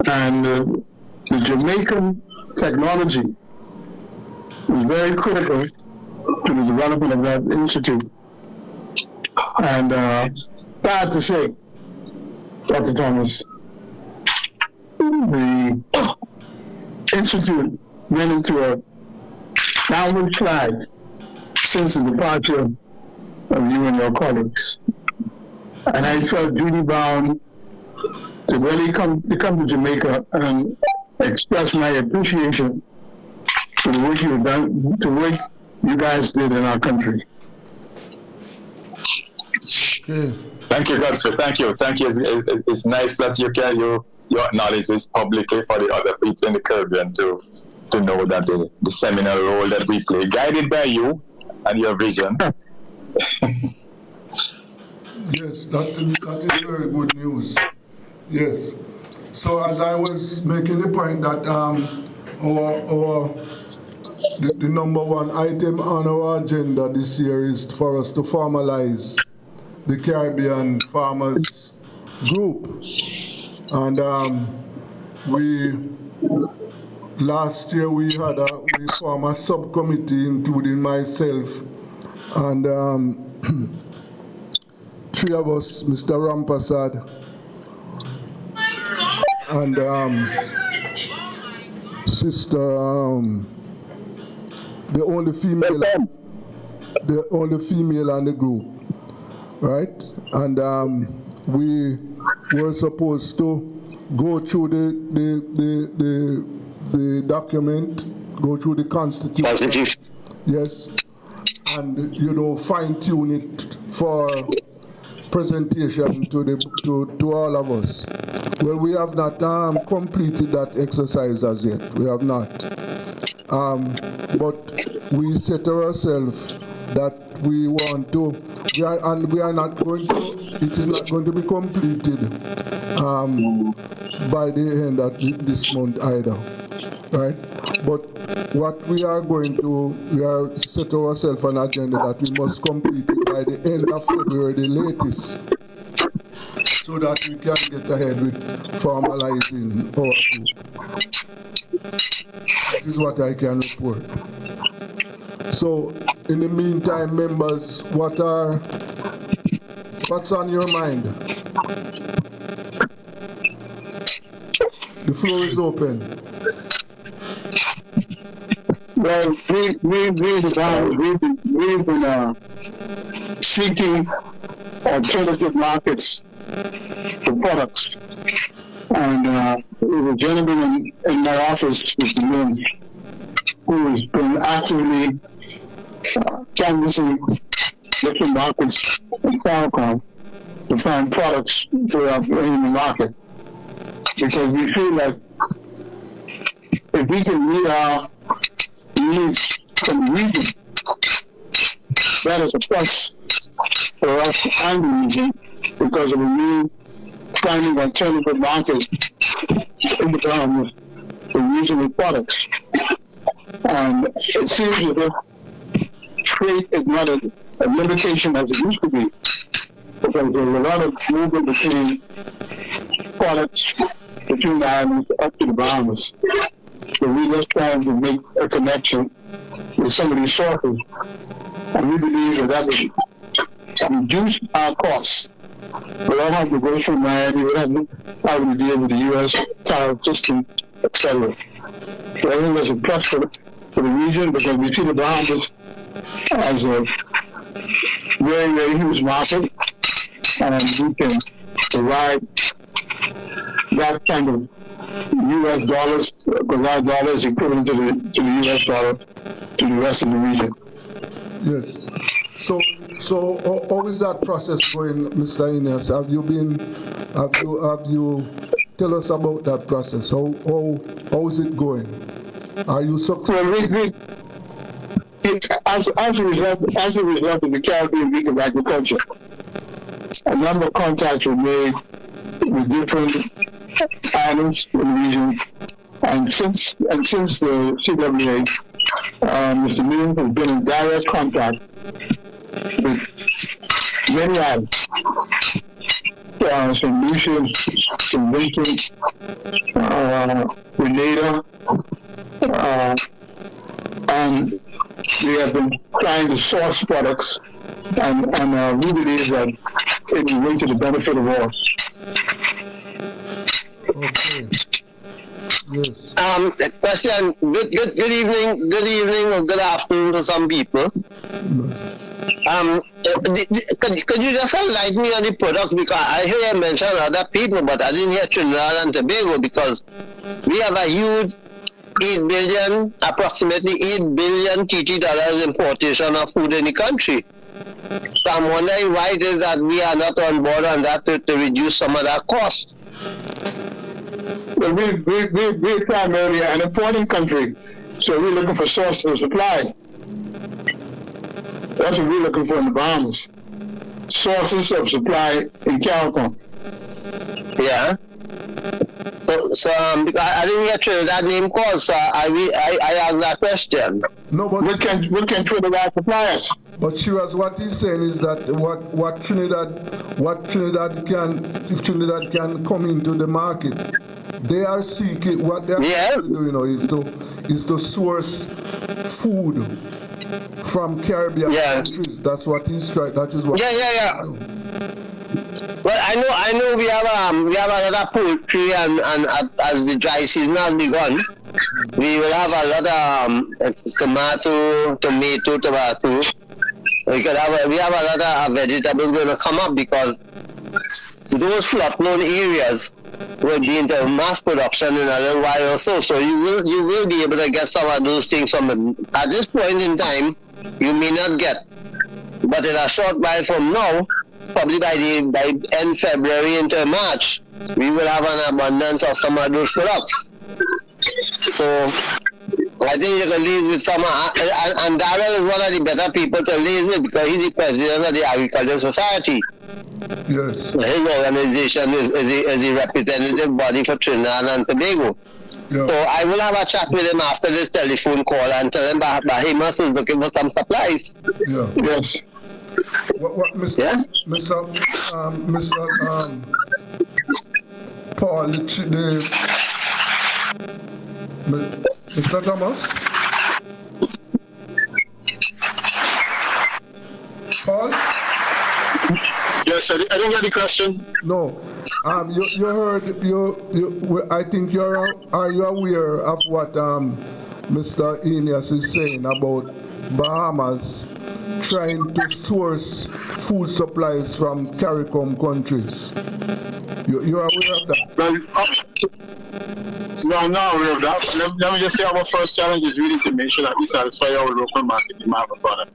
And the Jamaican technology was very critical to the development of that institute. And sad to say, Dr. Thomas, the institute went into a downward slide since the departure of you and your colleagues. And I felt duty bound to really come to Jamaica and express my appreciation for the work you've done, the work you guys did in our country. Okay. Thank you, Godfrey. Thank you. It's nice that you acknowledge this publicly for the other people in the Caribbean to know that the seminal role that we play, guided by you and your vision. Yes, that is very good news. Yes. So as I was making the point that the number one item on our agenda this year is for us to formalize the Caribbean Farmers Group. And last year we formed a subcommittee, including myself and three of us, Mr. Rampasad, and Sister, the only female on the group, right? And we were supposed to go through the document, go through the Constitution. Yes, and fine tune it for presentation to all of us. Well, we have not completed that exercise as yet. We have not. But we set ourselves that we want to, we are not going to, it is not going to be completed by the end of this month either, right? But what we are set ourselves an agenda that we must complete it by the end of February, the latest. so that we can get ahead with formalizing our food. That is what I can report. So, in the meantime, members, what's on your mind? The floor is open. Well, we've been seeking alternative markets for products. And there's a gentleman in my office, Mr. Lynn, who has been actively canvassing different markets in Falcon to find products for our in the market. Because we feel like if we can meet our needs from the region, that is a plus for us and the region because of a new finding alternative market in the ground for regional products. And it seems that the freight is not a limitation as it used to be, because there's a lot of movement between products between the islands up to the Bahamas. So we're just trying to make a connection with some of these sources. And we believe that will reduce our costs. We don't have to go through Miami, we don't have to deal with the U.S. tariff system, etc. So I think that's a plus for the region because we see the Bahamas as a very, very huge market, and we can provide that kind of U.S. dollars, because our dollar is equivalent to the U.S. dollar to the rest of the region. Yes. So how is that process going, Mr. Innes? Have you tell us about that process? How is it going? Are you successful? Well, as a result of the Caribbean Week of Agriculture, a number of contacts were made with different islands in the region, and since the CWA, Mr. Milne has been in direct contact with many islands, St. Lucia, St. Vincent, Grenada, and we have been trying to source products, and we believe that it will work to the benefit of all. Okay. Yes. Question. Good evening or good afternoon to some people. Could you just enlighten me on the products, because I hear you mention other people, but I didn't hear Trinidad and Tobago, because we have a huge approximately $8 billion TT dollars importation of food in the country. So I'm wondering why it is that we are not on board on that to reduce some of that cost. Well, we're primarily an importing country, so we're looking for sources of supply. That's what we're looking for in the Bahamas. Sources of supply in California. Yeah. So because I didn't get Trinidad name called, so I asked that question. No, but what can Trinidad supply us? But Shiraz, what he's saying is that what Trinidad can, if Trinidad can come into the market, they are seeking, what they are trying to do, is to source food from Caribbean countries. That's what he's trying. That is what. Yeah. Well, I know we have another poultry, and as the dry season has begun, we will have a lot of tomato. We have a lot of vegetables going to come up, because those flood-prone areas will be into mass production in a little while or so. So you will be able to get some of those things from it. At this point in time, you may not get, but in a short while from now, probably by end February into March, we will have an abundance of some of those products. So I think you can liaise with some, and Darrell is one of the better people to liaise with, because he's the president of the Agricultural Society. Yes. His organization is the representative body for Trinidad and Tobago. Yeah. So I will have a chat with him after this telephone call and tell him Bahamas is looking for some supplies. Yeah. Yes. What Mr. Paul, Mr. Thomas? Paul? Yes, I didn't get the question. No. You heard, I think are you aware of what Mr. Ineas is saying about Bahamas trying to source food supplies from CARICOM countries? You're aware of that? Well, no, I'm not aware of that. Let me just say our first challenge is really to make sure that we satisfy our local market demand for product.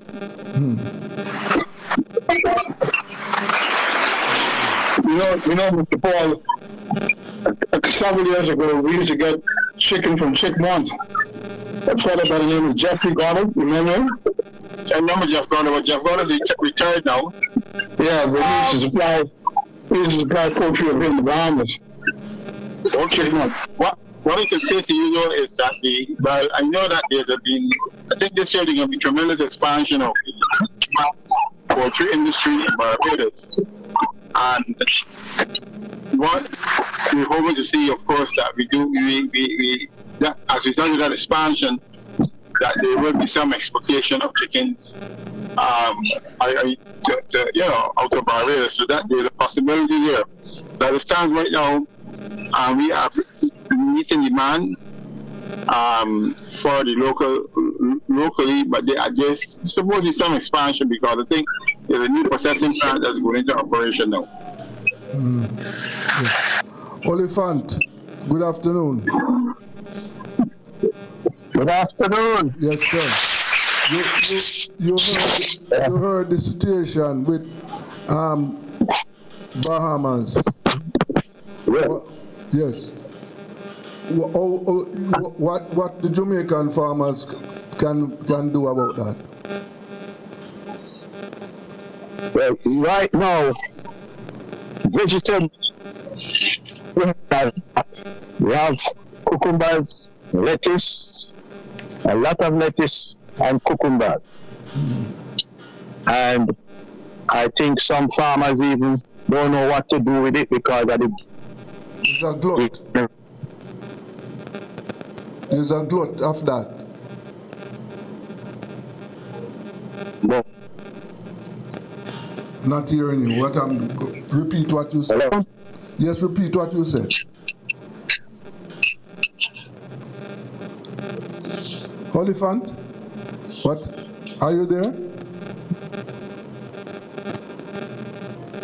You know, Mr. Paul, several years ago, we used to get chicken from Chickmont. A fellow by the name of Jeffrey Goddard, remember him? I remember Jeff Goddard, but Jeff Goddard is retired now. Yeah, but he used to supply poultry up in the Bahamas. Okay. What I can say to you, though, is that I know that I think this year there's going to be tremendous expansion of the poultry industry in Barbados. And what we're hoping to see, of course, that that as a result of that expansion, that there will be some exportation of chickens, out of Barbados. So that there's a possibility there. But as it stands right now, we are meeting demand for the locally, but there's supposedly some expansion because I think there's a new processing plant that's going into operation now. Yeah. Oliphant, good afternoon. Good afternoon. Yes, sir. You heard the situation with Bahamas. Yes. What the Jamaican farmers can do about that? Well, right now, vegetables, we have cucumbers, lettuce, a lot of lettuce and cucumbers. And I think some farmers even don't know what to do with it because of the... There's a glut. There's a glut of that. No. Not hearing you. Repeat what you said. Hello? Yes, repeat what you said. Oliphant, what? Are you there?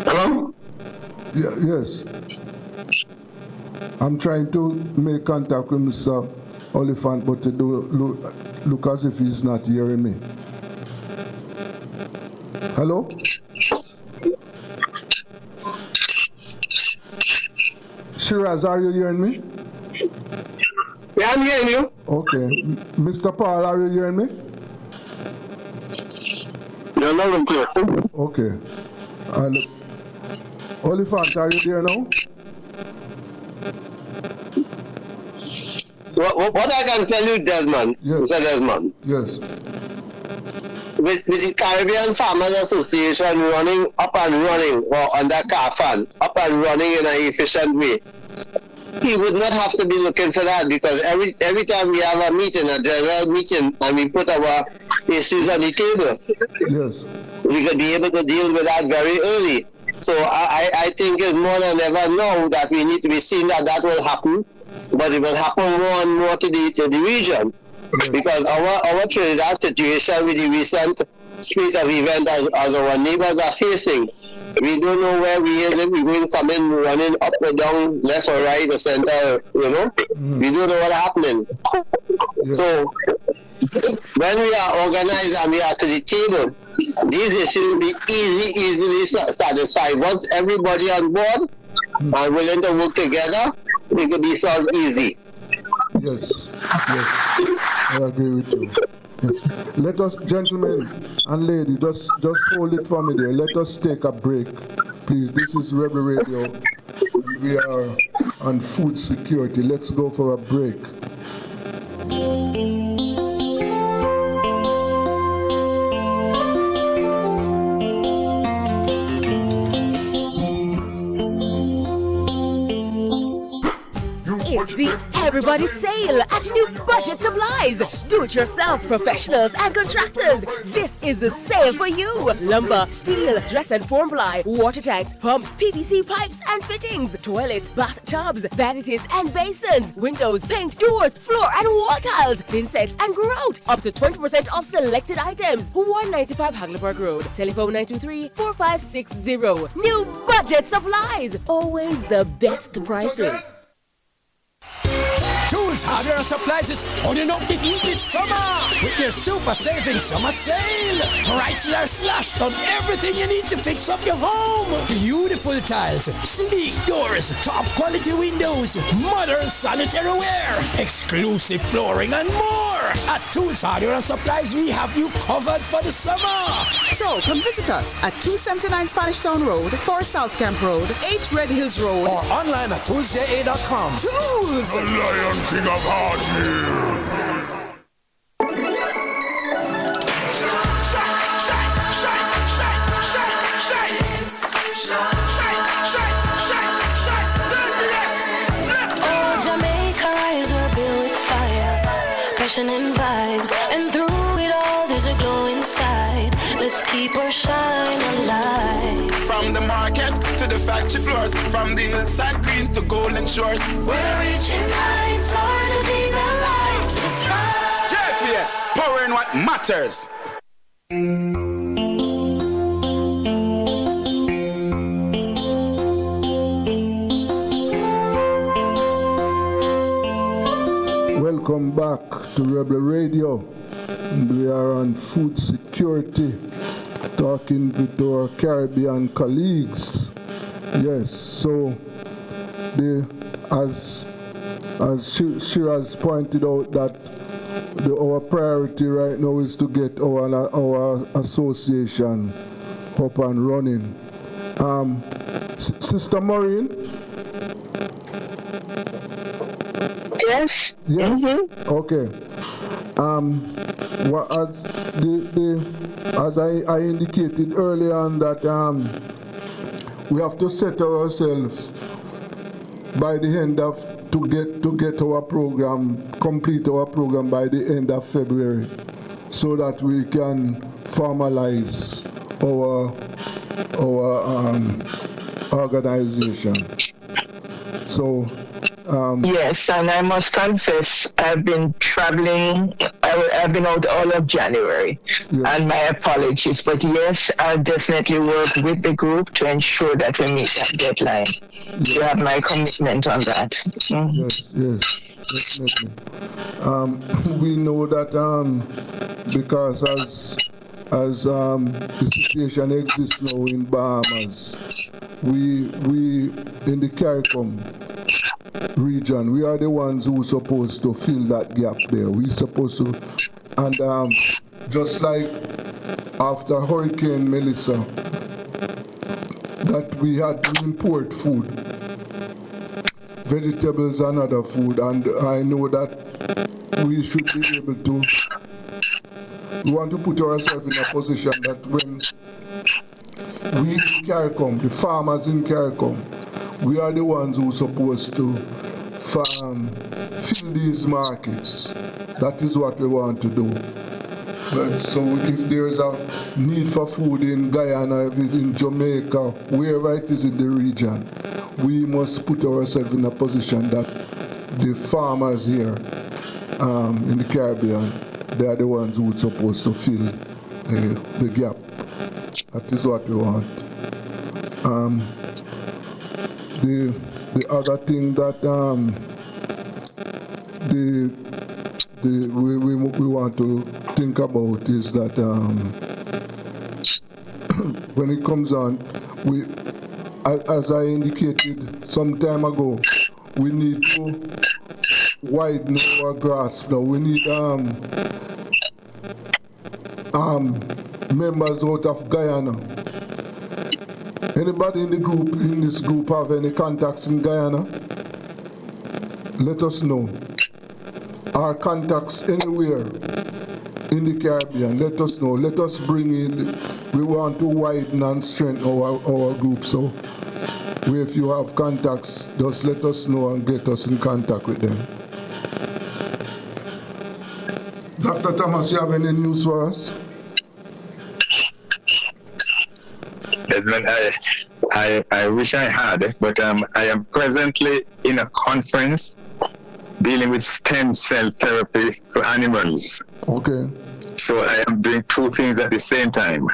Hello? Yeah, yes. I'm trying to make contact with Mr. Oliphant, but to look as if he's not hearing me. Hello? Shiraz, are you hearing me? Yeah, I'm hearing you. Okay. Mr. Paul, are you hearing me? You're loud and clear. Okay. Oliphant, are you there now? What I can tell you, Desmond, yes. Mr. Desmond. Yes. With the Caribbean Farmers Association up and running, or under CAFAN, up and running in an efficient way, he would not have to be looking for that because every time we have a meeting, a general meeting, and we put our issues on the table, yes, we could be able to deal with that very early. So I think it's more than ever now that we need to be seeing that will happen, but it will happen more and more to the region. Because our Trinidad situation with the recent spate of events as our neighbors are facing, we don't know where we are. We're going to come in running up or down, left or right or center, We don't know what's happening. Yeah. So when we are organized and we are to the table, these issues will be easily satisfied. Once everybody on board and willing to work together, it can be solved easy. Yes, I agree with you. Yes. Let us, gentlemen and ladies, just hold it for me there. Let us take a break, please. This is Rebel Radio. We are on food security. Let's go for a break. It's the Everybody Sale at New Budget Supplies. Do-it-yourself professionals and contractors. This is the sale for you. Lumber, steel, dress and form ply, water tanks, pumps, PVC pipes and fittings, toilets, bathtubs, vanities and basins, windows, paint, doors, floor and wall tiles, thin sets and grout. Up to 20% off selected items. 195 Hagleyburg Road. Telephone 923-4560. New Budget Supplies. Always the best prices. Tools, hardware, and supplies is turning up the heat this summer with their super saving summer sale. Prices are slashed on everything you need to fix up your home. Beautiful tiles, sleek doors, top quality windows, modern sanitary ware, exclusive flooring, and more. At Tools, hardware, and supplies, we have you covered for the summer. So come visit us at 279 Spanish Town Road, 4 South Camp Road, 8 Red Hills Road, or online at toolsja.com. Tools! The Lion King of Hardware. Oh, Jamaica, eyes were built with fire, passion and vibes, and through it all, there's a glow inside. Let's keep our shine alive. From the market to the factory floors, from the hillside green to golden shores. We're reaching heights, energy that lights the sky. JPS, powering what matters. Welcome back to Rebel Radio. We are on food security, talking with our Caribbean colleagues. Yes, so as Shiraz pointed out, that our priority right now is to get our association up and running. Sister Maureen? Yes. Yeah. Mm-hmm. Okay. As I indicated earlier on, that we have to set ourselves by the end of to get our program, complete our program by the end of February, so that we can formalize our organization. So. Yes, and I must confess, I've been traveling. I've been out all of January, and my apologies. But yes, I'll definitely work with the group to ensure that we meet that deadline. You have my commitment on that. Mm-hmm. Yes, definitely. We know that because as the situation exists now in Bahamas, we in the CARICOM region, we are the ones who are supposed to fill that gap there. We supposed to, and just like after Hurricane Melissa, that we had to import food, vegetables and other food, and I know that we should be able to, we want to put ourselves in a position that when we in CARICOM, the farmers in CARICOM, we are the ones who are supposed to fill these markets. That is what we want to do. But so if there is a need for food in Guyana, in Jamaica, wherever it is in the region, we must put ourselves in a position that the farmers here in the Caribbean, they are the ones who are supposed to fill the gap. That is what we want. The other thing that we want to think about is that when it comes on, as I indicated some time ago, we need to widen our grasp now. We need members out of Guyana. Anybody in this group have any contacts in Guyana? Let us know. Our contacts anywhere in the Caribbean, let us know. Let us bring in, we want to widen and strengthen our group. So If you have contacts, just let us know and get us in contact with them. Dr. Thomas, you have any news for us? Desmond, I wish I had, but I am presently in a conference dealing with stem cell therapy for animals. Okay. So I am doing two things at the same time.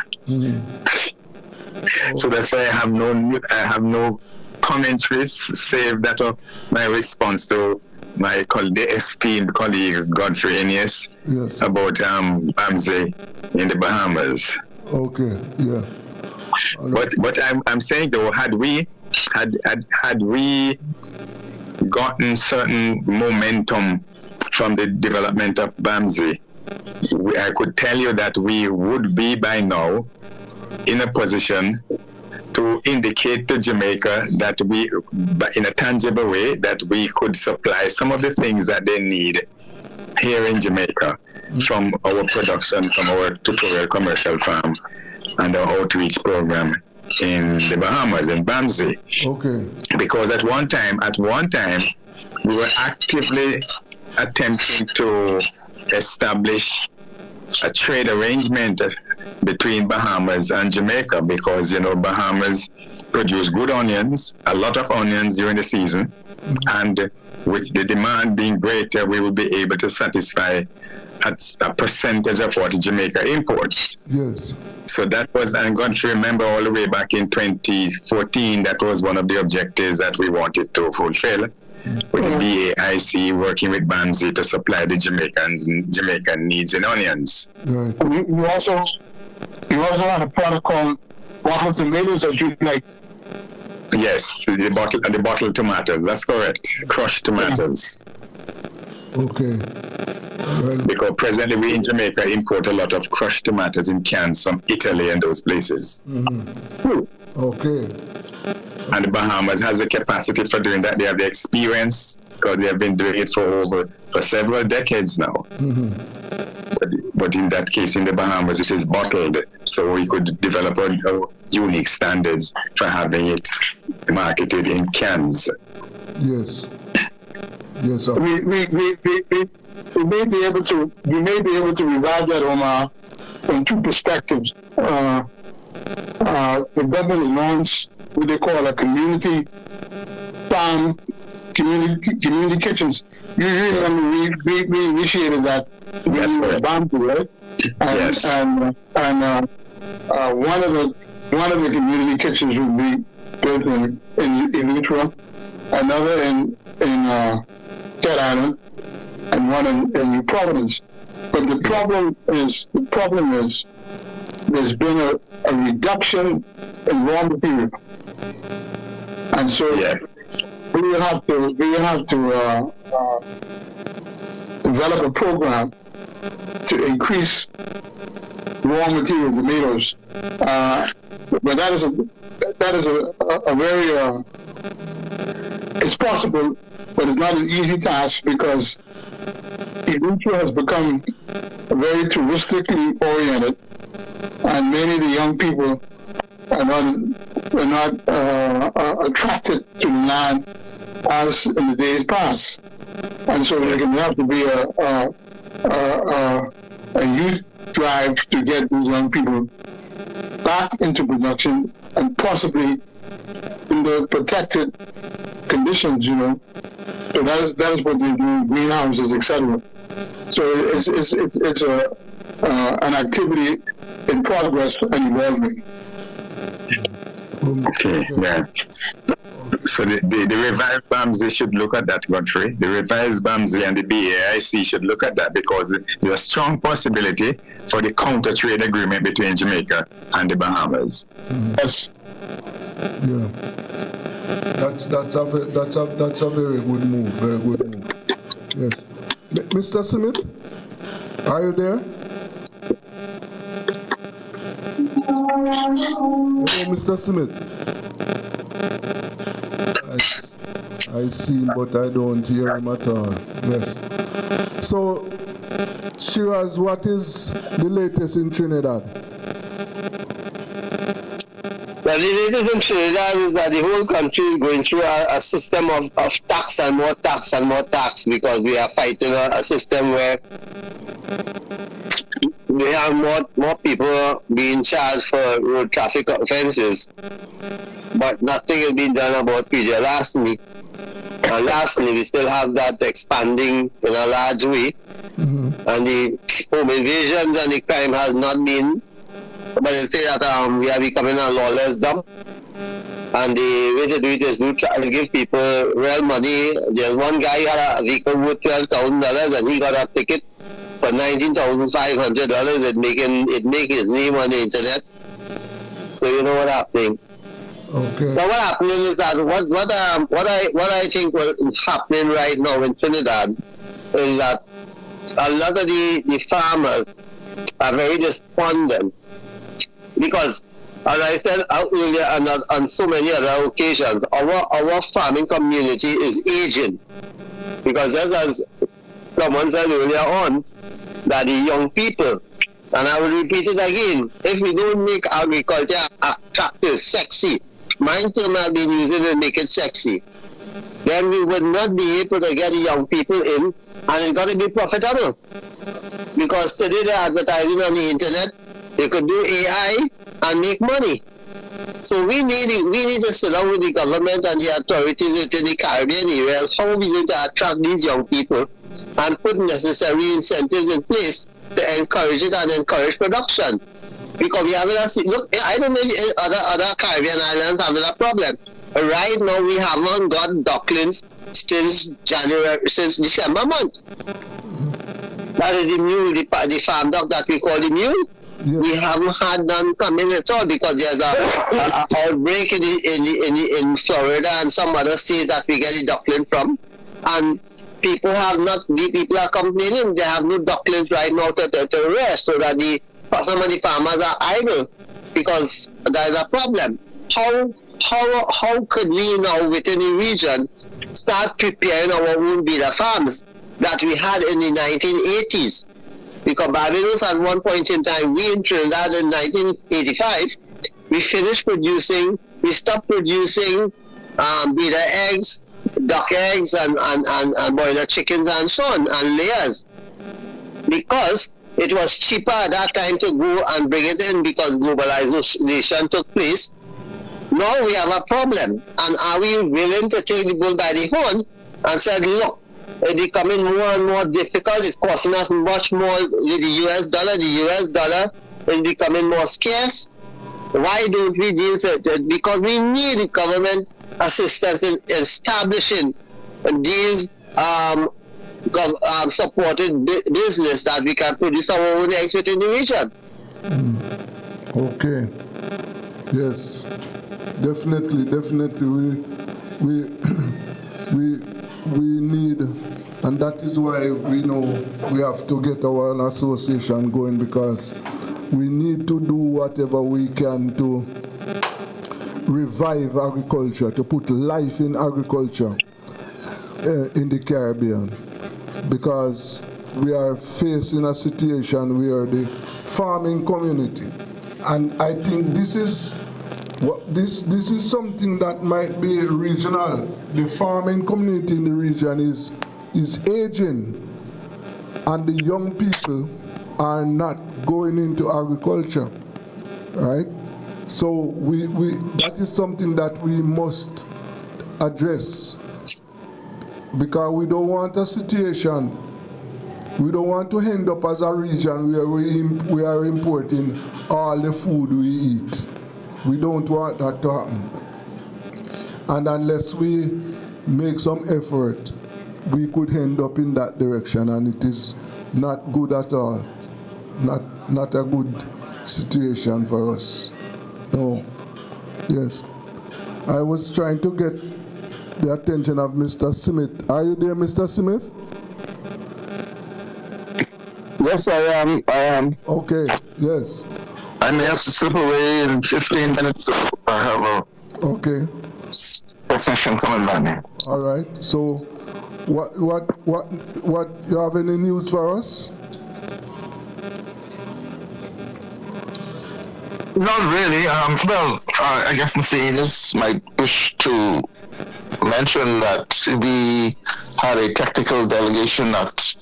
So that's why I have no commentaries save that of my response to the esteemed colleague Godfrey Ennis about BAMSI in the Bahamas. Okay, yeah. But I'm saying though, had we gotten certain momentum from the development of BAMSI, I could tell you that we would be by now in a position to indicate to Jamaica that we, in a tangible way, that we could supply some of the things that they need here in Jamaica from our production, from our tutorial commercial farm and our outreach program in the Bahamas, in BAMSI. Okay. Because at one time, we were actively attempting to establish a trade arrangement between Bahamas and Jamaica, because Bahamas produce good onions, a lot of onions during the season, and with the demand being greater, we will be able to satisfy a percentage of what Jamaica imports. Yes. So that was, I'm going to remember all the way back in 2014, that was one of the objectives that we wanted to fulfill, with the BAIC working with BAMSI to supply the Jamaican needs in onions. Right. You also had a product called bottled tomatoes that you like. Yes, the bottled tomatoes. That's correct. Crushed tomatoes. Okay. Well, because presently we in Jamaica import a lot of crushed tomatoes in cans from Italy and those places. Okay. And the Bahamas has the capacity for doing that. They have the experience because they have been doing it for several decades now. But in that case, in the Bahamas, it is bottled, so we could develop our unique standards for having it marketed in cans. Yes. Yes, sir. We may be able to revive that, Omar, from two perspectives. The government has launched what they call a community farm, community kitchens. You remember we initiated that. Yes, BAMSI, right? And one of the community kitchens will be built in Eleuthera, another in Ted Island, and one in New Providence. But the problem is there's been a reduction in raw material, and so we will have to develop a program to increase raw material tomatoes. But that is a very it's possible, but it's not an easy task because Eleuthera has become very touristically oriented, and many of the young people are not attracted to the land as in the days past, and so there can have to be a youth drive to get these young people back into production and possibly in the protected conditions, So that is what they do, greenhouses, etc. So it's an activity in progress and evolving. Okay, yeah. So the revised BAMSI should look at that, Godfrey. The revised BAMSI and the BAIC should look at that because there's a strong possibility for the counter trade agreement between Jamaica and the Bahamas. Yes. Yeah. That's a very good move. Very good move. Yes. Mr. Smith, are you there? Hello, Mr. Smith. I see him, but I don't hear him at all. Yes. So, Shiraz, what is the latest in Trinidad? Well, the latest in Trinidad is that the whole country is going through a system of tax and more tax and more tax because we are fighting a system where we have more people being charged for road traffic offences, but nothing is being done about PJ larceny. And lastly, we still have that expanding in a large way, and the home invasions and the crime has not been. But they say that we are becoming a lawless dump, and the way to do it is to try to give people real money. There's one guy who had a vehicle worth $12,000, and he got a ticket for $19,500. It make his name on the internet. So you know what's happening. Okay. Now what happening is that what I think is happening right now in Trinidad is that a lot of the farmers are very despondent because, as I said earlier on so many other occasions, our farming community is aging because just as someone said earlier on, that the young people, and I will repeat it again, if we don't make agriculture attractive, sexy, my term I've been using to make it sexy, then we would not be able to get the young people in, and it's got to be profitable. Because today they're advertising on the internet, they could do AI and make money. So we need to sit down with the government and the authorities within the Caribbean areas, how are we going to attract these young people and put necessary incentives in place to encourage it and encourage production. Because we have look, I don't know if other Caribbean islands having a problem. Right now we haven't got ducklings since December month. That is the mule, the farm duck that we call the mule. Yes. We haven't had none come in at all because there's a outbreak in Florida and some other states that we get the duckling from, and people are complaining they have no ducklings right now to rest, so that some of the farmers are idle because there is a problem. How could we now within the region start preparing our own breeder farms that we had in the 1980s? Because Barbados at one point in time, we in Trinidad in 1985, we stopped producing breeder eggs, duck eggs, and broiler chickens and so on, and layers. Because it was cheaper at that time to go and bring it in because globalization took place. Now we have a problem. And are we willing to take the bull by the horn and say, look, it's becoming more and more difficult. It's costing us much more with the US dollar. The US dollar is becoming more scarce. Why don't we deal with it? Because we need the government assistance in establishing these supported business that we can produce our own eggs within the region. Okay. Yes. Definitely. We need, and that is why we know we have to get our association going, because we need to do whatever we can to revive agriculture, to put life in agriculture in the Caribbean, because we are facing a situation where the farming community, and I think this is something that might be regional. The farming community in the region is aging, and the young people are not going into agriculture, right? So that is something that we must address, because we don't want a situation, we don't want to end up as a region where we are importing all the food we eat. We don't want that to happen. And unless we make some effort, we could end up in that direction, and it is not good at all. Not a good situation for us. No. Yes. I was trying to get the attention of Mr. Smith. Are you there, Mr. Smith? Yes, I am. Okay, yes. I may have to slip away in 15 minutes. I have a profession coming by me. All right. So, what you have any news for us? Not really. I guess Mercedes might wish to mention that we had a technical delegation at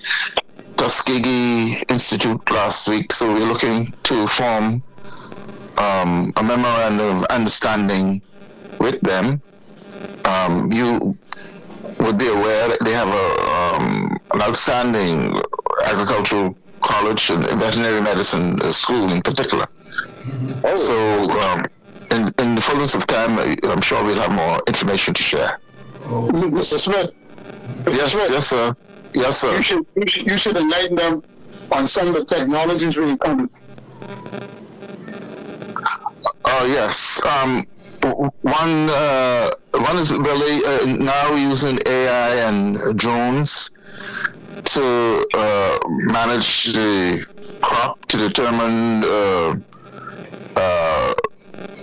Tuskegee Institute last week, so we're looking to form a memorandum of understanding with them. You would be aware that they have an outstanding agricultural college and veterinary medicine school in particular. So in the fullness of time, I'm sure we'll have more information to share. Mr. Smith. Yes, sir. Yes, sir. You should enlighten them on some of the technologies we come. Yes. One is really now using AI and drones to manage the crop, to determine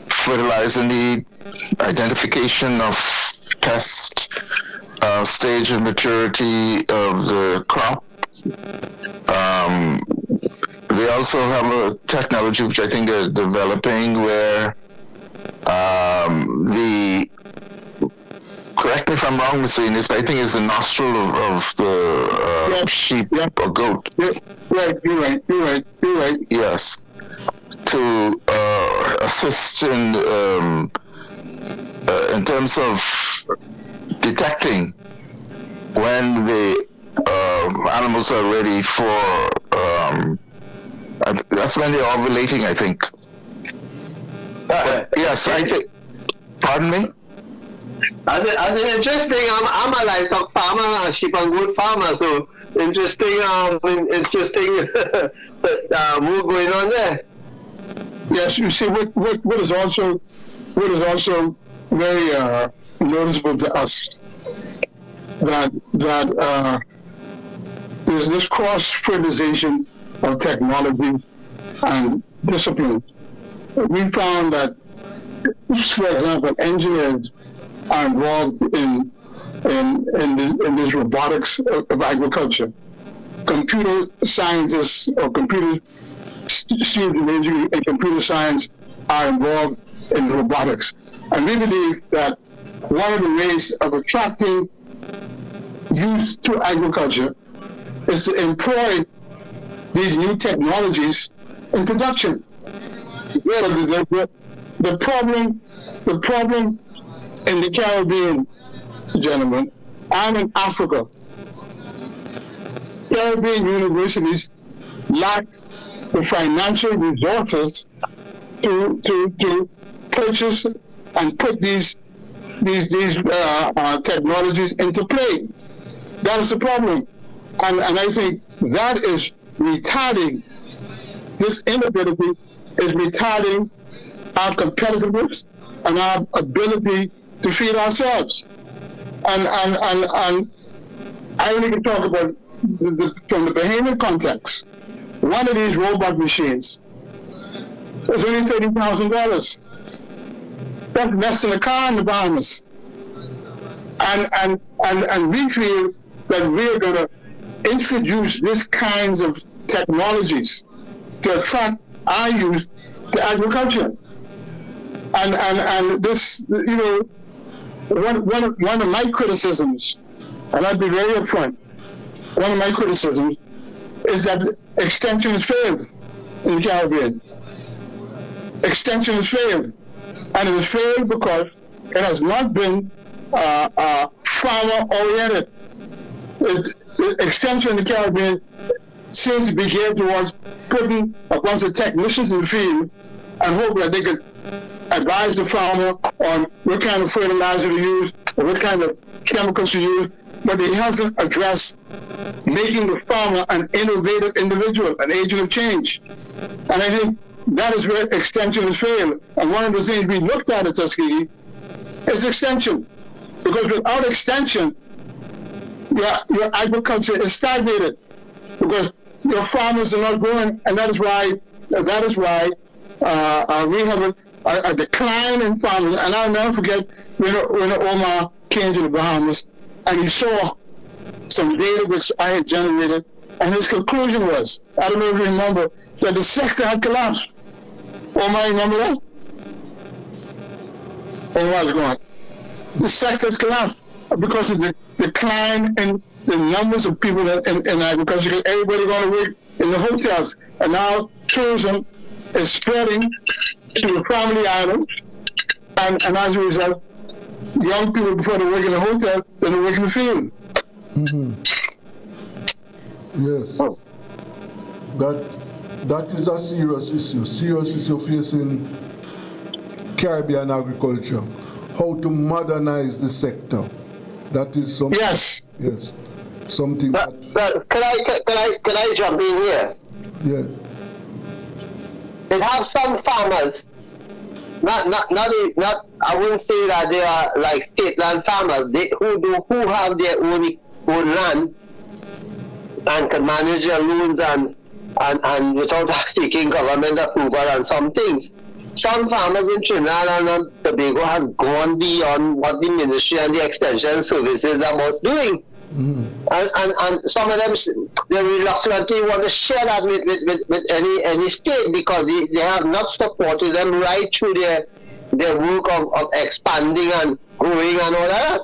fertilizer need, identification of pest, stage of maturity of the crop. They also have a technology which I think is developing where correct me if I'm wrong, Mr. Ines, but I think it's the nostril of the sheep or goat. Right, you're right. Yes. To assist in terms of detecting when the animals are ready for, that's when they're ovulating, I think. Yes, I think. Pardon me? As an interesting, I'm a livestock farmer, a sheep and goat farmer, so interesting move going on there. Yes, you see, what is also very noticeable to us that there's this cross-fertilization of technology and discipline. We found that, for example, engineers are involved in this robotics of agriculture. Computer scientists or computer students in engineering and computer science are involved in robotics. And we believe that one of the ways of attracting youth to agriculture is to employ these new technologies in production. The problem in the Caribbean, gentlemen, and in Africa, Caribbean universities lack the financial resources to purchase and put these technologies into play. That is the problem, and I think that is retarding. This inability is retarding our competitiveness and our ability to feed ourselves. And I only can talk about from the Bahamian context. One of these robot machines is only $30,000. That's less than a car in the Bahamas. And we feel that we're going to introduce these kinds of technologies to attract our youth to agriculture. And this, you know, one of my criticisms, and I'll be very upfront, one of my criticisms is that extension has failed in the Caribbean. Extension has failed. And it has failed because it has not been farmer-oriented. Extension in the Caribbean seems to be geared towards putting a bunch of technicians in the field and hope that they could advise the farmer on what kind of fertilizer to use or what kind of chemicals to use, but it hasn't addressed making the farmer an innovative individual, an agent of change. And I think that is where extension has failed. And one of the things we looked at Tuskegee is extension. Because without extension, your agriculture is stagnated. Because your farmers are not growing, and that is why we have a decline in farmers. And I'll never forget when Omar came to the Bahamas and he saw some data which I had generated, and his conclusion was, I don't know if you remember, that the sector had collapsed. I remember that? Or what's going on? The sector's collapsed because of the decline in the numbers of people in agriculture, because everybody going to work in the hotels. And now tourism is spreading to the family islands. And as a result, young people, before they work in the hotel, then they work in the field. Yes. That is a serious issue. Serious issue facing Caribbean agriculture. How to modernize the sector. That is something. Yes. Yes. Something. Can I jump in here? Yeah. They have some farmers. Not. I wouldn't say that they are like state land farmers. Who have their own land and can manage their loans and without seeking government approval and some things. Some farmers in Trinidad and Tobago has gone beyond what the ministry and the extension services are about doing. And some of them, they reluctantly want to share that with any state because they have not supported them right through their work of expanding and growing and all that.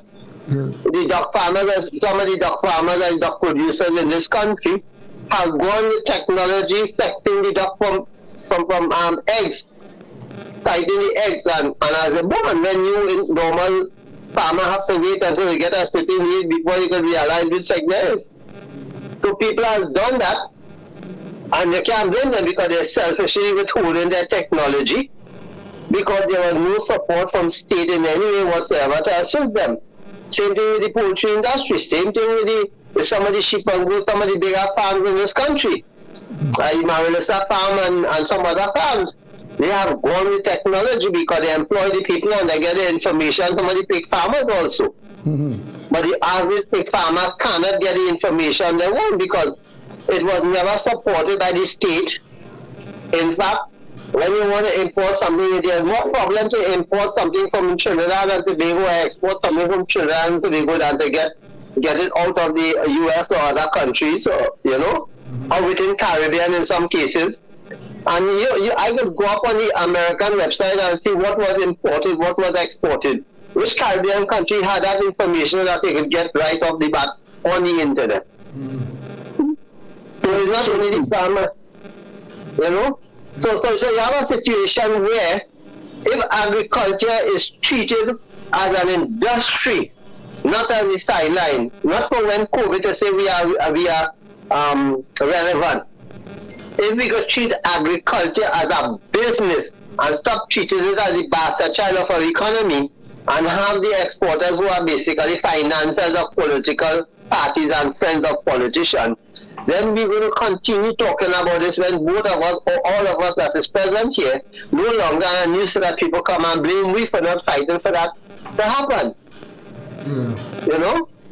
The duck farmers, some of the duck farmers and duck producers in this country have gone with technology sexing the duck from eggs, fighting the eggs and as a born. When you in normal farmer have to wait until they get a certain age before you can realize which sex there is. So people have done that, and you can't blame them because they're selfishly withholding their technology because there was no support from state in any way whatsoever to assist them. Same thing with the poultry industry. Same thing with some of the sheep and goats, some of the bigger farms in this country. Like Marilisa farm and some other farms. They have gone with technology because they employ the people and they get the information. Some of the pig farmers also. But the average pig farmer cannot get the information they want because it was never supported by the state. In fact, when you want to import something, there's more problem to import something from Trinidad and Tobago or export something from Trinidad and Tobago than to get it out of the US or other countries, or, or within Caribbean in some cases. And I could go up on the American website and see what was imported, what was exported. Which Caribbean country had that information that they could get right off the bat on the internet. So it's not only the farmer, So you have a situation where if agriculture is treated as an industry, not as a sideline, not for when COVID to say we are relevant. If we could treat agriculture as a business and stop treating it as the bastard child of our economy and have the exporters who are basically financiers of political parties and friends of politicians, then we will continue talking about this when both of us or all of us that is present here no longer are new so that people come and blame me for not fighting for that to happen.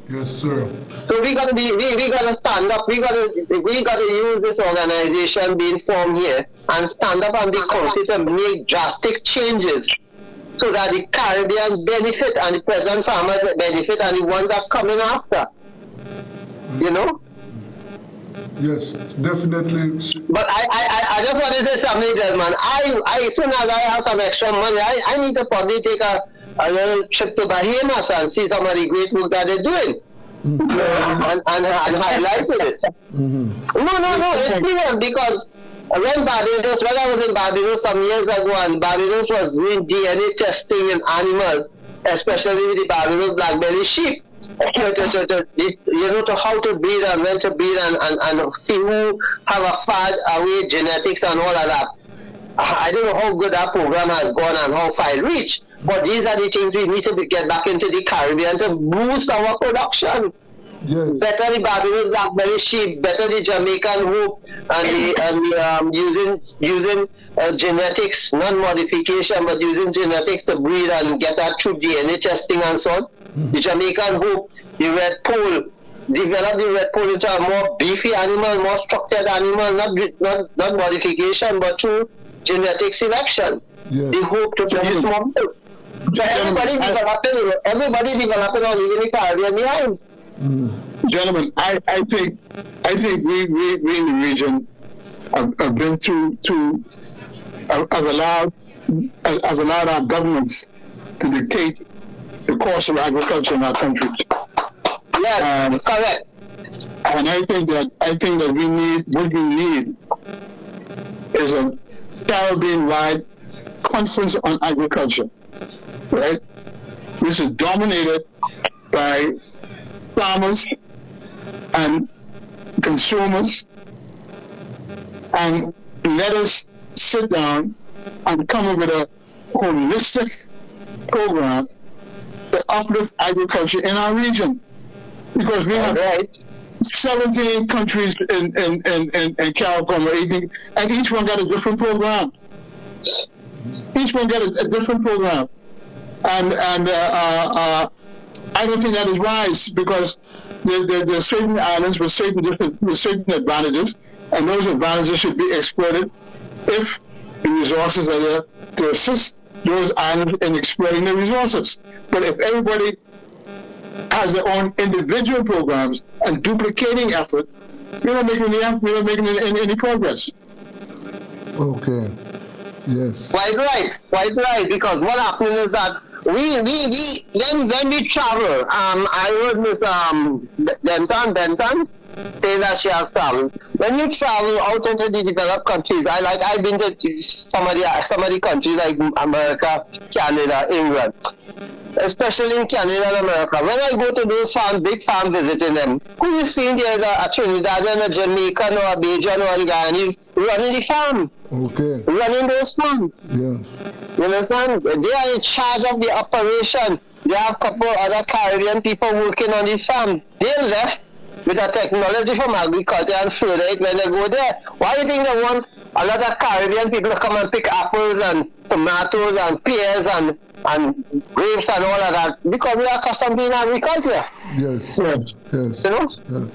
Yes, sir. So we gotta stand up. We gotta use this organization being formed here and stand up and be committed to make drastic changes so that the Caribbean benefit and the present farmers benefit and the ones that are coming after. Yes, definitely. But I just want to say something, gentlemen. As soon as I have some extra money, I need to probably take a little trip to Bahamas and see some of the great work that they're doing. And highlighted it. No, it's serious because when I was in Barbados some years ago and Barbados was doing DNA testing in animals, especially with the Barbados blackbelly sheep. To how to breed and when to breed and see who have a far away genetics and all of that. I don't know how good that program has gone and how far it reached, but these are the things we need to get back into the Caribbean to boost our production. Yes. Better the Barbados blackbelly sheep, better the Jamaican hoop, and using genetics, not modification, but using genetics to breed and get that through DNA testing and so on. The Jamaican hoop, the red pole, develop the red pole into a more beefy animal, more structured animal, not modification, but through genetic selection. Yes. The hope to produce more milk. So everybody developing on even the Caribbean behind. Gentlemen, I think we in the region have been through has allowed our governments to dictate the course of agriculture in our country. Yes, correct. And I think that what we need is a Caribbean-wide conference on agriculture, right? Which is dominated by farmers and consumers, and let us sit down and come up with a holistic program to uplift agriculture in our region. Because we have 17 countries in CARICOM, 18, and each one got a different program. Each one got a different program. And I don't think that is wise, because there are certain islands with certain advantages, and those advantages should be exploited if the resources are there to assist those islands in exploiting the resources. But if everybody has their own individual programs and duplicating effort, we're not making any progress. Okay. Yes. Quite right. Because what happens is that when we travel, I heard Miss Denton say that she has traveled. When you travel out into the developed countries, I've been to some of the countries like America, Canada, England. Especially in Canada and America. When I go to those farms, big farms, visiting them, who you see there's a Trinidadian, a Jamaican, or a Bajan, or a Guyanese running the farm. Okay. Running those farms. Yeah. You understand? They are in charge of the operation. They have a couple other Caribbean people working on this farm. They left with the technology from agriculture and further it when they go there. Why do you think they want a lot of Caribbean people to come and pick apples and tomatoes and pears and grapes and all of that? Because we are accustomed to agriculture. Yes. Yes. You know? Yeah.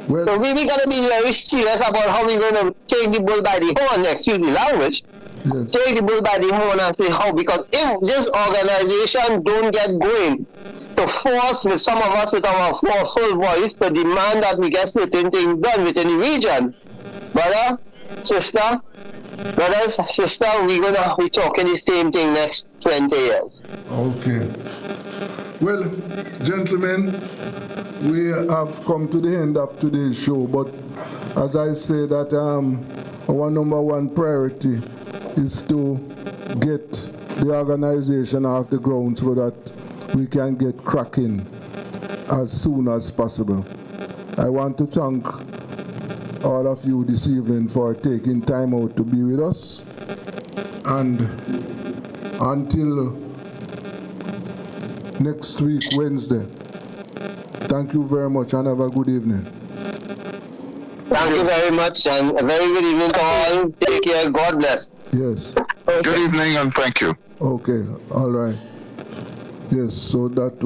Well, so we got to be very serious about how we're going to take the bull by the horn, excuse the language. Yes. Take the bull by the horn and say how, because if this organization don't get going to force with some of us with our forceful voice to demand that we get certain things done within the region, brothers, sister, we're going to be talking the same thing next 20 years. Okay. Well, gentlemen, we have come to the end of today's show, but as I say that our number one priority is to get the organization off the ground so that we can get cracking as soon as possible. I want to thank all of you this evening for taking time out to be with us, and until next week, Wednesday, thank you very much and have a good evening. Thank you very much and a very good evening to all. Take care. God bless. Yes. Okay. Good evening and thank you. Okay. All right. Yes. So that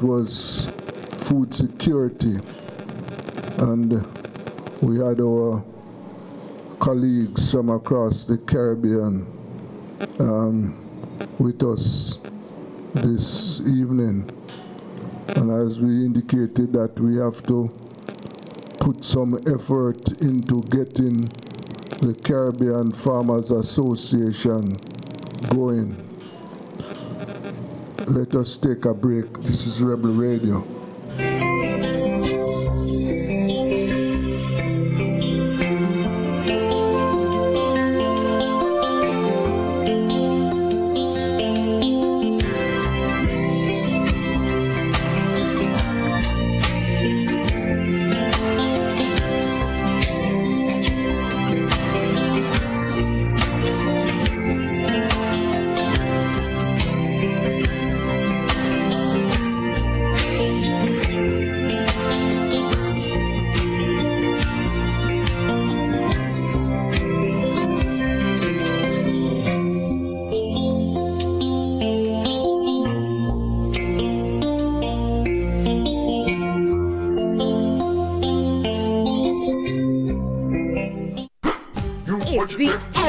was food security, and we had our colleagues from across the Caribbean with us this evening. And as we indicated that we have to put some effort into getting the Caribbean Farmers Association going. Let us take a break. This is Rebel Radio.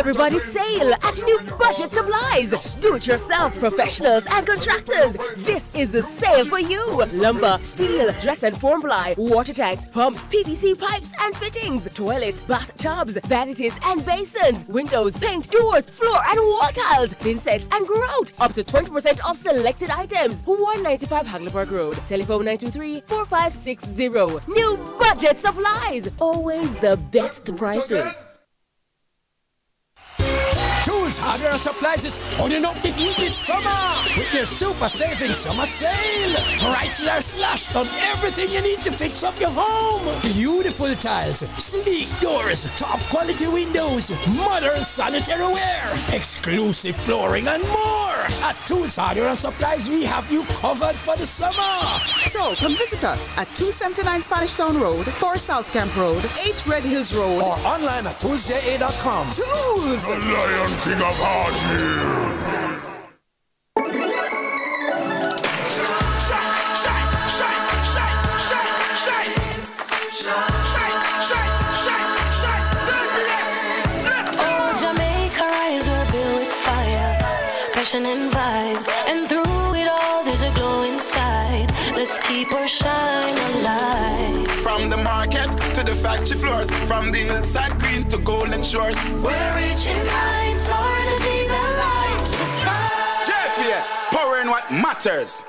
everybody sale at New Budget Supplies. Do-it-yourself professionals and contractors. This is the sale for you. Lumber, steel, dress and form ply, water tanks, pumps, PVC pipes and fittings, toilets, bathtubs, vanities and basins, windows, paint, doors, floor and wall tiles, thin sets and grout. Up to 20% off selected items. 195 Hagleyburg Road. Telephone 923-4560. New Budget Supplies. Always the best prices. Tools, hardware, and supplies is turning up the heat this summer with their super saving summer sale. Prices are slashed on everything you need to fix up your home. Beautiful tiles, sleek doors, top quality windows, modern sanitary ware, exclusive flooring, and more. At Tools, hardware, and supplies, we have you covered for the summer. So come visit us at 279 Spanish Town Road, 4 South Camp Road, 8 Red Hills Road, or online at toolsja.com. Tools! The Lion King of Hardware. Oh, Jamaica rise, we're built with fire, passion and vibes, and through it all there's a glow inside. Let's keep our shine alive. From the market to the factory floors, from the hillside green to golden shores, we're reaching heights, our energy that lights the sky. JPS, powering what matters.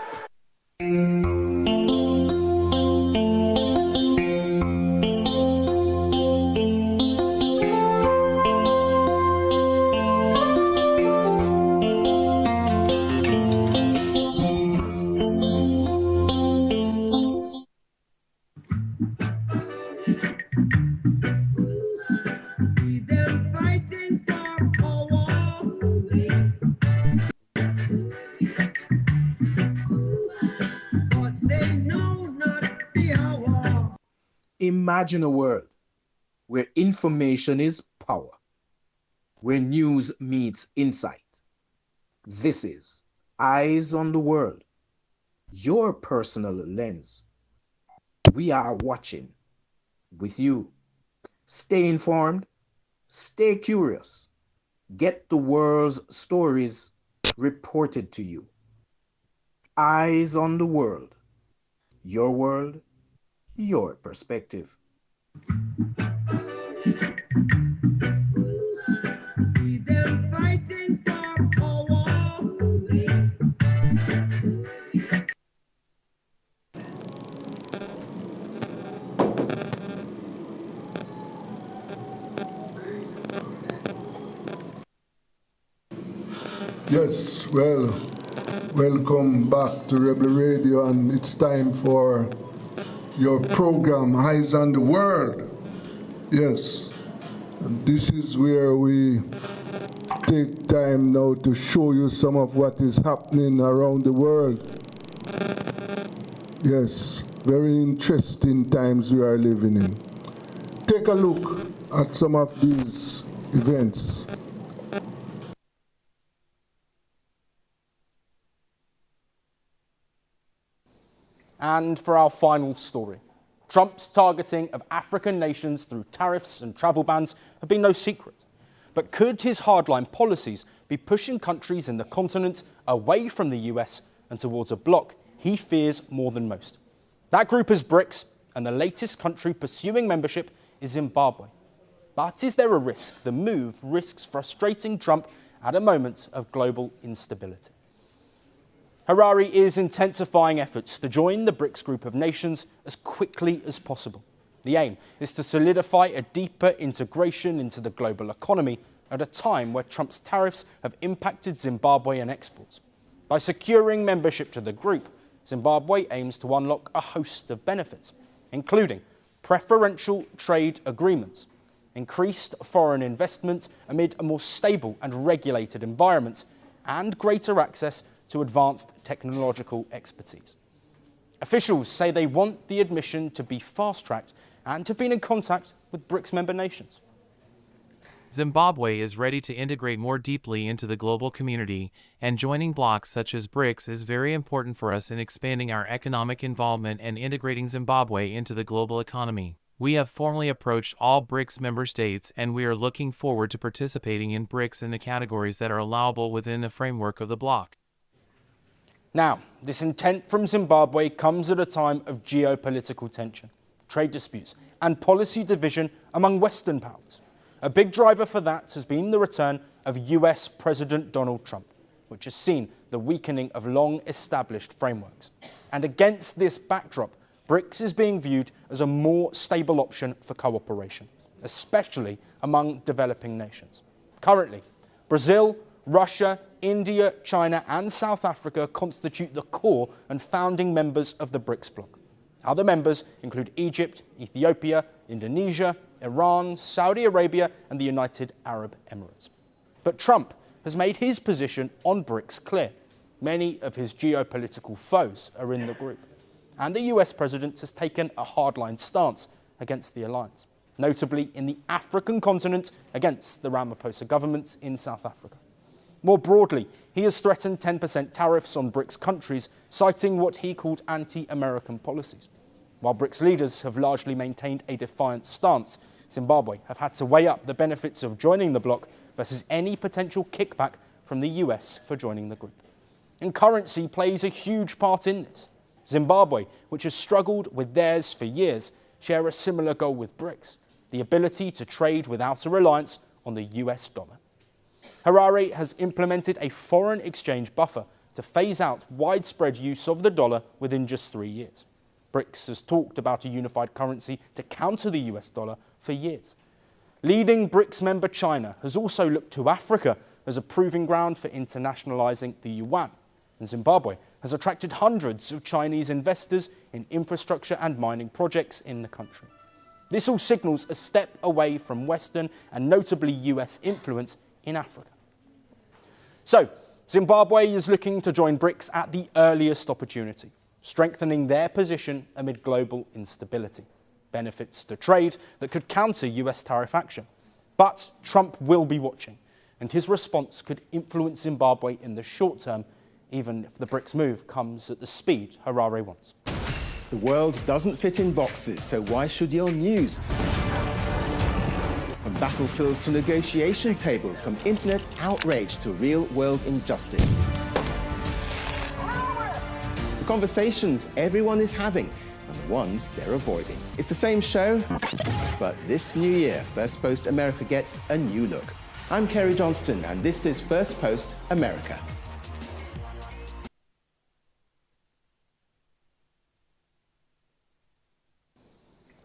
Imagine a world where information is power, where news meets insight. This is Eyes on the World, your personal lens. We are watching with you. Stay informed, stay curious, get the world's stories reported to you. Eyes on the World, your perspective. Yes, well, welcome back to Rebel Radio, and it's time for your program, Eyes on the World. Yes, and this is where we take time now to show you some of what is happening around the world. Yes, very interesting times we are living in. Take a look at some of these events. And for our final story, Trump's targeting of African nations through tariffs and travel bans have been no secret. But could his hardline policies be pushing countries in the continent away from the US and towards a bloc he fears more than most? That group is BRICS, and the latest country pursuing membership is Zimbabwe. But is there a risk the move risks frustrating Trump at a moment of global instability? Harare is intensifying efforts to join the BRICS group of nations as quickly as possible. The aim is to solidify a deeper integration into the global economy at a time where Trump's tariffs have impacted Zimbabwean exports. By securing membership to the group, Zimbabwe aims to unlock a host of benefits, including preferential trade agreements, increased foreign investment amid a more stable and regulated environment, and greater access to advanced technological expertise. Officials say they want the admission to be fast-tracked and have been in contact with BRICS member nations. Zimbabwe is ready to integrate more deeply into the global community, and joining blocs such as BRICS is very important for us in expanding our economic involvement and integrating Zimbabwe into the global economy. We have formally approached all BRICS member states, and we are looking forward to participating in BRICS in the categories that are allowable within the framework of the bloc. Now, this intent from Zimbabwe comes at a time of geopolitical tension, trade disputes, and policy division among Western powers. A big driver for that has been the return of US President Donald Trump, which has seen the weakening of long-established frameworks. And against this backdrop, BRICS is being viewed as a more stable option for cooperation, especially among developing nations. Currently, Brazil, Russia, India, China, and South Africa constitute the core and founding members of the BRICS bloc. Other members include Egypt, Ethiopia, Indonesia, Iran, Saudi Arabia, and the United Arab Emirates. But Trump has made his position on BRICS clear. Many of his geopolitical foes are in the group. And the US president has taken a hardline stance against the alliance, notably in the African continent against the Ramaphosa governments in South Africa. More broadly, he has threatened 10% tariffs on BRICS countries, citing what he called anti-American policies. While BRICS leaders have largely maintained a defiant stance, Zimbabwe have had to weigh up the benefits of joining the bloc versus any potential kickback from the US for joining the group. And currency plays a huge part in this. Zimbabwe, which has struggled with theirs for years, share a similar goal with BRICS, the ability to trade without a reliance on the US dollar. Harare has implemented a foreign exchange buffer to phase out widespread use of the dollar within just 3 years. BRICS has talked about a unified currency to counter the US dollar for years. Leading BRICS member China has also looked to Africa as a proving ground for internationalizing the yuan, and Zimbabwe has attracted hundreds of Chinese investors in infrastructure and mining projects in the country. This all signals a step away from Western and notably US influence in Africa. So, Zimbabwe is looking to join BRICS at the earliest opportunity, strengthening their position amid global instability. Benefits to trade that could counter US tariff action. But Trump will be watching, and his response could influence Zimbabwe in the short term, even if the BRICS move comes at the speed Harare wants. The world doesn't fit in boxes, so why should your news? From battlefields to negotiation tables, from internet outrage to real-world injustice. The conversations everyone is having and the ones they're avoiding. It's the same show, but this new year, First Post America gets a new look. I'm Kerry Johnston, and this is First Post America.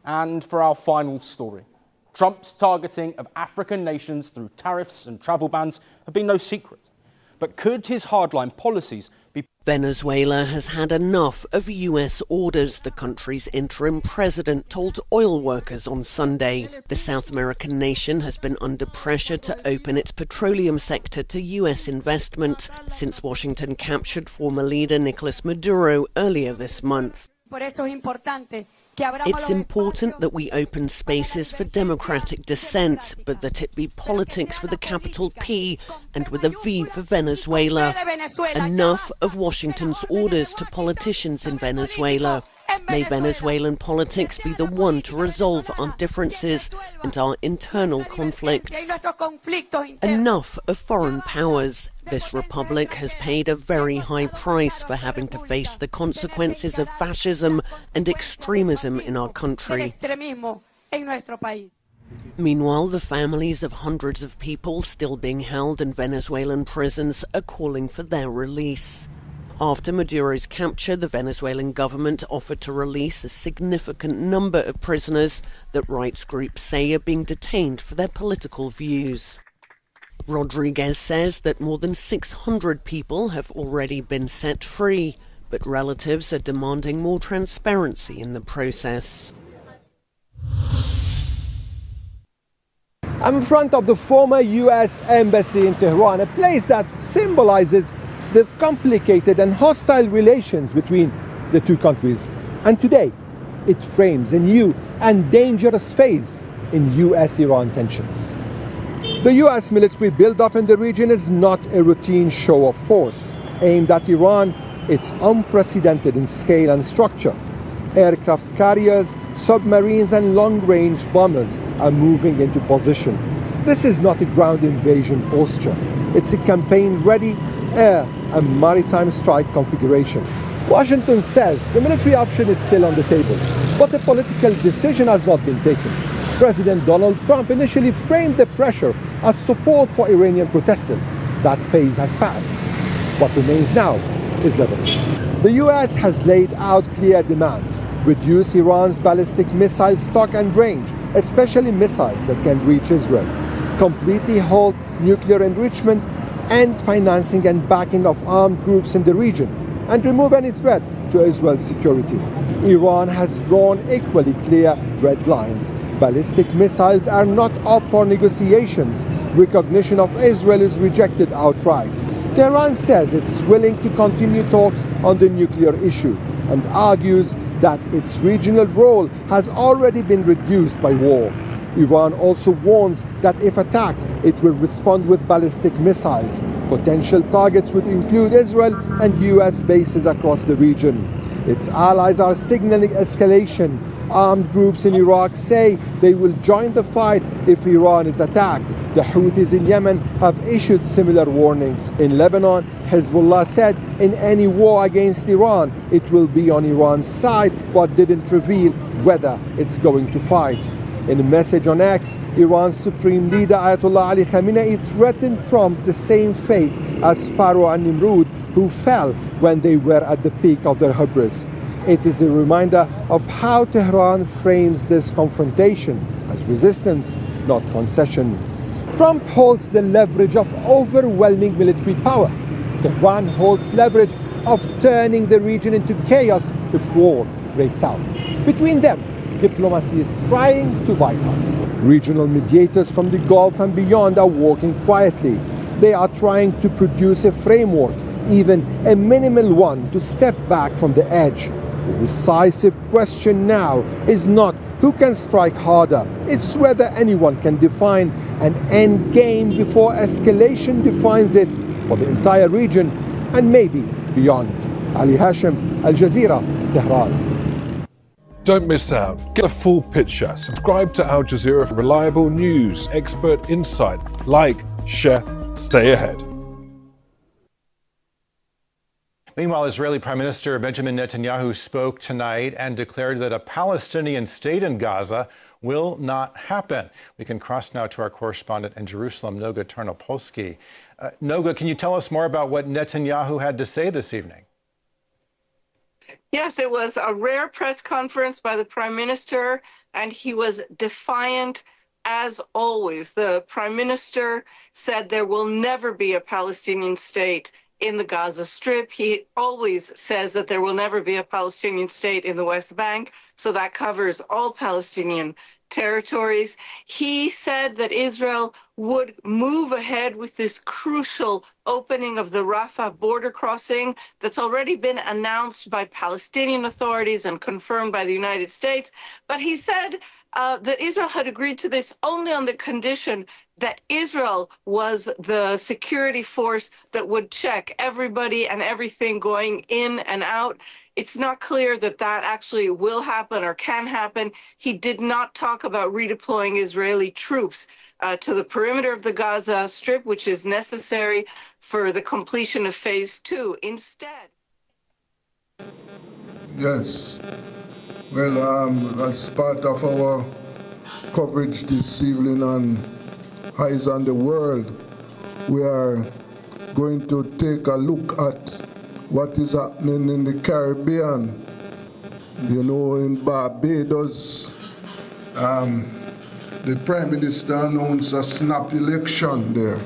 And for our final story, Trump's targeting of African nations through tariffs and travel bans have been no secret. But could his hardline policies be... Venezuela has had enough of US orders, the country's interim president told oil workers on Sunday. The South American nation has been under pressure to open its petroleum sector to US investment since Washington captured former leader Nicolas Maduro earlier this month. It's important that we open spaces for democratic dissent, but that it be politics with a capital P and with a V for Venezuela. Enough of Washington's orders to politicians in Venezuela. May Venezuelan politics be the one to resolve our differences and our internal conflicts. Enough of foreign powers. This republic has paid a very high price for having to face the consequences of fascism and extremism in our country. Meanwhile, the families of hundreds of people still being held in Venezuelan prisons are calling for their release. After Maduro's capture, the Venezuelan government offered to release a significant number of prisoners that rights groups say are being detained for their political views. Rodriguez says that more than 600 people have already been set free, but relatives are demanding more transparency in the process. I'm in front of the former US Embassy in Tehran, a place that symbolizes the complicated and hostile relations between the two countries. And today, it frames a new and dangerous phase in US-Iran tensions. The US military buildup in the region is not a routine show of force aimed at Iran. It's unprecedented in scale and structure, Aircraft carriers, submarines and long-range bombers are moving into position. This is not a ground invasion posture. It's a campaign-ready air and maritime strike configuration. Washington says the military option is still on the table, but a political decision has not been taken. President Donald Trump initially framed the pressure as support for Iranian protesters. That phase has passed. What remains now is leverage. The US has laid out clear demands: reduce Iran's ballistic missile stock and range, especially missiles that can reach Israel, completely halt nuclear enrichment and financing and backing of armed groups in the region, and remove any threat to Israel's security. Iran has drawn equally clear red lines. Ballistic missiles are not up for negotiations. Recognition of Israel is rejected outright. Tehran says it's willing to continue talks on the nuclear issue and argues that its regional role has already been reduced by war. Iran also warns that if attacked, it will respond with ballistic missiles. Potential targets would include Israel and US bases across the region. Its allies are signaling escalation. Armed groups in Iraq say they will join the fight if Iran is attacked. The Houthis in Yemen have issued similar warnings. In Lebanon, Hezbollah said in any war against Iran, it will be on Iran's side, but didn't reveal whether it's going to fight. In a message on X, Iran's supreme leader Ayatollah Ali Khamenei threatened Trump the same fate as Pharaoh and Nimrud, who fell when they were at the peak of their hubris. It is a reminder of how Tehran frames this confrontation as resistance, not concession. Trump holds the leverage of overwhelming military power. Tehran holds leverage of turning the region into chaos if war breaks out. Between them, diplomacy is trying to buy time. Regional mediators from the Gulf and beyond are working quietly. They are trying to produce a framework, even a minimal one, to step back from the edge. The decisive question now is not who can strike harder. It's whether anyone can define an end game before escalation defines it for the entire region and maybe beyond. Ali Hashem, Al Jazeera, Tehran. Don't miss out. Get a full picture. Subscribe to Al Jazeera for reliable news, expert insight. Like, share, stay ahead. Meanwhile, Israeli Prime Minister Benjamin Netanyahu spoke tonight and declared that a Palestinian state in Gaza will not happen. We can cross now to our correspondent in Jerusalem, Noga Tarnopolsky. Noga, can you tell us more about what Netanyahu had to say this evening? Yes, it was a rare press conference by the Prime Minister, and he was defiant as always. The Prime Minister said there will never be a Palestinian state in the Gaza Strip. He always says that there will never be a Palestinian state in the West Bank, so that covers all Palestinian territories. He said that Israel would move ahead with this crucial opening of the Rafah border crossing that's already been announced by Palestinian authorities and confirmed by the United States. But he said that Israel had agreed to this only on the condition that Israel was the security force that would check everybody and everything going in and out. It's not clear that that actually will happen or can happen. He did not talk about redeploying Israeli troops to the perimeter of the Gaza Strip, which is necessary for the completion of phase 2. Instead, yes. Well, as part of our coverage this evening on Eyes on the World, we are going to take a look at what is happening in the Caribbean. You know, in Barbados, the Prime Minister announced a snap election there,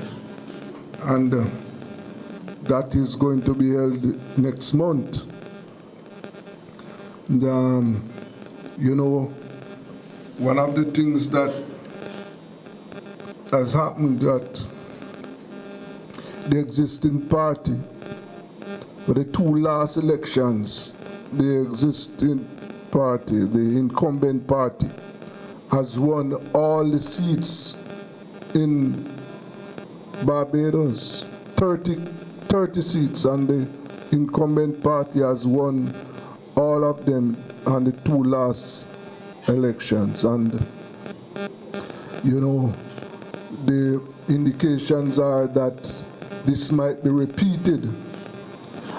and that is going to be held next month. And, you know, one of the things that has happened that the existing party, for the two last elections, the existing party, the incumbent party, has won all the seats in Barbados, 30 seats, and the incumbent party has won all of them on the two last elections, and the indications are that this might be repeated.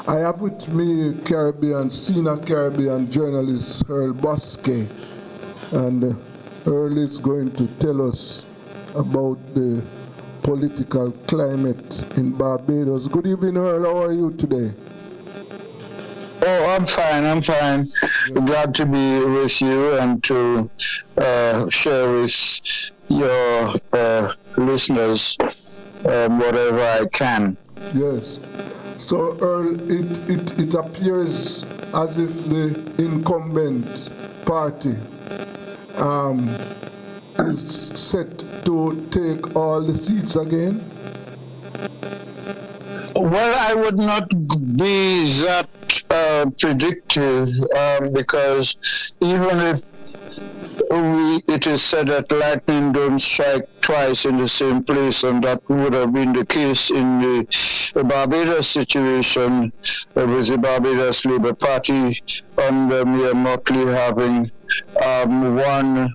I have with me senior Caribbean journalist Earl Bosque, and Earl is going to tell us about the political climate in Barbados. Good evening, Earl. How are you today? Oh, I'm fine. Glad to be with you and to share with your listeners whatever I can. Yes. So, Earl, it appears as if the incumbent party is set to take all the seats again? Well, I would not be that predictive because even if it is said that lightning don't strike twice in the same place, and that would have been the case in the Barbados situation with the Barbados Labour Party under Mayor Motley having won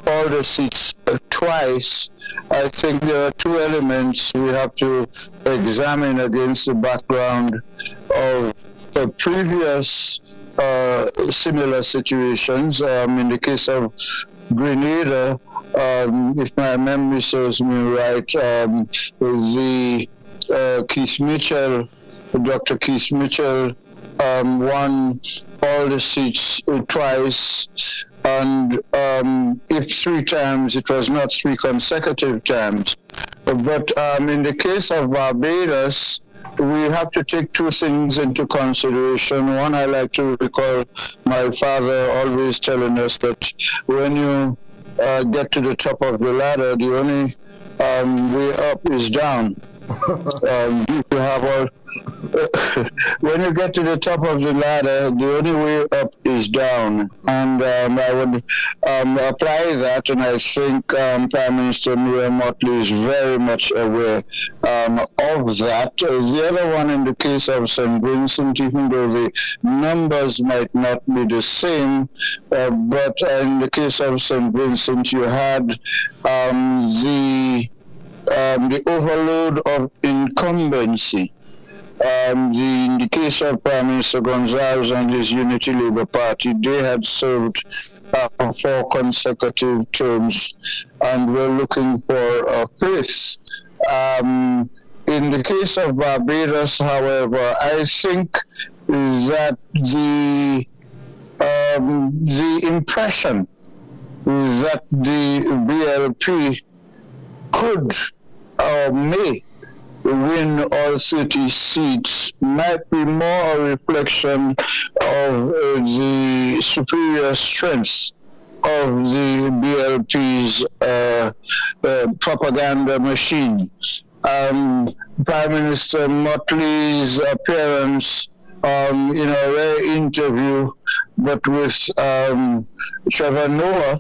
all the seats twice. I think there are two elements we have to examine against the background of previous similar situations. In the case of Grenada, if my memory serves me right, Dr. Keith Mitchell won all the seats twice, and if 3 times, it was not 3 consecutive times. But in the case of Barbados, we have to take 2 things into consideration. One, I like to recall my father always telling us that when you get to the top of the ladder, the only way up is down. You have when you get to the top of the ladder, the only way up is down, and I would apply that, and I think Prime Minister Mayor Motley is very much aware of that. The other one, in the case of St. Vincent, even though the numbers might not be the same, but in the case of St. Vincent, you had the overload of incumbency. In the case of Prime Minister Gonzalez and his Unity Labour Party, they had served 4 consecutive terms and were looking for a 5th. In the case of Barbados, however, I think that the impression that the BLP could or may win all 30 seats might be more a reflection of the superior strength of the BLP's propaganda machine. Prime Minister Motley's appearance in a rare interview, but with Trevor Noah,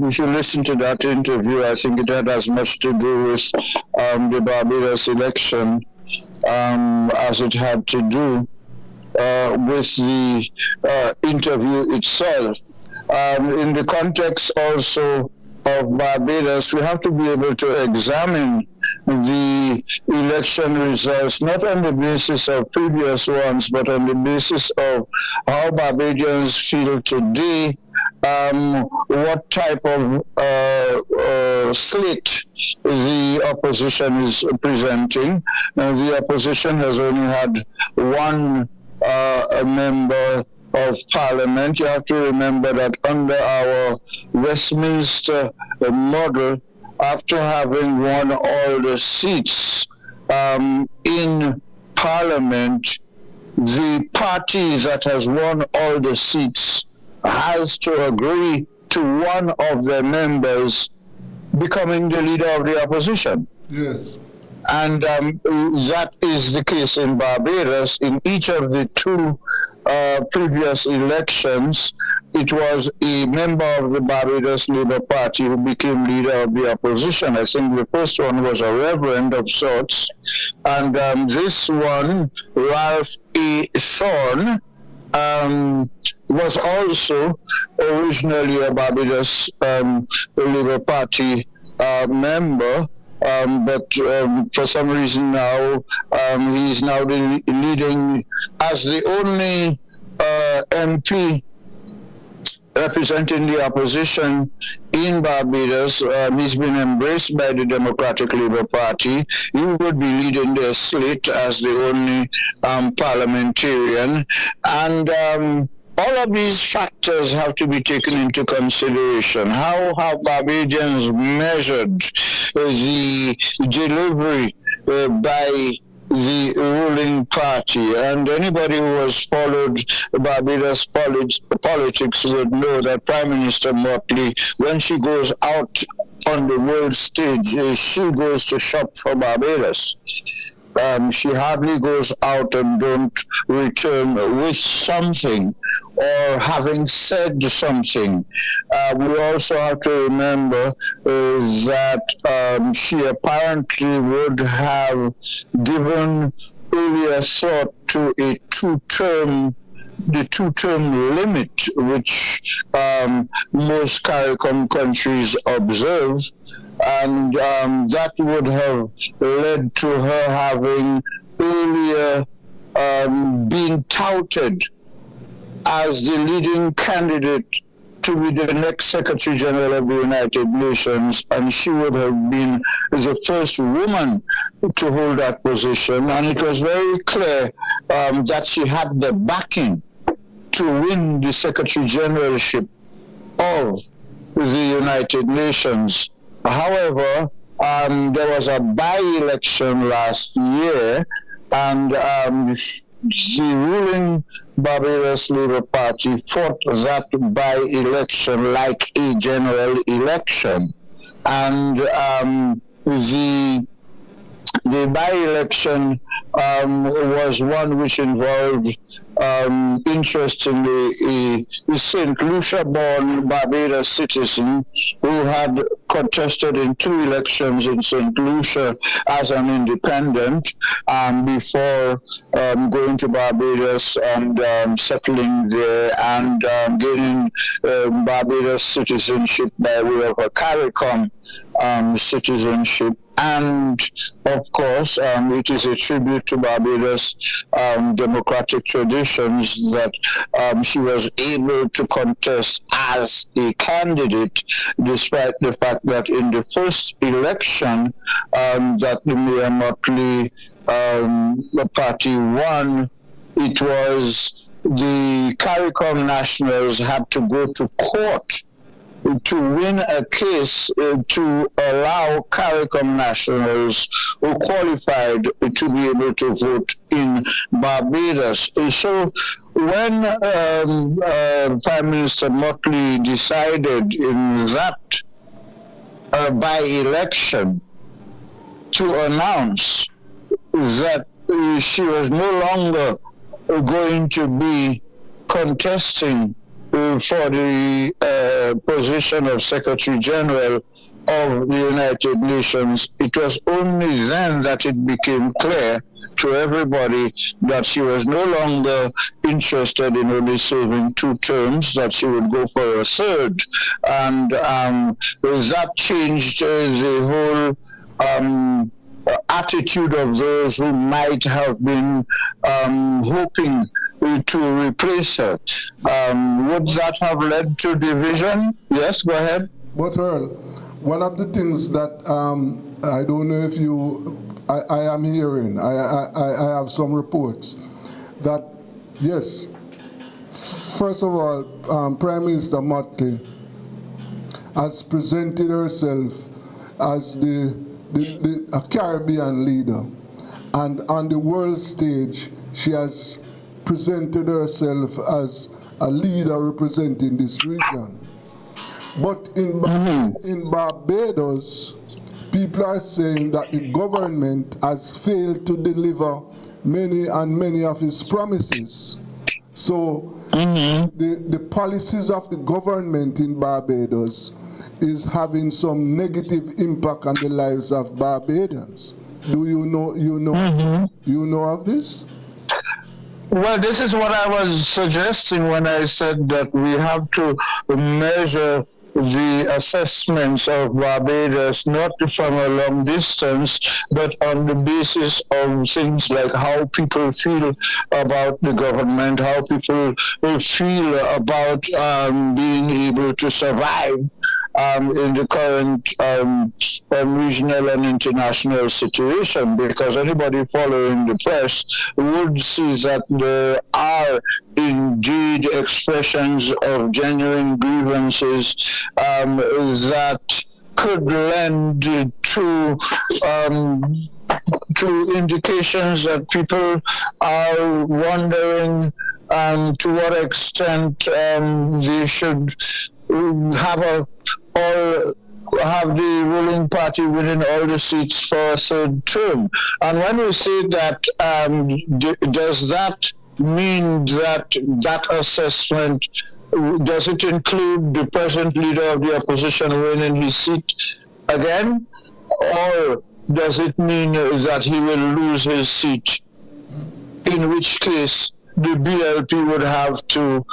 if you listen to that interview, I think it had as much to do with the Barbados election as it had to do with the interview itself. In the context also of Barbados, we have to be able to examine the election results, not on the basis of previous ones, but on the basis of how Barbadians feel today, what type of slate the opposition is presenting. The opposition has only had 1 member of Parliament. You have to remember that under our Westminster model, after having won all the seats in Parliament, the party that has won all the seats has to agree to one of their members becoming the leader of the opposition. Yes. And that is the case in Barbados. In each of the 2 previous elections, it was a member of the Barbados Labour Party who became leader of the opposition. I think the first one was a reverend of sorts, and this one, Ralph E. Thorne was also originally a Barbados Labour Party member, but for some reason now he's now leading as the only MP representing the opposition in Barbados. He's been embraced by the Democratic Labour Party. He would be leading their slate as the only parliamentarian. And all of these factors have to be taken into consideration. How have Barbadians measured the delivery by the ruling party? And anybody who has followed Barbados politics would know that Prime Minister Motley, when she goes out on the world stage, she goes to shop for Barbados. She hardly goes out and don't return with something or having said something. We also have to remember that she apparently would have given earlier thought to a two-term limit, which most CARICOM countries observe, and that would have led to her having earlier been touted as the leading candidate to be the next Secretary General of the United Nations, and she would have been the first woman to hold that position. And it was very clear that she had the backing to win the Secretary Generalship of the United Nations. However, there was a by-election last year, and the ruling Barbados Labour Party fought that by-election like a general election. And the by-election was one which involved, interestingly, a St. Lucia-born Barbados citizen who had contested in 2 elections in St. Lucia as an independent before going to Barbados and settling there and gaining Barbados citizenship by way of a CARICOM citizenship. And of course, it is a tribute to Barbados' democratic traditions that she was able to contest as a candidate, despite the fact that in the first election that the Mayor Motley party won, it was the CARICOM nationals had to go to court to win a case to allow CARICOM nationals who qualified to be able to vote in Barbados. So when Prime Minister Motley decided in that by-election to announce that she was no longer going to be contesting for the position of Secretary General of the United Nations, it was only then that it became clear to everybody that she was no longer interested in only serving 2 terms, that she would go for a 3rd. And that changed the whole attitude of those who might have been hoping to replace her. Would that have led to division? Yes, go ahead. But Earl, one of the things that I don't know if I am hearing, I have some reports that, yes, first of all, Prime Minister Motley has presented herself as a Caribbean leader, and on the world stage, she has presented herself as a leader representing this region. But in Barbados, people are saying that the government has failed to deliver many of its promises. So the policies of the government in Barbados is having some negative impact on the lives of Barbadians. Do you know of this? Well, this is what I was suggesting when I said that we have to measure the assessments of Barbados not from a long distance, but on the basis of things like how people feel about the government, how people feel about being able to survive in the current regional and international situation, because anybody following the press would see that there are indeed expressions of genuine grievances that could lend to indications that people are wondering to what extent they should have the ruling party winning all the seats for a third term. And when we say that, does that mean that that assessment, does it include the present leader of the opposition winning his seat again? Or does it mean that he will lose his seat, in which case the BLP would have to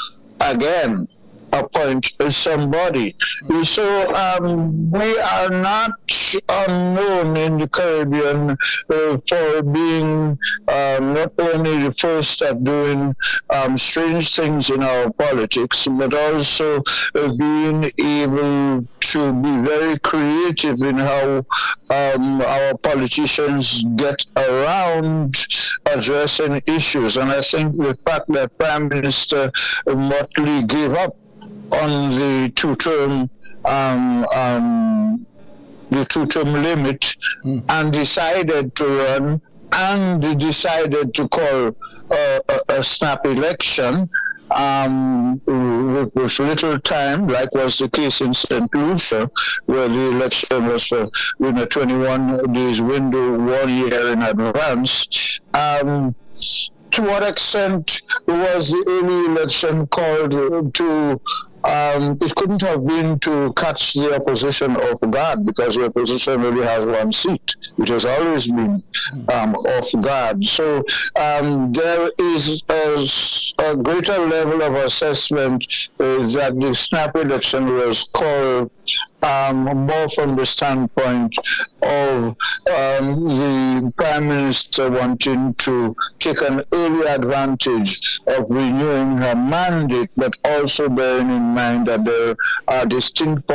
again appoint somebody? So we are not unknown in the Caribbean for being not only the first at doing strange things in our politics, but also being able to be very creative in how our politicians get around addressing issues. And I think the fact that Prime Minister Motley gave up on the two-term limit and decided to run and decided to call a snap election with little time, like was the case in St. Lucia, where the election was in a 21 days window, 1 year in advance. To what extent was the early election called to, it couldn't have been to catch the opposition off guard, because the opposition only has one seat. It has always been off guard. So there is a greater level of assessment that the snap election was called more from the standpoint of the Prime Minister wanting to take an early advantage of renewing her mandate, but also bearing in mind that there are distinct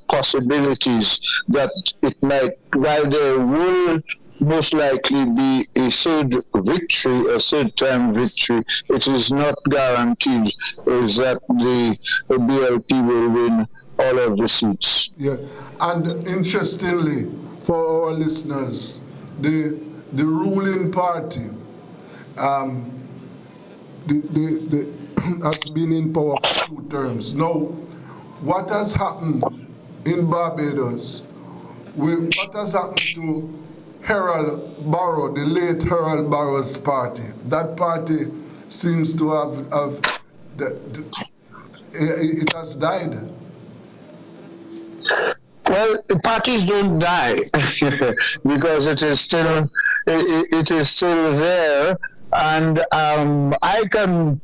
possibilities that it might, while there will most likely be a third term victory, it is not guaranteed that the BLP will win all of the seats. Yeah, and interestingly, for our listeners, the ruling party has been in power for 2 terms. Now, what has happened in Barbados? What has happened to Harold Barrow, the late Harold Barrow's party? That party seems to have it has died. Well, parties don't die because it is still there, and I can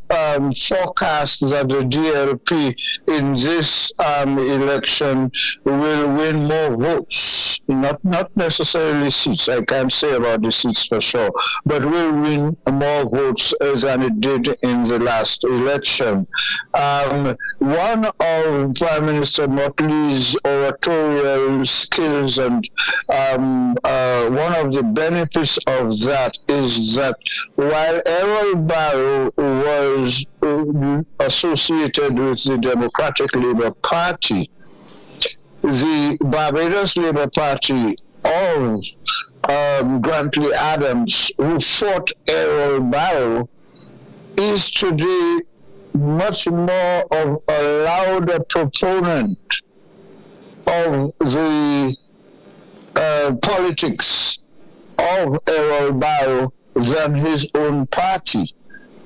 forecast that the DLP in this election will win more votes, not necessarily seats. I can't say about the seats for sure, but will win more votes than it did in the last election. One of Prime Minister Motley's oratorial skills and one of the benefits of that is that while Errol Barrow was associated with the Democratic Labour Party, the Barbados Labour Party of Grantley Adams, who fought Errol Barrow, is today much more of a louder proponent of the politics of Errol Barrow than his own party.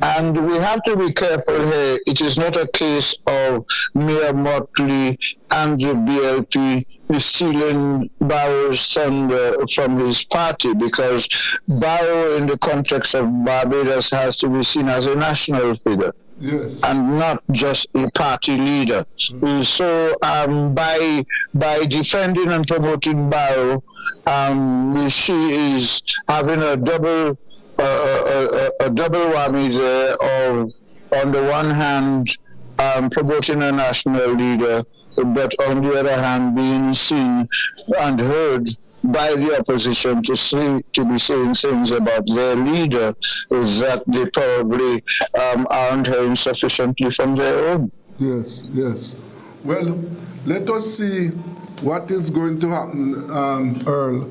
And we have to be careful here. It is not a case of mere motley Andrew BLP stealing Barrow's thunder from his party, because Barrow in the context of Barbados has to be seen as a national figure. Yes. And not just a party leader. So by defending and promoting Barrow, she is having a double whammy there of, on the one hand, promoting a national leader, but on the other hand, being seen and heard by the opposition to be saying things about their leader that they probably aren't hearing sufficiently from their own. Yes, yes. Well, let us see what is going to happen, Earl.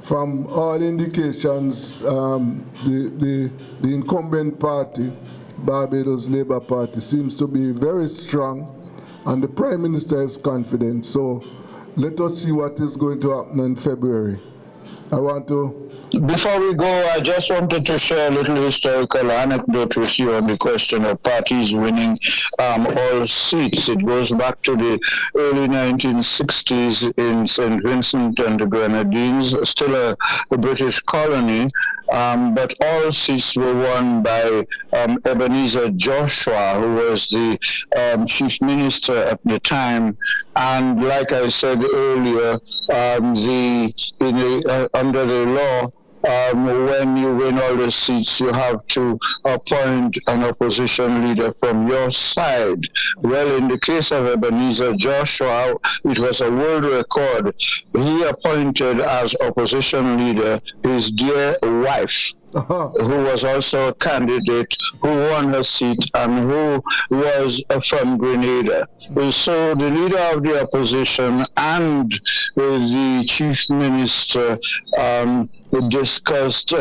From all indications, the incumbent party, Barbados Labour Party, seems to be very strong, and the Prime Minister is confident. So let us see what is going to happen in February. Before we go, I just wanted to share a little historical anecdote with you on the question of parties winning all seats. It goes back to the early 1960s in St. Vincent and the Grenadines, still a British colony, but all seats were won by Ebenezer Joshua, who was the chief minister at the time. And like I said earlier, under the law, when you win all the seats, you have to appoint an opposition leader from your side. Well, in the case of Ebenezer Joshua, it was a world record. He appointed as opposition leader his dear wife, who was also a candidate, who won her seat and who was from Grenada. So the leader of the opposition and the chief minister discussed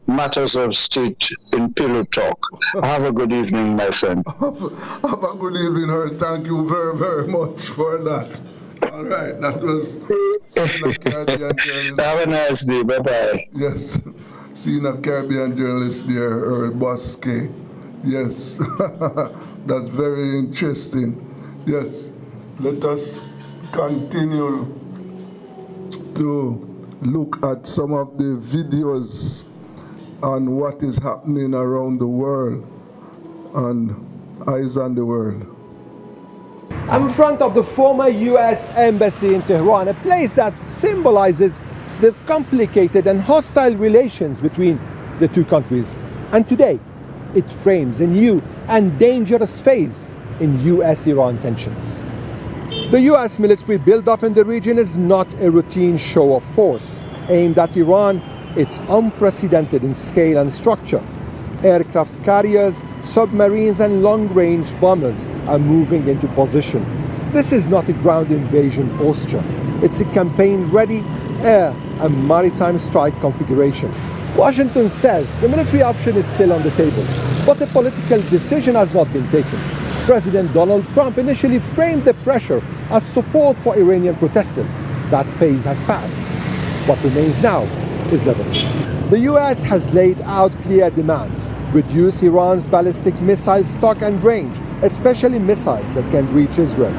matters of state in pillow talk. Have a good evening, my friend. Have a good evening, Earl. Thank you very, very much for that. All right, that was Caribbean journalist. Have a nice day. Bye-bye. Yes. Senior Caribbean journalist there, Earl Bosque. Yes, that's very interesting. Yes, let us continue to look at some of the videos on what is happening around the world on Eyes on the World. I'm in front of the former U.S. Embassy in Tehran, a place that symbolizes the complicated and hostile relations between the two countries. And today, it frames a new and dangerous phase in U.S.-Iran tensions. The U.S. military buildup in the region is not a routine show of force aimed at Iran. It's unprecedented in scale and structure. Aircraft carriers, submarines, and long-range bombers are moving into position. This is not a ground invasion posture. It's a campaign-ready air and maritime strike configuration. Washington says the military option is still on the table, but a political decision has not been taken. President Donald Trump initially framed the pressure as support for Iranian protesters. That phase has passed. What remains now is leverage. The US has laid out clear demands: reduce Iran's ballistic missile stock and range, especially missiles that can reach Israel,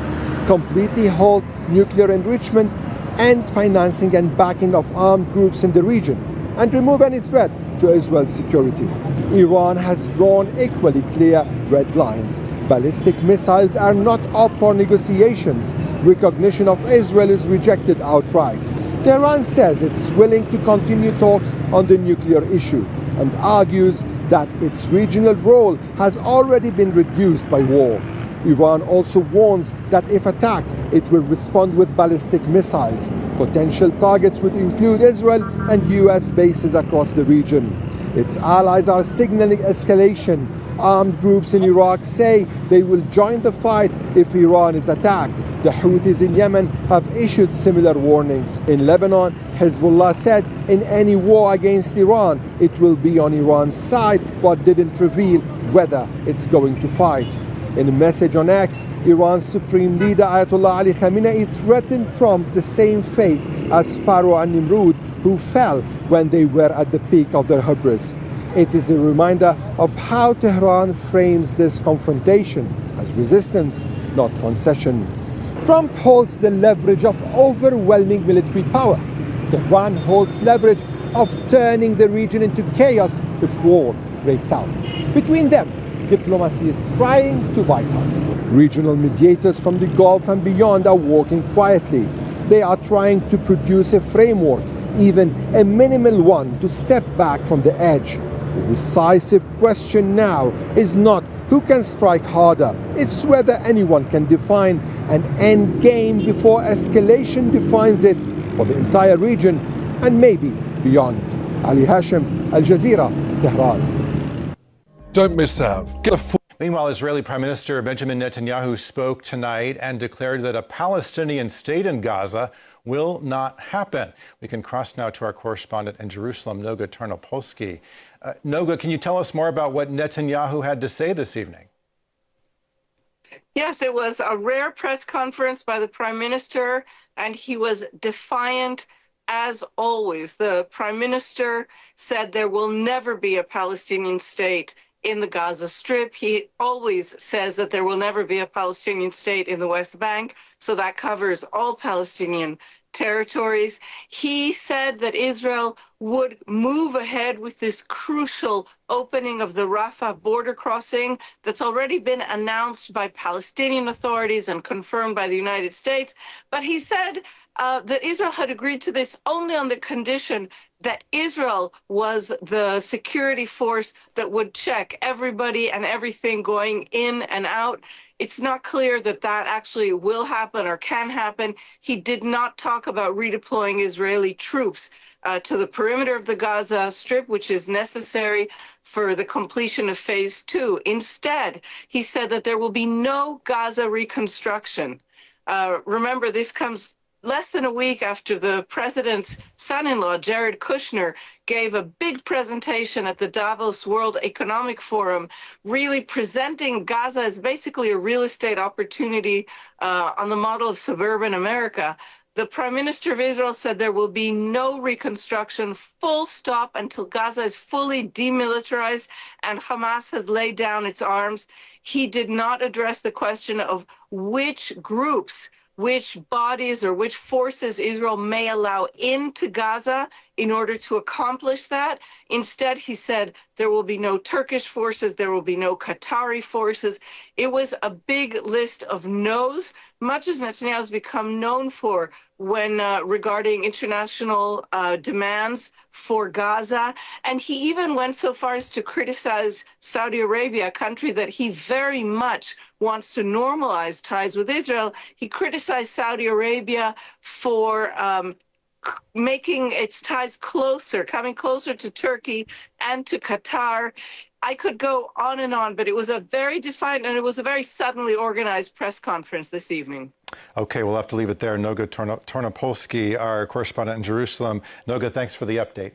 completely halt nuclear enrichment and financing and backing of armed groups in the region, and remove any threat to Israel's security. Iran has drawn equally clear red lines. Ballistic missiles are not up for negotiations. Recognition of Israel is rejected outright. Tehran says it's willing to continue talks on the nuclear issue and argues that its regional role has already been reduced by war. Iran also warns that if attacked, it will respond with ballistic missiles. Potential targets would include Israel and US bases across the region. Its allies are signaling escalation. Armed groups in Iraq say they will join the fight if Iran is attacked. The Houthis in Yemen have issued similar warnings. In Lebanon, Hezbollah said in any war against Iran, it will be on Iran's side, but didn't reveal whether it's going to fight. In a message on X, Iran's supreme leader Ayatollah Ali Khamenei threatened Trump the same fate as Pharaoh and Nimrud, who fell when they were at the peak of their hubris. It is a reminder of how Tehran frames this confrontation as resistance, not concession. Trump holds the leverage of overwhelming military power. Tehran holds leverage of turning the region into chaos if war breaks out. Between them, diplomacy is trying to buy time. Regional mediators from the Gulf and beyond are working quietly. They are trying to produce a framework, even a minimal one, to step back from the edge. The decisive question now is not who can strike harder. It's whether anyone can define an end game before escalation defines it for the entire region and maybe beyond. Ali Hashim, Al Jazeera, Tehran. Don't miss out. Get a full Meanwhile, Israeli Prime Minister Benjamin Netanyahu spoke tonight and declared that a Palestinian state in Gaza will not happen. We can cross now to our correspondent in Jerusalem, Noga Tarnopolsky. Noga, can you tell us more about what Netanyahu had to say this evening? Yes, it was a rare press conference by the Prime Minister, and he was defiant as always. The Prime Minister said there will never be a Palestinian state in the Gaza Strip. He always says that there will never be a Palestinian state in the West Bank, so that covers all Palestinian territories. He said that Israel would move ahead with this crucial opening of the Rafah border crossing that's already been announced by Palestinian authorities and confirmed by the United States. But he said that Israel had agreed to this only on the condition that Israel was the security force that would check everybody and everything going in and out. It's not clear that that actually will happen or can happen. He did not talk about redeploying Israeli troops to the perimeter of the Gaza Strip, which is necessary for the completion of phase 2. Instead, he said that there will be no Gaza reconstruction. Remember, this comes less than a week after the president's son-in-law, Jared Kushner, gave a big presentation at the Davos World Economic Forum, really presenting Gaza as basically a real estate opportunity on the model of suburban America. The Prime Minister of Israel said there will be no reconstruction, full stop, until Gaza is fully demilitarized and Hamas has laid down its arms. He did not address the question of which groups, which bodies or which forces Israel may allow into Gaza in order to accomplish that. Instead, he said there will be no Turkish forces, there will be no Qatari forces. It was a big list of no's, much as Netanyahu has become known for when regarding international demands for Gaza. And he even went so far as to criticize Saudi Arabia, a country that he very much wants to normalize ties with Israel. He criticized Saudi Arabia for making its ties closer, coming closer to Turkey and to Qatar. I could go on, but it was a very defiant and it was a very suddenly organized press conference this evening. Okay, we'll have to leave it there. Noga Tarnopolsky, our correspondent in Jerusalem. Noga, thanks for the update.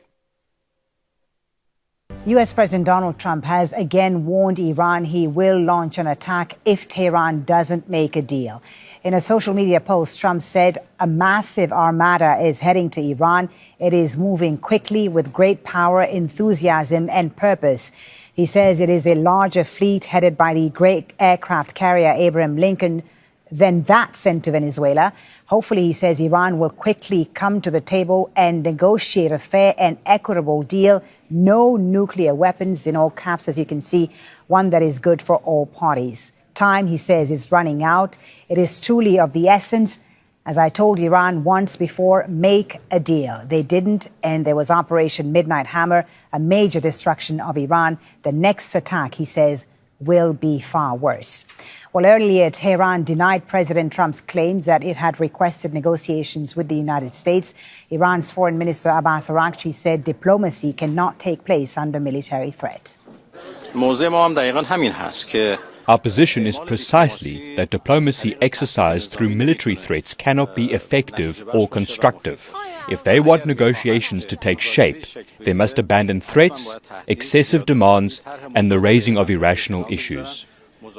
U.S. President Donald Trump has again warned Iran he will launch an attack if Tehran doesn't make a deal. In a social media post, Trump said a massive armada is heading to Iran. It is moving quickly with great power, enthusiasm, and purpose. He says it is a larger fleet headed by the great aircraft carrier Abraham Lincoln than that sent to Venezuela. Hopefully, he says Iran will quickly come to the table and negotiate a fair and equitable deal. No nuclear weapons, in all caps, as you can see, one that is good for all parties. Time, he says, is running out. It is truly of the essence. As I told Iran once before, make a deal. They didn't, and there was Operation Midnight Hammer, a major destruction of Iran. The next attack, he says, will be far worse. Well, earlier, Tehran denied President Trump's claims that it had requested negotiations with the United States. Iran's Foreign Minister Abbas Araghchi said diplomacy cannot take place under military threat. Our position is precisely that diplomacy exercised through military threats cannot be effective or constructive. If they want negotiations to take shape, they must abandon threats, excessive demands, and the raising of irrational issues.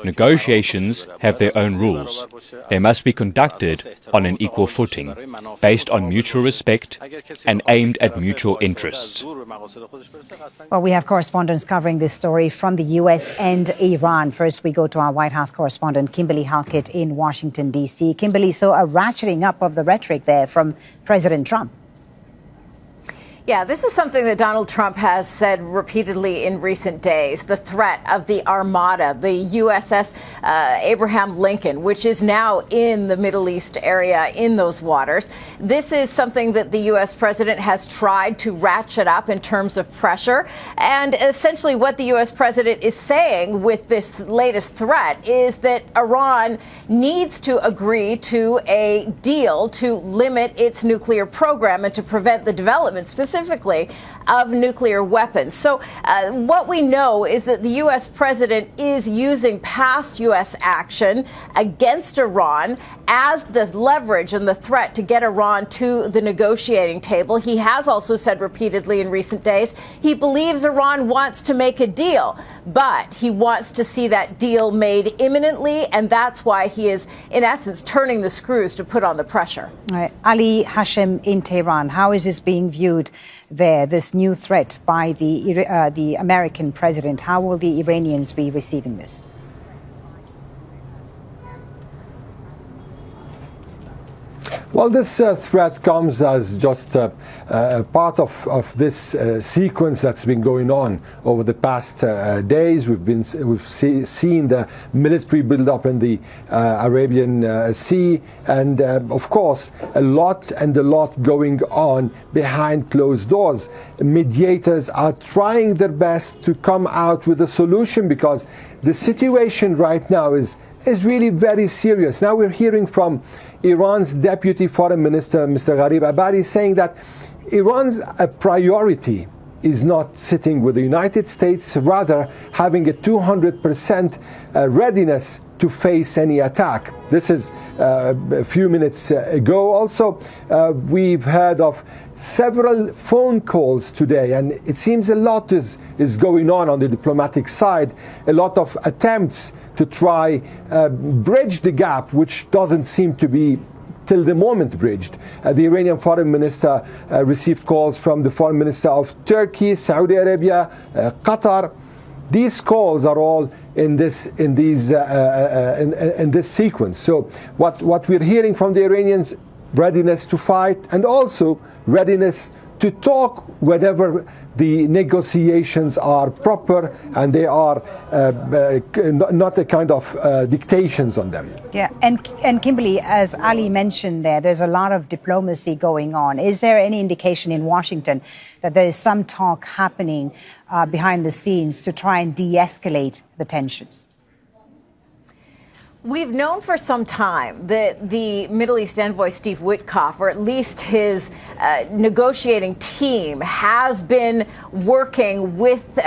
Negotiations have their own rules. They must be conducted on an equal footing, based on mutual respect and aimed at mutual interests. Well, we have correspondents covering this story from the U.S. and Iran. First, we go to our White House correspondent, Kimberly Halkett in Washington, D.C. Kimberly, so a ratcheting up of the rhetoric there from President Trump. Yeah, this is something that Donald Trump has said repeatedly in recent days. The threat of the Armada, the USS Abraham Lincoln, which is now in the Middle East area in those waters. This is something that the U.S. president has tried to ratchet up in terms of pressure. And essentially what the U.S. president is saying with this latest threat is that Iran needs to agree to a deal to limit its nuclear program and to prevent the development specifically of nuclear weapons. So what we know is that the U.S. president is using past U.S. action against Iran as the leverage and the threat to get Iran to the negotiating table. He has also said repeatedly in recent days he believes Iran wants to make a deal, but he wants to see that deal made imminently, and that's why he is, in essence, turning the screws to put on the pressure. All right. Ali Hashem in Tehran, how is this being viewed there, this new threat by the American president? How will the Iranians be receiving this? Well, this threat comes as just part of this sequence that's been going on over the past days. We've seen the military build up in the Arabian Sea, and of course a lot going on behind closed doors. Mediators are trying their best to come out with a solution, because the situation right now is really very serious. Now we're hearing from Iran's Deputy Foreign Minister, Mr. Gharib Abadi, saying that Iran's priority is not sitting with the United States, rather having a 200% readiness to face any attack. This is a few minutes ago. Also, we've heard of several phone calls today, and it seems a lot is going on the diplomatic side, a lot of attempts to try bridge the gap, which doesn't seem to be till the moment bridged. The Iranian foreign minister received calls from the foreign minister of Turkey, Saudi Arabia, Qatar. These calls are all in this sequence. So what we're hearing from the Iranians: readiness to fight, and also readiness to talk whenever the negotiations are proper and they are not a kind of dictations on them. Yeah, and Kimberly, as Ali mentioned there's a lot of diplomacy going on. Is there any indication in Washington that there is some talk happening behind the scenes to try and de-escalate the tensions? We've known for some time that the Middle East envoy, Steve Witkoff, or at least his negotiating team, has been working with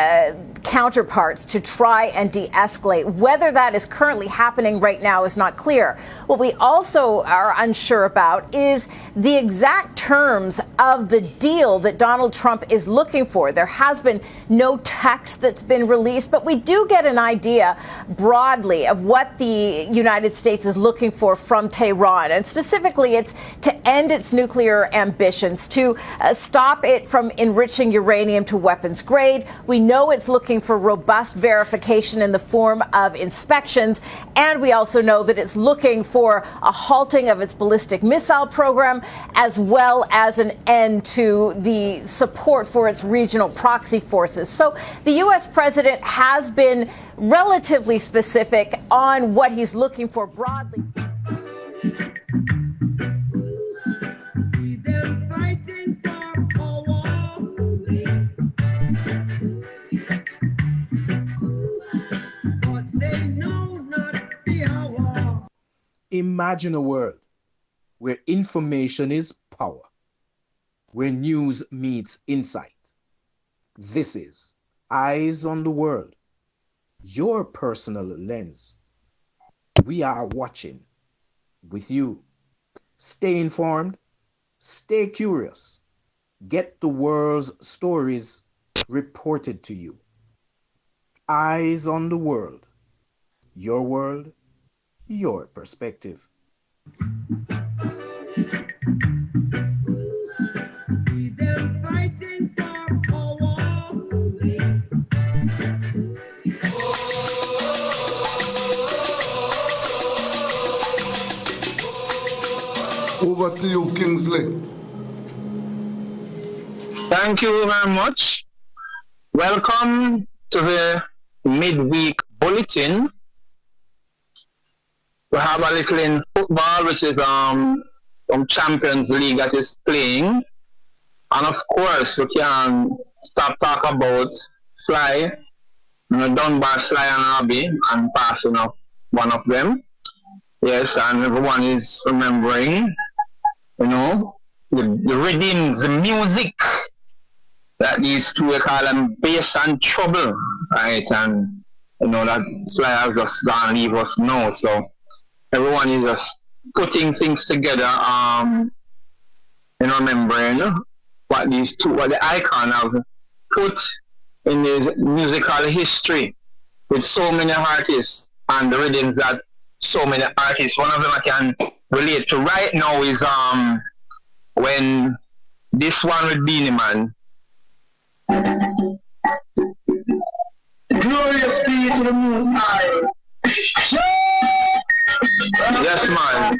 counterparts to try and de-escalate. Whether that is currently happening right now is not clear. What we also are unsure about is the exact terms of the deal that Donald Trump is looking for. There has been no text that's been released, but we do get an idea broadly of what the United States is looking for from Tehran. And specifically, it's to end its nuclear ambitions, to stop it from enriching uranium to weapons grade. We know it's looking for robust verification in the form of inspections. And we also know that it's looking for a halting of its ballistic missile program, as well as an end to the support for its regional proxy forces. So the U.S. president has been relatively specific on what he's looking for broadly. Imagine a world where information is power, where news meets insight. This is Eyes on the World, your personal lens. We are watching with you. Stay informed, stay curious, get the world's stories reported to you. Eyes on the World, Your world, your perspective. Over to you, Kingsley. Thank you very much. Welcome to the midweek bulletin. We have a little in football, which is some Champions League that is playing. And of course, we can stop talk about Sly, Dunbar, Sly and Robbie, and passing of one of them. Yes, and everyone is remembering, the rhythms, the music that these two, we call them bass and trouble, right? And that Sly has just gone leave us now, so everyone is just putting things together, remembering what the icon have put in his musical history with so many artists and the rhythms that so many artists. One of them I can relate to right now is when this one with Beanie Man. Glorious be to the Most High. Yes, man.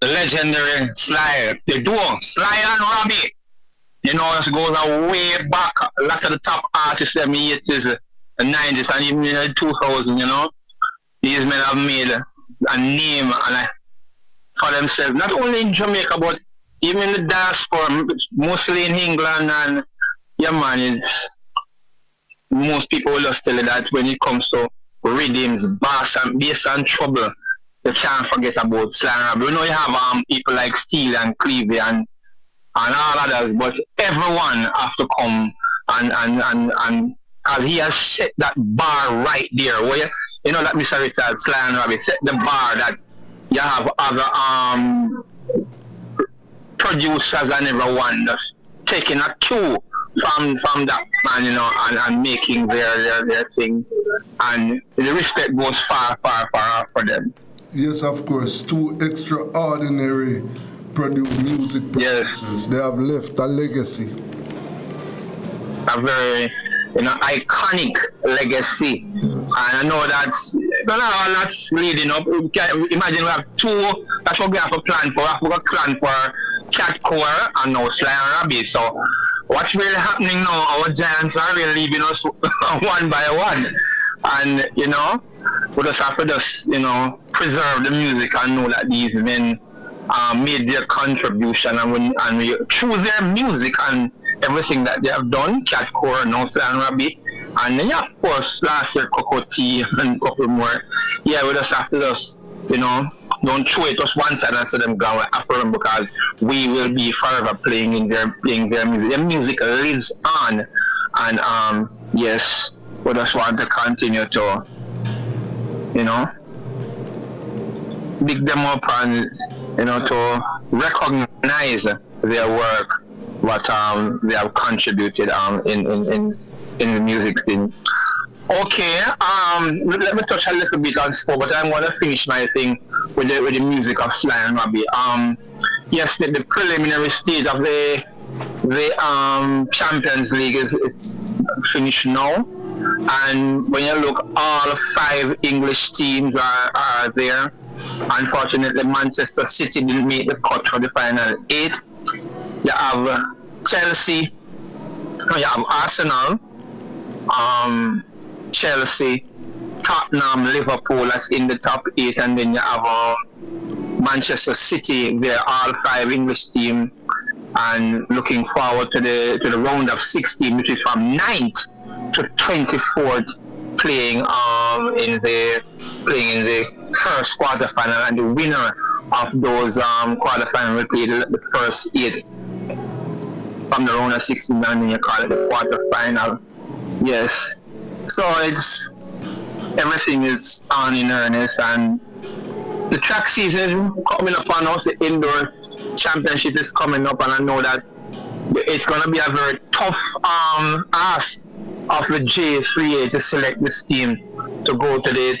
Legendary Sly, the duo, Sly and Robbie. It goes way back. A lot of the top artists in the 80s, the 90s, and even in the 2000s, these men have made a name for themselves, not only in Jamaica, but even in the diaspora, mostly in England. And most people will just tell you that when it comes to rhythms, bass and trouble, you can't forget about Sly and Robbie. You have people like Steele and Clevie and all others, but everyone have to come and as he has set that bar right there, where that Mr. Richard Sly and Robbie set the bar that you have other producers and everyone just taking a cue from that man, and making their thing, and the respect goes far for them. Yes, of course, two extraordinary music producers. Yes. They have left a legacy. A very iconic legacy. Yes. And I know that's leading up. Imagine we have two, that's what we have to plan for. We have to plan for Cat Core and now Sly and Robbie. So what's really happening now, our giants are really leaving us one by one. And, we just have to preserve the music and know that these men made their contribution, and we choose their music and everything that they have done. Cat Core, now Sly and Robbie, and of course last year Cocoa Tea and a couple more. We just have to don't throw it us one side and say them go after them, because we will be forever playing their music. Their music lives on, and yes, we just want to continue to big them up and to recognize their work, what they have contributed in the music scene. Okay, let me touch a little bit on sport, but I'm going to finish my thing with the music of Sly and Robbie. Yes, the preliminary stage of the Champions League is finished now, and when you look, all 5 English teams are there. Unfortunately, Manchester City didn't make the cut for the final 8. You have Chelsea, you have Arsenal, Chelsea, Tottenham, Liverpool that's in the top 8, and then you have Manchester City. They're all 5 English teams, and looking forward to the round of 16, which is from 9th to 24th, playing in the first quarterfinal, and the winner of those quarterfinals will play the first 8 from the round of 16, and then you call it the quarterfinal. Yes. So everything is on in earnest, and the track season is coming up on us. The indoor championship is coming up, and I know that it's going to be a very tough ask of the J3A to select this team to go to the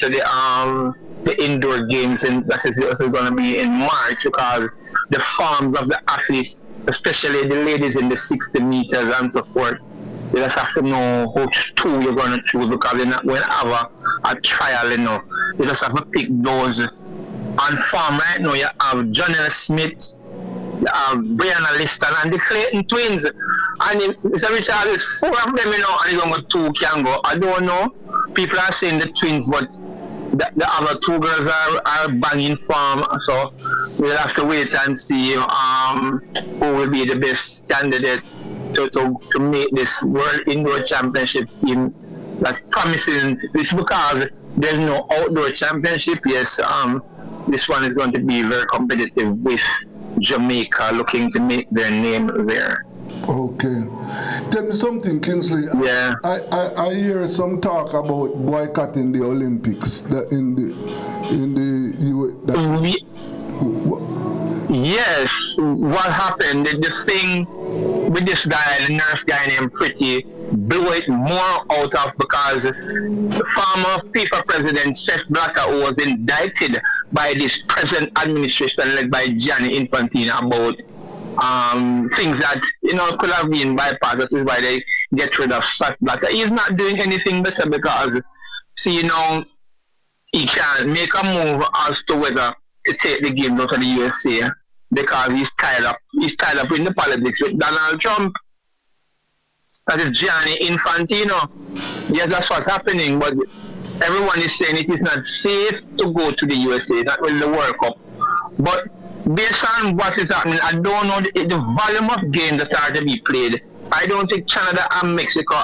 indoor games, and that is going to be in March, because the forms of the athletes, especially the ladies in the 60 meters and so forth, you just have to know which 2 you're going to choose, because you're not going to have a trial, you know. You just have to pick those. On form right now, you have Jonelle Smith, you have Brianna Liston, and the Clayton twins. And Mr. Richard, is 4 of them, you know, and you only 2 can go. I don't know. People are saying the twins, but the other 2 girls are banging form, so we'll have to wait and see who will be the best candidate to make this World Indoor Championship team. That's promising. It's because there's no outdoor championship. Yes, this one is going to be very competitive with Jamaica looking to make their name there. Okay. Tell me something, Kingsley. Yeah. I hear some talk about boycotting the Olympics Yes. What happened? The thing with this guy, the nurse guy named Pretty, blew it more out of, because the former FIFA president Sepp Blatter, who was indicted by this present administration led by Gianni Infantino about things that, you know, could have been bypassed. That is why they get rid of Sepp Blatter. He's not doing anything better, because, see, you know, he can't make a move as to whether to take the games out of the USA, because he's tied up in the politics with Donald Trump. That is Gianni Infantino. Yes, that's what's happening, but everyone is saying it is not safe to go to the USA, not with the World Cup. But based on what is happening, I don't know the volume of games that are to be played. I don't think Canada and Mexico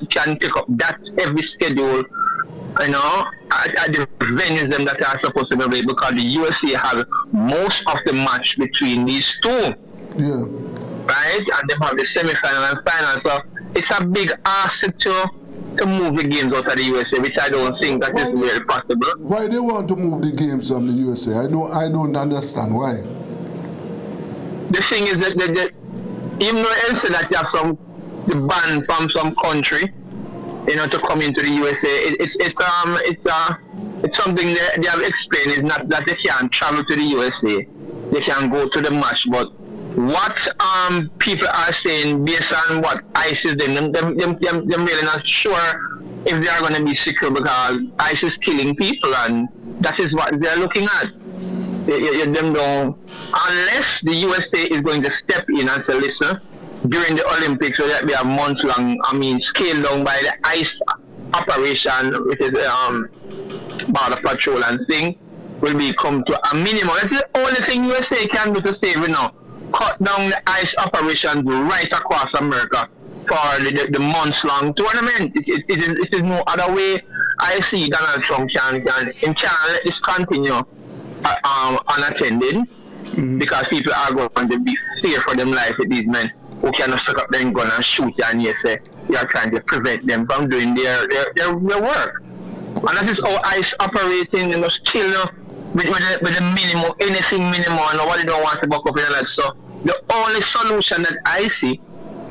can pick up that heavy schedule, you know, at the venues them that are supposed to be played, because the USA has most of the match between these 2. Yeah. Right? And they have the semi-final and final. So it's a big asset to move the games out of the USA, which I don't think that is really possible. Why they want to move the games from the USA? I don't understand why. The thing is that even though you say that you have the ban from some country, you know, to come into the USA, it's something that they have explained is not that they can travel to the USA, they can go to the match, but what people are saying based on what ISIS them really not sure if they are going to be secure, because ISIS killing people, and that is what they're looking at. Them don't, unless the USA is going to step in and say, listen, during the Olympics, so that we have months long, scaled down by the ICE operation, which is border patrol and thing, will be come to a minimum. That's the only thing USA can do to save, you know. Cut down the ICE operations right across America for the months-long tournament. It is no other way I see Donald Trump can let this continue unattended, because people are going to be fear for them life with these men who cannot stick up their gun and shoot you, and you say you are trying to prevent them from doing their work. And that is how ICE operating, they must kill you with the minimum, anything minimum, and nobody don't want to buck up in that. So the only solution that I see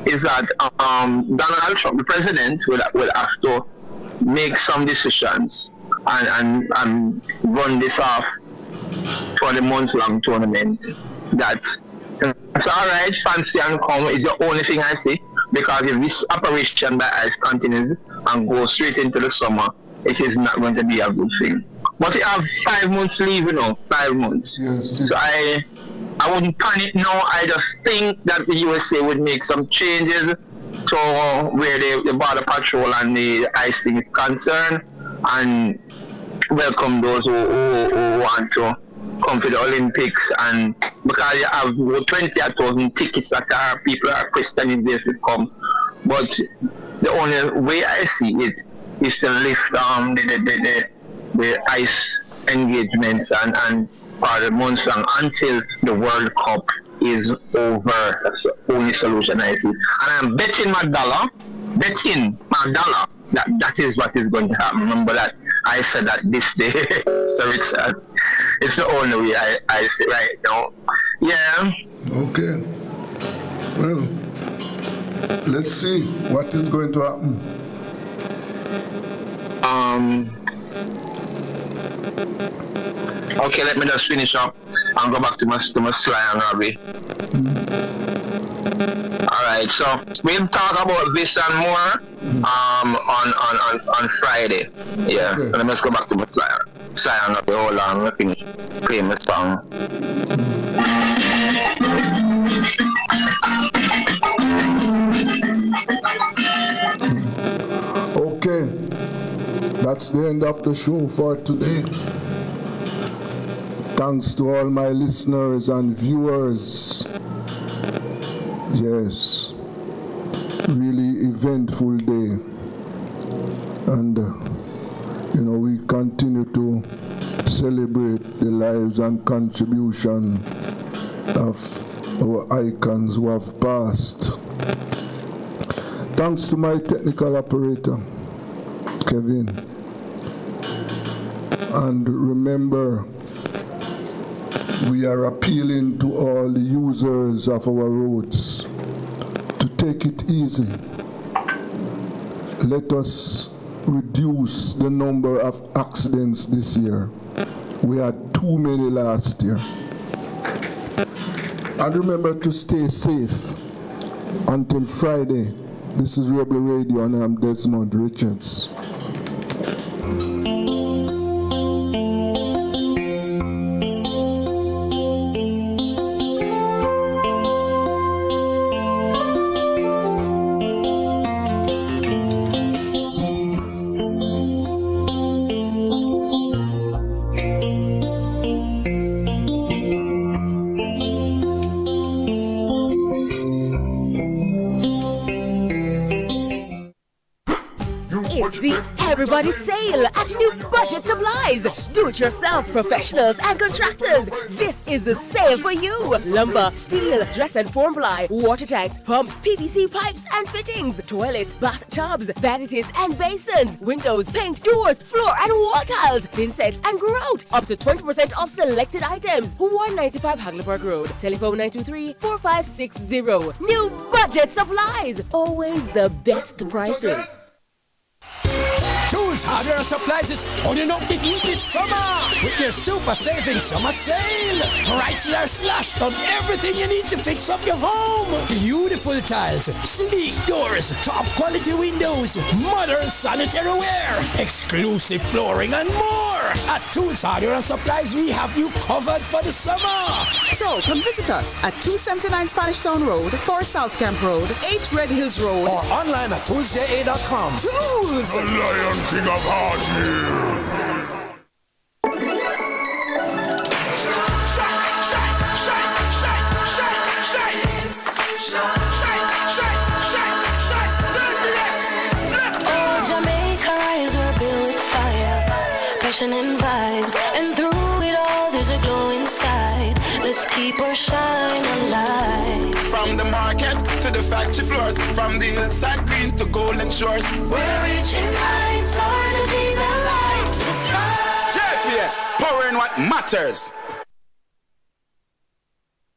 is that Donald Trump, the president, will have to make some decisions and run this off for the month-long tournament. That it's all right, fancy and come is the only thing I see, because if this operation by ICE continues and goes straight into the summer, it is not going to be a good thing. But we have 5 months leave, 5 months. Yes. So I wouldn't panic now. I just think that the USA would make some changes to where the border patrol and the ICE thing is concerned, and welcome those who want to come to the Olympics. And because you have 20,000 tickets that people are questioning this will come. But the only way I see it is to lift the ICE engagements and for the months long until the World Cup is over. That's the only solution I see. And I'm betting my dollar that is what is going to happen. Remember that I said that this day, so it's the only way I see right now. Yeah. Okay. Well, let's see what is going to happen. Okay, let me just finish up and go back to my Sly and Robbie. Alright, so we'll talk about this and more on Friday. Yeah, okay. So let me just go back to my Sly and Robbie. Hold on, let me finish playing the song. Okay, that's the end of the show for today. Thanks to all my listeners and viewers. Yes, really eventful day. And, we continue to celebrate the lives and contribution of our icons who have passed. Thanks to my technical operator, Kevin. And remember, we are appealing to all the users of our roads to take it easy. Let us reduce the number of accidents this year. We had too many last year. And remember to stay safe until Friday. This is Rebel Radio and I'm Desmond Richards. Everybody sale at New Budget Supplies. Do-it-yourself professionals and contractors. This is the sale for you. Lumber, steel, dress and form ply, water tanks, pumps, PVC pipes and fittings, toilets, bathtubs, vanities and basins, windows, paint, doors, floor and wall tiles, thin sets and grout. Up to 20% off selected items. 195 Hagleyburg Road. Telephone 923-4560. New Budget Supplies. Always the best prices. Tools, hardware, and supplies is turning up the heat this summer with their super saving summer sale. Prices are slashed on everything you need to fix up your home. Beautiful tiles, sleek doors, top quality windows, modern sanitary ware, exclusive flooring, and more. At Tools, hardware, and supplies, we have you covered for the summer. So come visit us at 279 Spanish Town Road, 4 South Camp Road, 8 Red Hills Road, or online at toolsja.com. Tools! The Lion King of Hardware. Oh, Jamaica eyes were built with fire, passion and vibes, and through it all there's a glow inside. Let's keep our shine alive. From the market to the factory floors, from the hillside green to golden shores, we're reaching heights, energy that lights the sky. JPS, powering what matters.